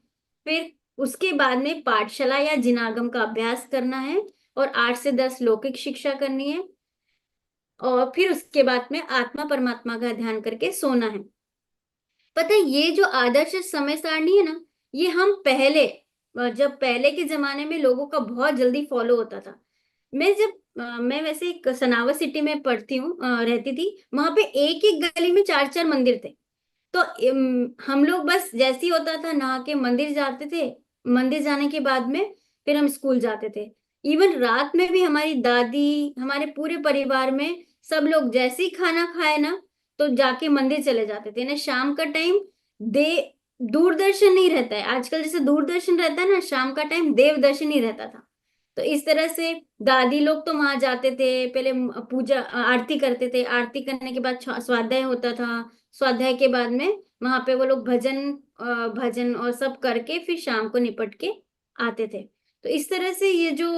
फिर उसके बाद में पाठशाला या जिनागम का अभ्यास करना है और 8 से 10 लौकिक शिक्षा करनी है, और फिर उसके बाद में आत्मा परमात्मा का ध्यान करके सोना है। पता है, ये जो आदर्श समय सारणी है ना, ये हम पहले, जब पहले के जमाने में लोगों का बहुत जल्दी फॉलो होता था। मैं वैसे एक सनावत सिटी में रहती थी, वहां पे एक एक गली में 4-4 मंदिर थे। तो हम लोग बस जैसे ही होता था नहा के मंदिर जाते थे, मंदिर जाने के बाद में फिर हम स्कूल जाते थे। इवन रात में भी हमारी दादी, हमारे पूरे परिवार में सब लोग जैसे ही खाना खाए ना, तो जाके मंदिर चले जाते थे ना। शाम का टाइम दे दूरदर्शन नहीं रहता है आजकल, जैसे दूरदर्शन रहता है ना, शाम का टाइम देव दर्शन ही रहता था। तो इस तरह से दादी लोग तो वहां जाते थे, पहले पूजा आरती करते थे, आरती करने के बाद स्वाध्याय होता था, स्वाध्याय के बाद में वहां पे वो लोग भजन और सब करके फिर शाम को निपट के आते थे। तो इस तरह से ये जो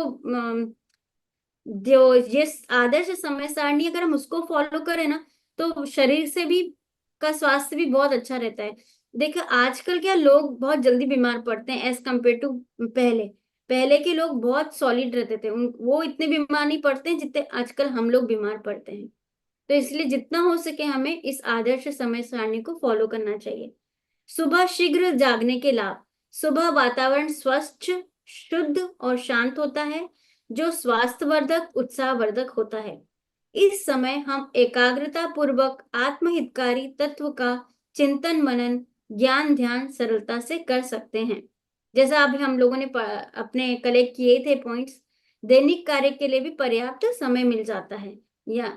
ये आदर्श समय सारणी, अगर हम उसको फॉलो करें ना, तो शरीर से भी का स्वास्थ्य भी बहुत अच्छा रहता है। देखो आजकल क्या, लोग बहुत जल्दी बीमार पड़ते हैं एज कम्पेयर टू पहले। पहले के लोग बहुत सॉलिड रहते थे, वो इतने बीमार नहीं पड़ते हैं जितने आजकल हम लोग बीमार पड़ते हैं। तो इसलिए जितना हो सके हमें इस आदर्श समय सारणी को फॉलो करना चाहिए। सुबह शीघ्र जागने के लाभ। सुबह वातावरण स्वच्छ, शुद्ध और शांत होता है, जो स्वास्थ्यवर्धक, उत्साहवर्धक होता है। इस समय हम एकाग्रता पूर्वक आत्महितकारी तत्व का चिंतन मनन, ज्ञान ध्यान सरलता से कर सकते हैं। जैसा अभी हम लोगों ने अपने कलेक्ट किए थे पॉइंट्स, दैनिक कार्य के लिए भी पर्याप्त समय मिल जाता है, या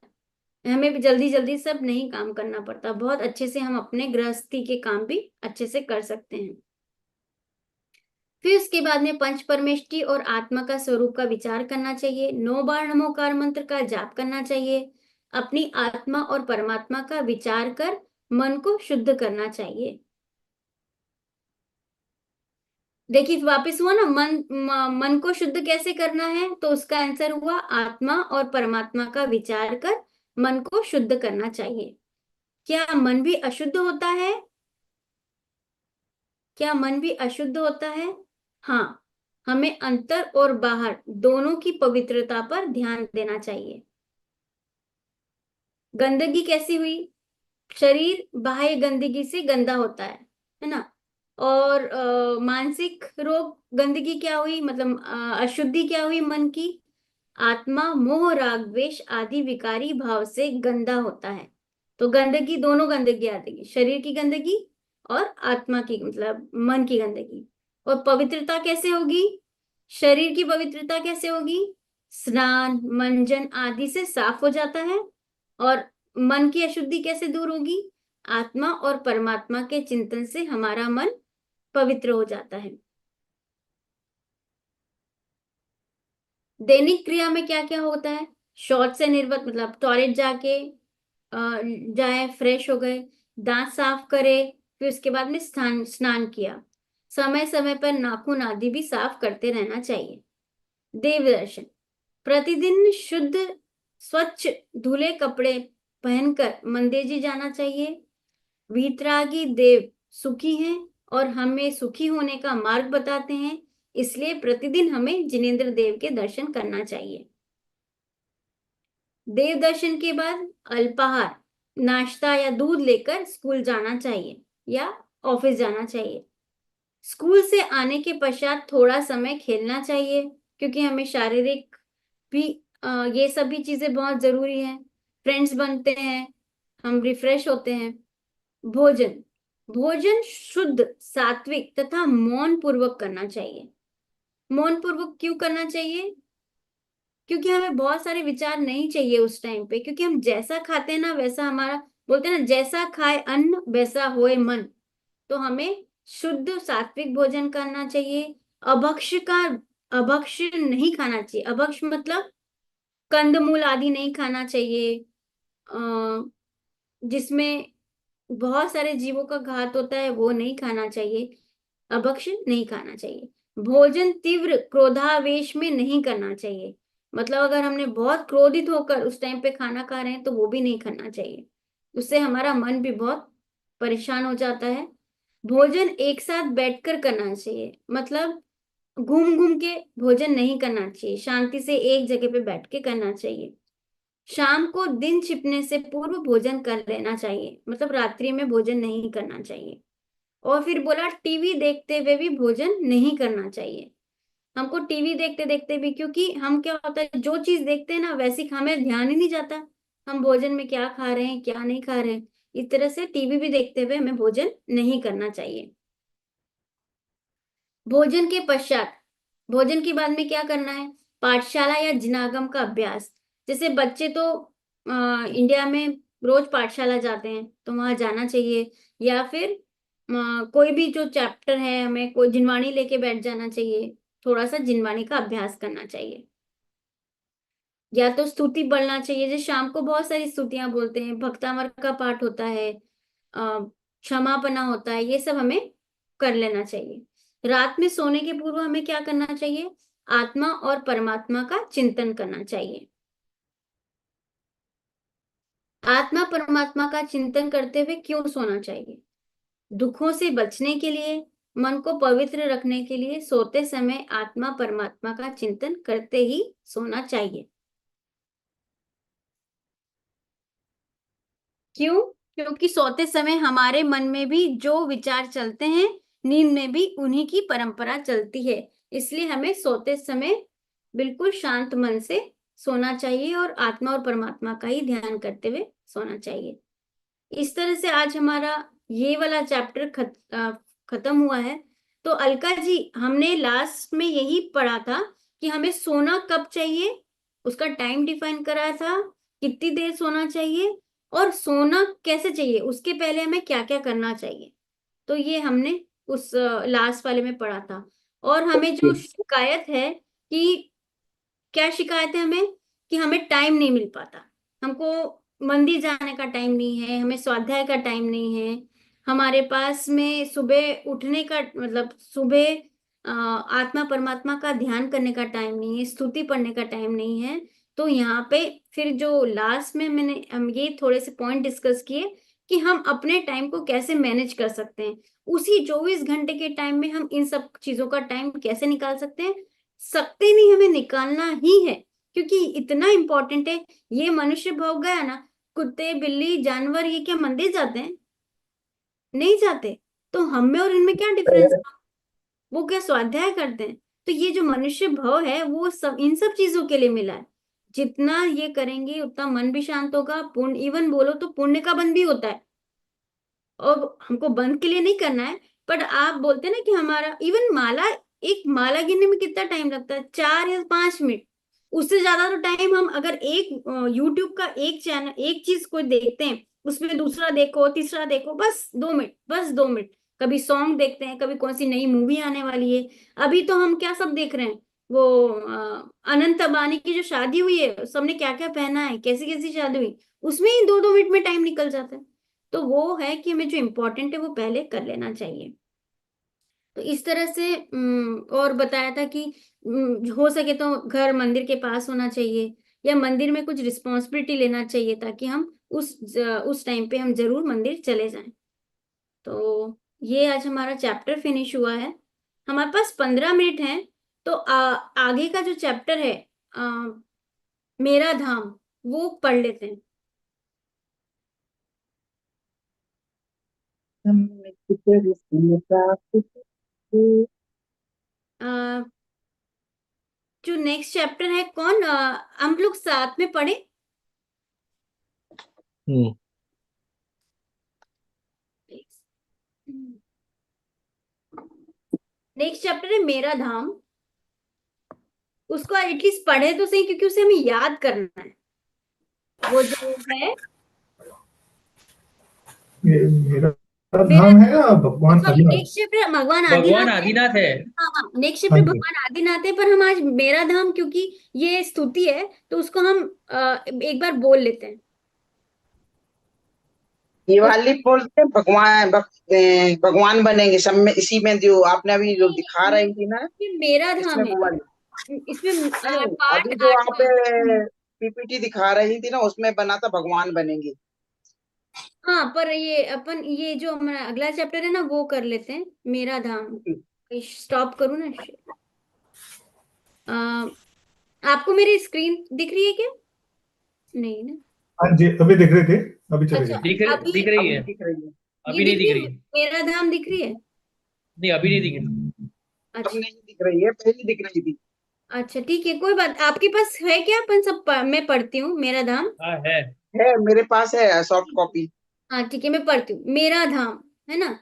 हमें भी जल्दी जल्दी सब नहीं काम करना पड़ता, बहुत अच्छे से हम अपने गृहस्थी के काम भी अच्छे से कर सकते हैं। फिर उसके बाद में पंच परमेष्टि और आत्मा का स्वरूप का विचार करना चाहिए। 9 बार नमोकार मंत्र का जाप करना चाहिए। अपनी आत्मा और परमात्मा का विचार कर मन को शुद्ध करना चाहिए। देखिए वापस हुआ ना, मन को शुद्ध कैसे करना है, तो उसका आंसर हुआ आत्मा और परमात्मा का विचार कर मन को शुद्ध करना चाहिए। क्या मन भी अशुद्ध होता है? क्या मन भी अशुद्ध होता है? हाँ, हमें अंतर और बाहर दोनों की पवित्रता पर ध्यान देना चाहिए। गंदगी कैसी हुई? शरीर बाह्य गंदगी से गंदा होता है ना। और मानसिक रोग गंदगी क्या हुई, मतलब अशुद्धि क्या हुई मन की? आत्मा मोह राग द्वेष आदि विकारी भाव से गंदा होता है। तो गंदगी, दोनों गंदगी आती, शरीर की गंदगी और आत्मा की मतलब मन की गंदगी। और पवित्रता कैसे होगी? शरीर की पवित्रता कैसे होगी? स्नान मंजन आदि से साफ हो जाता है। और मन की अशुद्धि कैसे दूर होगी? आत्मा और परमात्मा के चिंतन से हमारा मन पवित्र हो जाता है। दैनिक क्रिया में क्या क्या होता है? शौच से निर्गत मतलब टॉयलेट जाके जाए, फ्रेश हो गए, दांत साफ करे, फिर उसके बाद में स्नान किया, समय समय पर नाखून आदि भी साफ करते रहना चाहिए। देव दर्शन, प्रतिदिन शुद्ध स्वच्छ धुले कपड़े पहनकर मंदिर जी जाना चाहिए। वीतरागी देव सुखी हैं और हमें सुखी होने का मार्ग बताते हैं, इसलिए प्रतिदिन हमें जिनेंद्र देव के दर्शन करना चाहिए। देव दर्शन के बाद अल्पाहार, नाश्ता या दूध लेकर स्कूल जाना चाहिए या ऑफिस जाना चाहिए। स्कूल से आने के पश्चात थोड़ा समय खेलना चाहिए, क्योंकि हमें शारीरिक भी ये सभी चीजें बहुत जरूरी है। फ्रेंड्स बनते हैं, हम रिफ्रेश होते हैं। भोजन, भोजन शुद्ध सात्विक तथा मौन पूर्वक करना चाहिए। मौन पूर्वक क्यों करना चाहिए? क्योंकि हमें बहुत सारे विचार नहीं चाहिए उस टाइम पे, क्योंकि हम जैसा खाते हैं ना वैसा हमारा, बोलते हैं ना जैसा खाए अन्न वैसा होए मन। तो हमें शुद्ध सात्विक भोजन करना चाहिए। अभक्ष नहीं खाना चाहिए। अभक्ष मतलब कंदमूल आदि नहीं खाना चाहिए, जिसमें बहुत सारे जीवों का घात होता है, वो नहीं खाना चाहिए। अभक्ष नहीं खाना चाहिए। भोजन तीव्र क्रोधावेश में नहीं करना चाहिए, मतलब अगर हमने बहुत क्रोधित होकर उस टाइम पे खाना खा रहे हैं तो वो भी नहीं खाना चाहिए, उससे हमारा मन भी बहुत परेशान हो जाता है। भोजन एक साथ बैठकर करना चाहिए, मतलब घूम घूम के भोजन नहीं करना चाहिए, शांति से एक जगह पे बैठ के करना चाहिए। शाम को दिन छिपने से पूर्व भोजन कर लेना चाहिए, मतलब रात्रि में भोजन नहीं करना चाहिए। और फिर बोला टीवी देखते हुए भी भोजन नहीं करना चाहिए। हमको टीवी देखते देखते भी, क्योंकि हम क्या होता है जो चीज देखते हैं ना वैसी हमें ध्यान ही नहीं जाता हम भोजन में क्या खा रहे हैं क्या नहीं खा रहे हैं। इस तरह से टीवी भी देखते हुए हमें भोजन नहीं करना चाहिए। भोजन के पश्चात, भोजन के बाद में क्या करना है? पाठशाला या जिनागम का अभ्यास। जैसे बच्चे तो इंडिया में रोज पाठशाला जाते हैं तो वहां जाना चाहिए, या फिर कोई भी जो चैप्टर है हमें कोई जिनवाणी लेके बैठ जाना चाहिए, थोड़ा सा जिनवाणी का अभ्यास करना चाहिए। या तो स्तुति पढ़ना चाहिए, जैसे शाम को बहुत सारी स्तुतियां बोलते हैं, भक्तामर का पाठ होता है, क्षमापना होता है, ये सब हमें कर लेना चाहिए। रात में सोने के पूर्व हमें क्या करना चाहिए? आत्मा और परमात्मा का चिंतन करना चाहिए। आत्मा परमात्मा का चिंतन करते हुए क्यों सोना चाहिए? दुखों से बचने के लिए, मन को पवित्र रखने के लिए सोते समय आत्मा परमात्मा का चिंतन करते ही सोना चाहिए। क्यों? क्योंकि सोते समय हमारे मन में भी जो विचार चलते हैं, नींद में भी उन्हीं की परंपरा चलती है, इसलिए हमें सोते समय बिल्कुल शांत मन से सोना चाहिए और आत्मा और परमात्मा का ही ध्यान करते हुए सोना चाहिए। इस तरह से आज हमारा ये वाला चैप्टर खत्म हुआ है। तो अलका जी, हमने लास्ट में यही पढ़ा था कि हमें सोना कब चाहिए, उसका टाइम डिफाइन करा था, कितनी देर सोना चाहिए और सोना कैसे चाहिए, उसके पहले हमें क्या क्या करना चाहिए। तो ये हमने उस लास्ट वाले में पढ़ा था। और हमें जो शिकायत है कि क्या शिकायत है हमें, कि हमें टाइम नहीं मिल पाता, हमको मंदिर जाने का टाइम नहीं है, हमें स्वाध्याय का टाइम नहीं है, हमारे पास में सुबह उठने का मतलब सुबह आत्मा परमात्मा का ध्यान करने का टाइम नहीं है, स्तुति पढ़ने का टाइम नहीं है। तो यहाँ पे फिर जो लास्ट में हम ये थोड़े से पॉइंट डिस्कस किए कि हम अपने टाइम को कैसे मैनेज कर सकते हैं, उसी 24 घंटे के टाइम में हम इन सब चीजों का टाइम कैसे निकाल सकते हैं। सकते नहीं, हमें निकालना ही है, क्योंकि इतना इंपॉर्टेंट है। ये मनुष्य भाव गया ना कुत्ते बिल्ली जानवर ये क्या मंदिर जाते हैं? नहीं जाते। तो हम में और इनमें क्या डिफरेंस? वो क्या स्वाध्याय करते हैं? तो ये जो मनुष्य भव है वो सब इन सब चीजों के लिए मिला है। जितना ये करेंगे उतना मन भी शांत होगा। पुण्य, इवन बोलो तो पुण्य का बंद भी होता है। और हमको बंद के लिए नहीं करना है, पर आप बोलते हैं ना कि हमारा इवन माला, एक माला गिनने में कितना टाइम लगता है? 4 या 5 मिनट। उससे ज्यादा तो टाइम हम अगर एक यूट्यूब का एक चैनल, एक चीज को देखते हैं, उसमें दूसरा देखो, तीसरा देखो, बस 2 मिनट, बस 2 मिनट। कभी सॉन्ग देखते हैं, कभी कौन सी नई मूवी आने वाली है। अभी तो हम क्या सब देख रहे हैं, वो अनंत अंबानी की जो शादी हुई है, सबने क्या क्या पहना है, कैसी कैसी शादी हुई, उसमें ही 2-2 मिनट में टाइम निकल जाता है। तो वो है कि हमें जो इम्पोर्टेंट है वो पहले कर लेना चाहिए। तो इस तरह से और बताया था कि हो सके तो घर मंदिर के पास होना चाहिए, या मंदिर में कुछ रिस्पॉन्सिबिलिटी लेना चाहिए, ताकि हम उस टाइम पे हम जरूर मंदिर चले जाएं। तो ये आज हमारा चैप्टर फिनिश हुआ है। हमारे पास 15 मिनट हैं, तो आगे का जो चैप्टर है मेरा धाम, वो पढ़ लेते हैं। जो नेक्स्ट चैप्टर है कौन हम लोग साथ में पढ़े? नेक्स्ट चैप्टर है मेरा धाम। उसको एटलीस्ट पढ़े तो सही, क्योंकि उसे हमें याद करना है। वो जो है ये मेरा धाम है या भगवान आदिनाथ? नेक्स्ट चैप्टर भगवान भगवान आदिनाथ है। आदिनाथ है। हाँ, नेक्स्ट हाँ चैप्टर जी। भगवान आदिनाथ है, पर हम आज मेरा धाम, क्योंकि ये स्तुति है तो उसको हम एक बार बोल लेते हैं। ये वाली बोलते हैं भगवान बनेंगे सब में, इसी में जो आपने अभी जो दिखा रही थी ना, ये मेरा धाम इसमें है। वो वाली इसमें नहीं, पाठ अभी जो 8 आप पीपीटी दिखा रही थी ना, उसमें बना था भगवान बनेंगे। हाँ, पर ये अपन ये जो हमारा अगला चैप्टर है ना, वो कर लेते हैं मेरा धाम। स्टॉप करूँ ना? आपको मेरी स्क्रीन दिख रही है क्या? नहीं ना? हाँ जी, अभी दिख रही थी, अभी चले अच्छा, गए। अभी दिख रही है। दिख रही है। अभी नहीं दिख रही है। मेरा धाम दिख रही है? नहीं, अभी नहीं दिख रही। अब अच्छा नहीं दिख रही है, पहले दिख रही थी। अच्छा, ठीक है, कोई बात। आपके पास है क्या? अपन सब मैं पढ़ती हूँ मेरा धाम। हाँ है। मेरे पास है सॉफ्ट कॉपी। हाँ ठीक है, मैं पढ़ती हूँ। मेरा धाम है ना।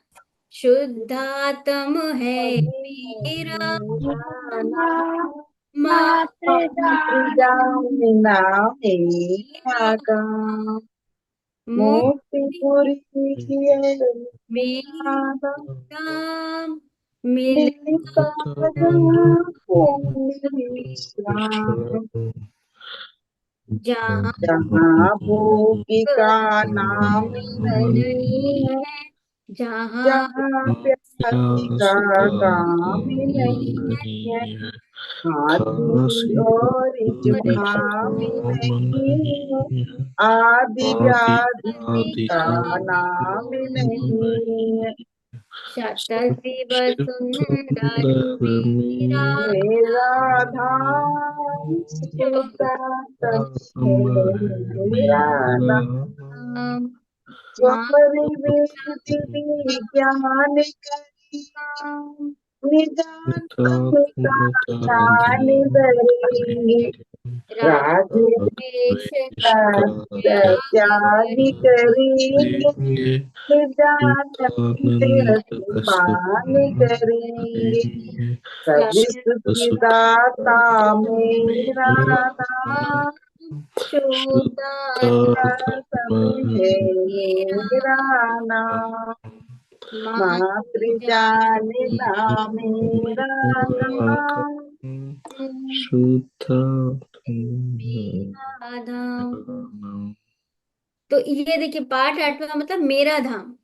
शुद्धात्म है मेरा मोतीपुरी मेरा धाम मिल जहाँ जहाँ भोगी का नाम नहीं है, जहाँ जहाँ प्यासी का काम नहीं है, हाथी और जुकाम नहीं है, आदि व्याधि का नाम नहीं है, शतशिव सुंदर मेरा मेरा धाम शुद्धात्म है मेरा धाम। स्वपरि वेद विज्ञान करी निदान का ध्यान धरे, राजेश का त्याग करेंगे, निदानंद मान करेंगे, सब सुखदाता मेरा नाम शुद्धात्म है मेरा नाम, मातृजानिना मेरा नाम। तो ये देखिए, पाठ 8वां मतलब मेरा धाम।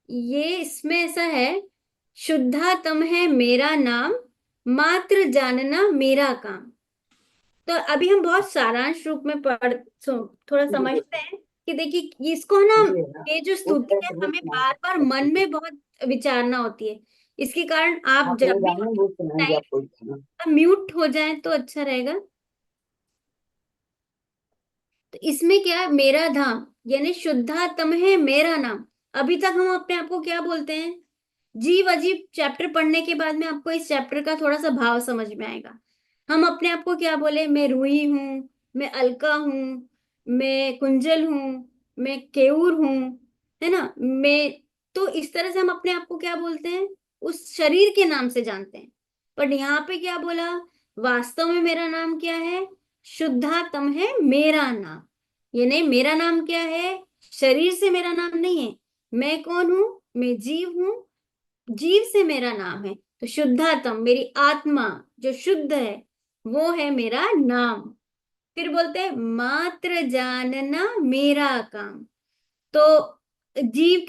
ये इसमें ऐसा है, शुद्धातम है मेरा नाम, मात्र जानना मेरा काम। तो अभी हम बहुत सारांश रूप में थोड़ा समझते हैं कि देखिए इसको ना, ये जो स्तुति है हमें बार बार मन में बहुत विचारना होती है। इसके कारण आप जब भी म्यूट हो जाए तो अच्छा रहेगा। तो इसमें क्या है, मेरा धाम, यानी शुद्धात्म है मेरा नाम। अभी तक हम अपने आप को क्या बोलते हैं? जीव अजीब चैप्टर पढ़ने के बाद में आपको इस चैप्टर का थोड़ा सा भाव समझ में आएगा। हम अपने आप को क्या बोले? मैं रूही हूँ, मैं अलका हूँ, मैं कुंजल हूँ, मैं केऊर हूँ, है ना। मैं तो इस तरह से हम अपने आप को क्या बोलते हैं? उस शरीर के नाम से जानते हैं। पर यहाँ पे क्या बोला? वास्तव में मेरा नाम क्या है? शुद्धात्म है मेरा नाम। ये नहीं, मेरा नाम क्या है? शरीर से मेरा नाम नहीं है। मैं कौन हूँ? मैं जीव हूँ, जीव से मेरा नाम है। तो शुद्धात्म, मेरी आत्मा जो शुद्ध है, वो है मेरा नाम। फिर बोलते हैं मात्र जानना मेरा काम। तो जीव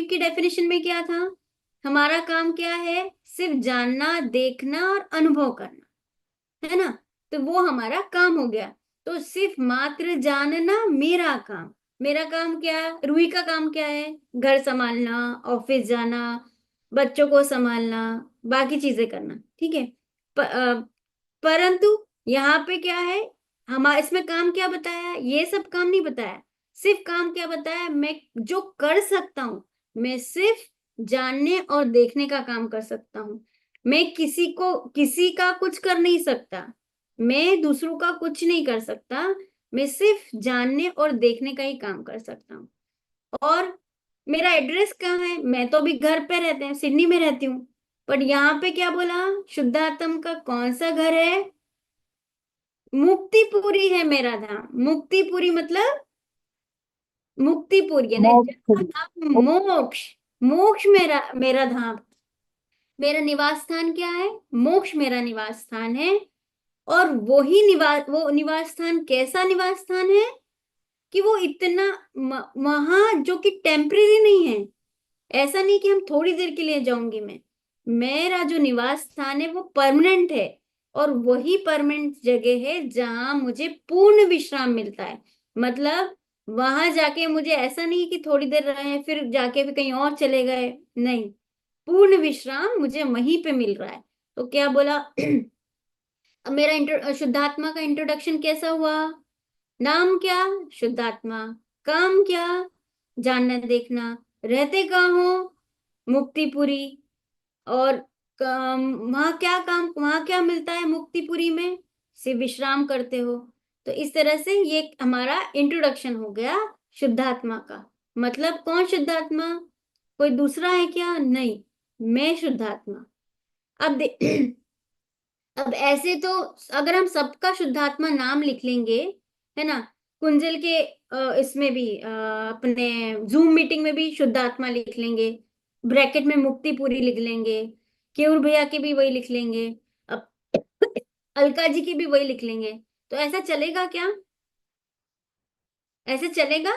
की डेफिनेशन में क्या था? हमारा काम क्या है? सिर्फ जानना, देखना और अनुभव करना, है ना। तो वो हमारा काम हो गया। तो सिर्फ मात्र जानना मेरा काम। मेरा काम क्या? रूही का काम क्या है? घर संभालना, ऑफिस जाना, बच्चों को संभालना, बाकी चीजें करना, ठीक है। परंतु यहाँ पे क्या है? हमारा इसमें काम क्या बताया? ये सब काम नहीं बताया। सिर्फ काम क्या बताया? मैं जो कर सकता हूँ, मैं सिर्फ जानने और देखने का काम कर सकता हूँ। मैं किसी का कुछ कर नहीं सकता, मैं दूसरों का कुछ नहीं कर सकता, मैं सिर्फ जानने और देखने का ही काम कर सकता हूँ। और मेरा एड्रेस कहाँ है? मैं तो अभी घर पे रहते हैं, सिडनी में रहती हूँ। पर यहाँ पे क्या बोला? शुद्धात्म का कौन सा घर है? मुक्तिपुरी है मेरा धाम। मुक्तिपुरी मतलब मुक्तिपुरी, यानी मोक्ष। मोक्ष मेरा मेरा धाम। मेरा निवास स्थान क्या है? मोक्ष मेरा निवास स्थान है। और वो निवास स्थान कैसा निवास स्थान है? कि वो इतना वहां जो कि टेम्परेरी नहीं है। ऐसा नहीं कि हम थोड़ी देर के लिए जाऊंगी। मेरा जो निवास स्थान है वो परमानेंट है। और वही परमानेंट जगह है जहां मुझे पूर्ण विश्राम मिलता है। मतलब वहां जाके मुझे ऐसा नहीं कि थोड़ी देर रहे फिर जाके भी कहीं और चले गए, नहीं, पूर्ण विश्राम मुझे वहीं पे मिल रहा है। तो क्या बोला? अब मेरा शुद्धात्मा का इंट्रोडक्शन कैसा हुआ? नाम क्या? शुद्धात्मा। काम क्या? जानना देखना। रहते कहाँ हो? मुक्तिपुरी। और वहां क्या मिलता है मुक्तिपुरी में? सिर्फ विश्राम करते हो। तो इस तरह से ये हमारा इंट्रोडक्शन हो गया शुद्धात्मा का। मतलब कौन शुद्धात्मा? कोई दूसरा है क्या? नहीं, मैं शुद्धात्मा। अब अब ऐसे तो अगर हम सबका शुद्धात्मा नाम लिख लेंगे, है ना, कुंजल के इसमें भी अपने जूम मीटिंग में भी शुद्धात्मा लिख लेंगे, ब्रैकेट में मुक्तिपुरी लिख लेंगे, केयूर भैया के भी वही लिख लेंगे, अब अलका जी की भी वही लिख लेंगे। तो ऐसा चलेगा क्या? ऐसे चलेगा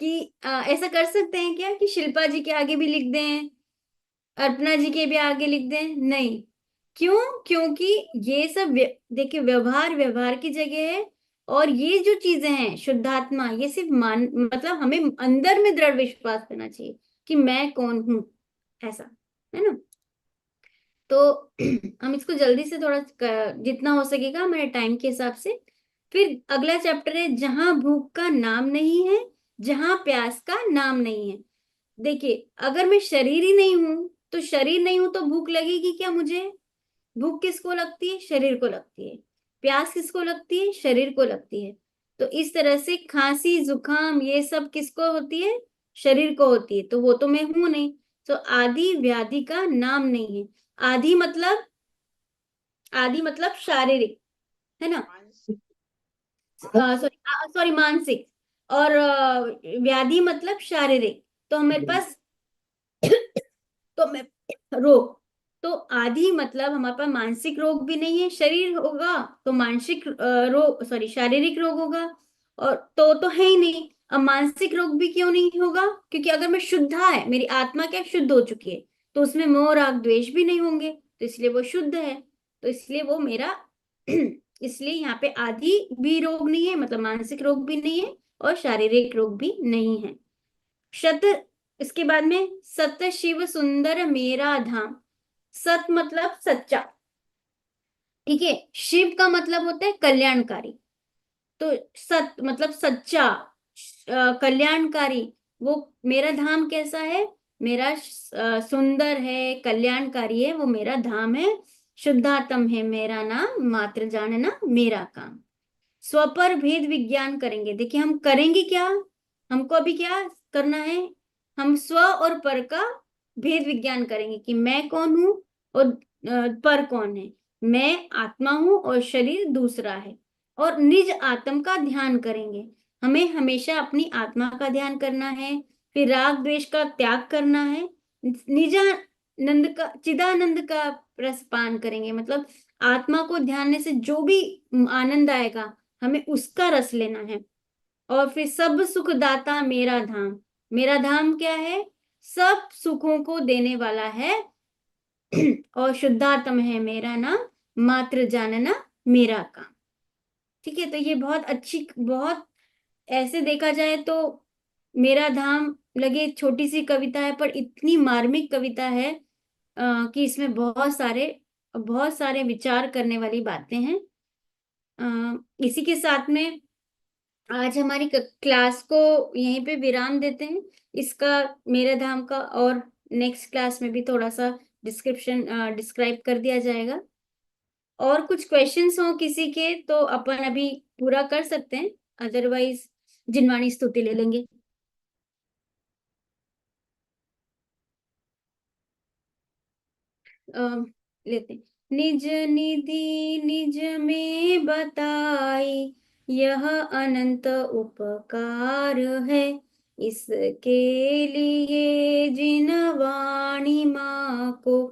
कि ऐसा कर सकते हैं क्या कि शिल्पा जी के आगे भी लिख दें, अर्पणा जी के भी आगे लिख दें? नहीं। क्यों? क्योंकि ये सब देखिए व्यवहार की जगह है। और ये जो चीजें हैं शुद्धात्मा, ये सिर्फ मतलब हमें अंदर में दृढ़ विश्वास करना चाहिए कि मैं कौन हूं, ऐसा, है ना। तो हम इसको जल्दी से थोड़ा जितना हो सकेगा हमारे टाइम के हिसाब से। फिर अगला चैप्टर है जहां भूख का नाम नहीं है, जहां प्यास का नाम नहीं है। देखिए, अगर मैं शरीर ही नहीं हूं तो शरीर नहीं हूं तो भूख लगेगी क्या मुझे? भूख किसको लगती है? शरीर को लगती है। प्यास किसको लगती है? शरीर को लगती है। तो इस तरह से खांसी जुकाम ये सब किसको होती है? शरीर को होती है। तो वो तो मैं हूं नहीं। तो आदि व्याधि का नाम नहीं है। आदि मतलब शारीरिक, है ना, सॉरी मानसिक। और व्याधि मतलब शारीरिक। तो मेरे पास तो मैं रोग, तो आदि मतलब हमारे पास मानसिक रोग भी नहीं है। शरीर होगा तो मानसिक रोग, सॉरी शारीरिक रोग होगा। और तो है ही नहीं। अब मानसिक रोग भी क्यों नहीं होगा? क्योंकि अगर मैं शुद्धा है, मेरी आत्मा क्या शुद्ध हो चुकी है, तो उसमें मोह राग द्वेष भी नहीं होंगे, तो इसलिए वो शुद्ध है। तो इसलिए वो मेरा इसलिए यहाँ पे आदि भी रोग नहीं है, मतलब मानसिक रोग भी नहीं है और शारीरिक रोग भी नहीं है। शत, इसके बाद में सत्य शिव सुंदर मेरा धाम। सत मतलब सच्चा, ठीक है। शिव का मतलब होता है कल्याणकारी। तो सत मतलब सच्चा, कल्याणकारी, वो मेरा धाम कैसा है, मेरा सुंदर है, कल्याणकारी है, वो मेरा धाम है, शुद्धात्म है मेरा नाम, मात्र जानना मेरा काम। स्व पर भेद विज्ञान करेंगे। देखिए हम करेंगे क्या, हमको अभी क्या करना है, हम स्व और पर का भेद विज्ञान करेंगे कि मैं कौन हूं और पर कौन है। मैं आत्मा हूं और शरीर दूसरा है। और निज आत्म का ध्यान करेंगे। हमें हमेशा अपनी आत्मा का ध्यान करना है, फिर राग द्वेष का त्याग करना है, निजानंद का, चिदानंद का रस पान करेंगे। मतलब आत्मा को ध्यान से जो भी आनंद आएगा हमें उसका रस लेना है। और फिर सब सुखदाता मेरा धाम, मेरा धाम क्या है, सब सुखों को देने वाला है और शुद्धात्म है मेरा नाम, मात्र जानना मेरा काम। ठीक है, तो ये बहुत अच्छी, बहुत ऐसे देखा जाए तो मेरा धाम लगे छोटी सी कविता है पर इतनी मार्मिक कविता है कि इसमें बहुत सारे विचार करने वाली बातें हैं। इसी के साथ में आज हमारी क्लास को यहीं पे विराम देते हैं। इसका मेरे धाम का और नेक्स्ट क्लास में भी थोड़ा सा डिस्क्राइब कर दिया जाएगा। और कुछ क्वेश्चंस हो किसी के तो अपन अभी पूरा कर सकते हैं, अदरवाइज जिनवाणी स्तुति ले लेंगे। लेते हैं। निज निधि निज में बताई यह अनंत उपकार है, इसके लिए जिन वाणी माँ को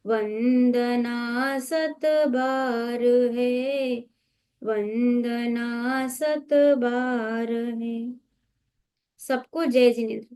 वंदना 7 बार है, वंदना 7 बार है। सबको जय जिनेंद्र।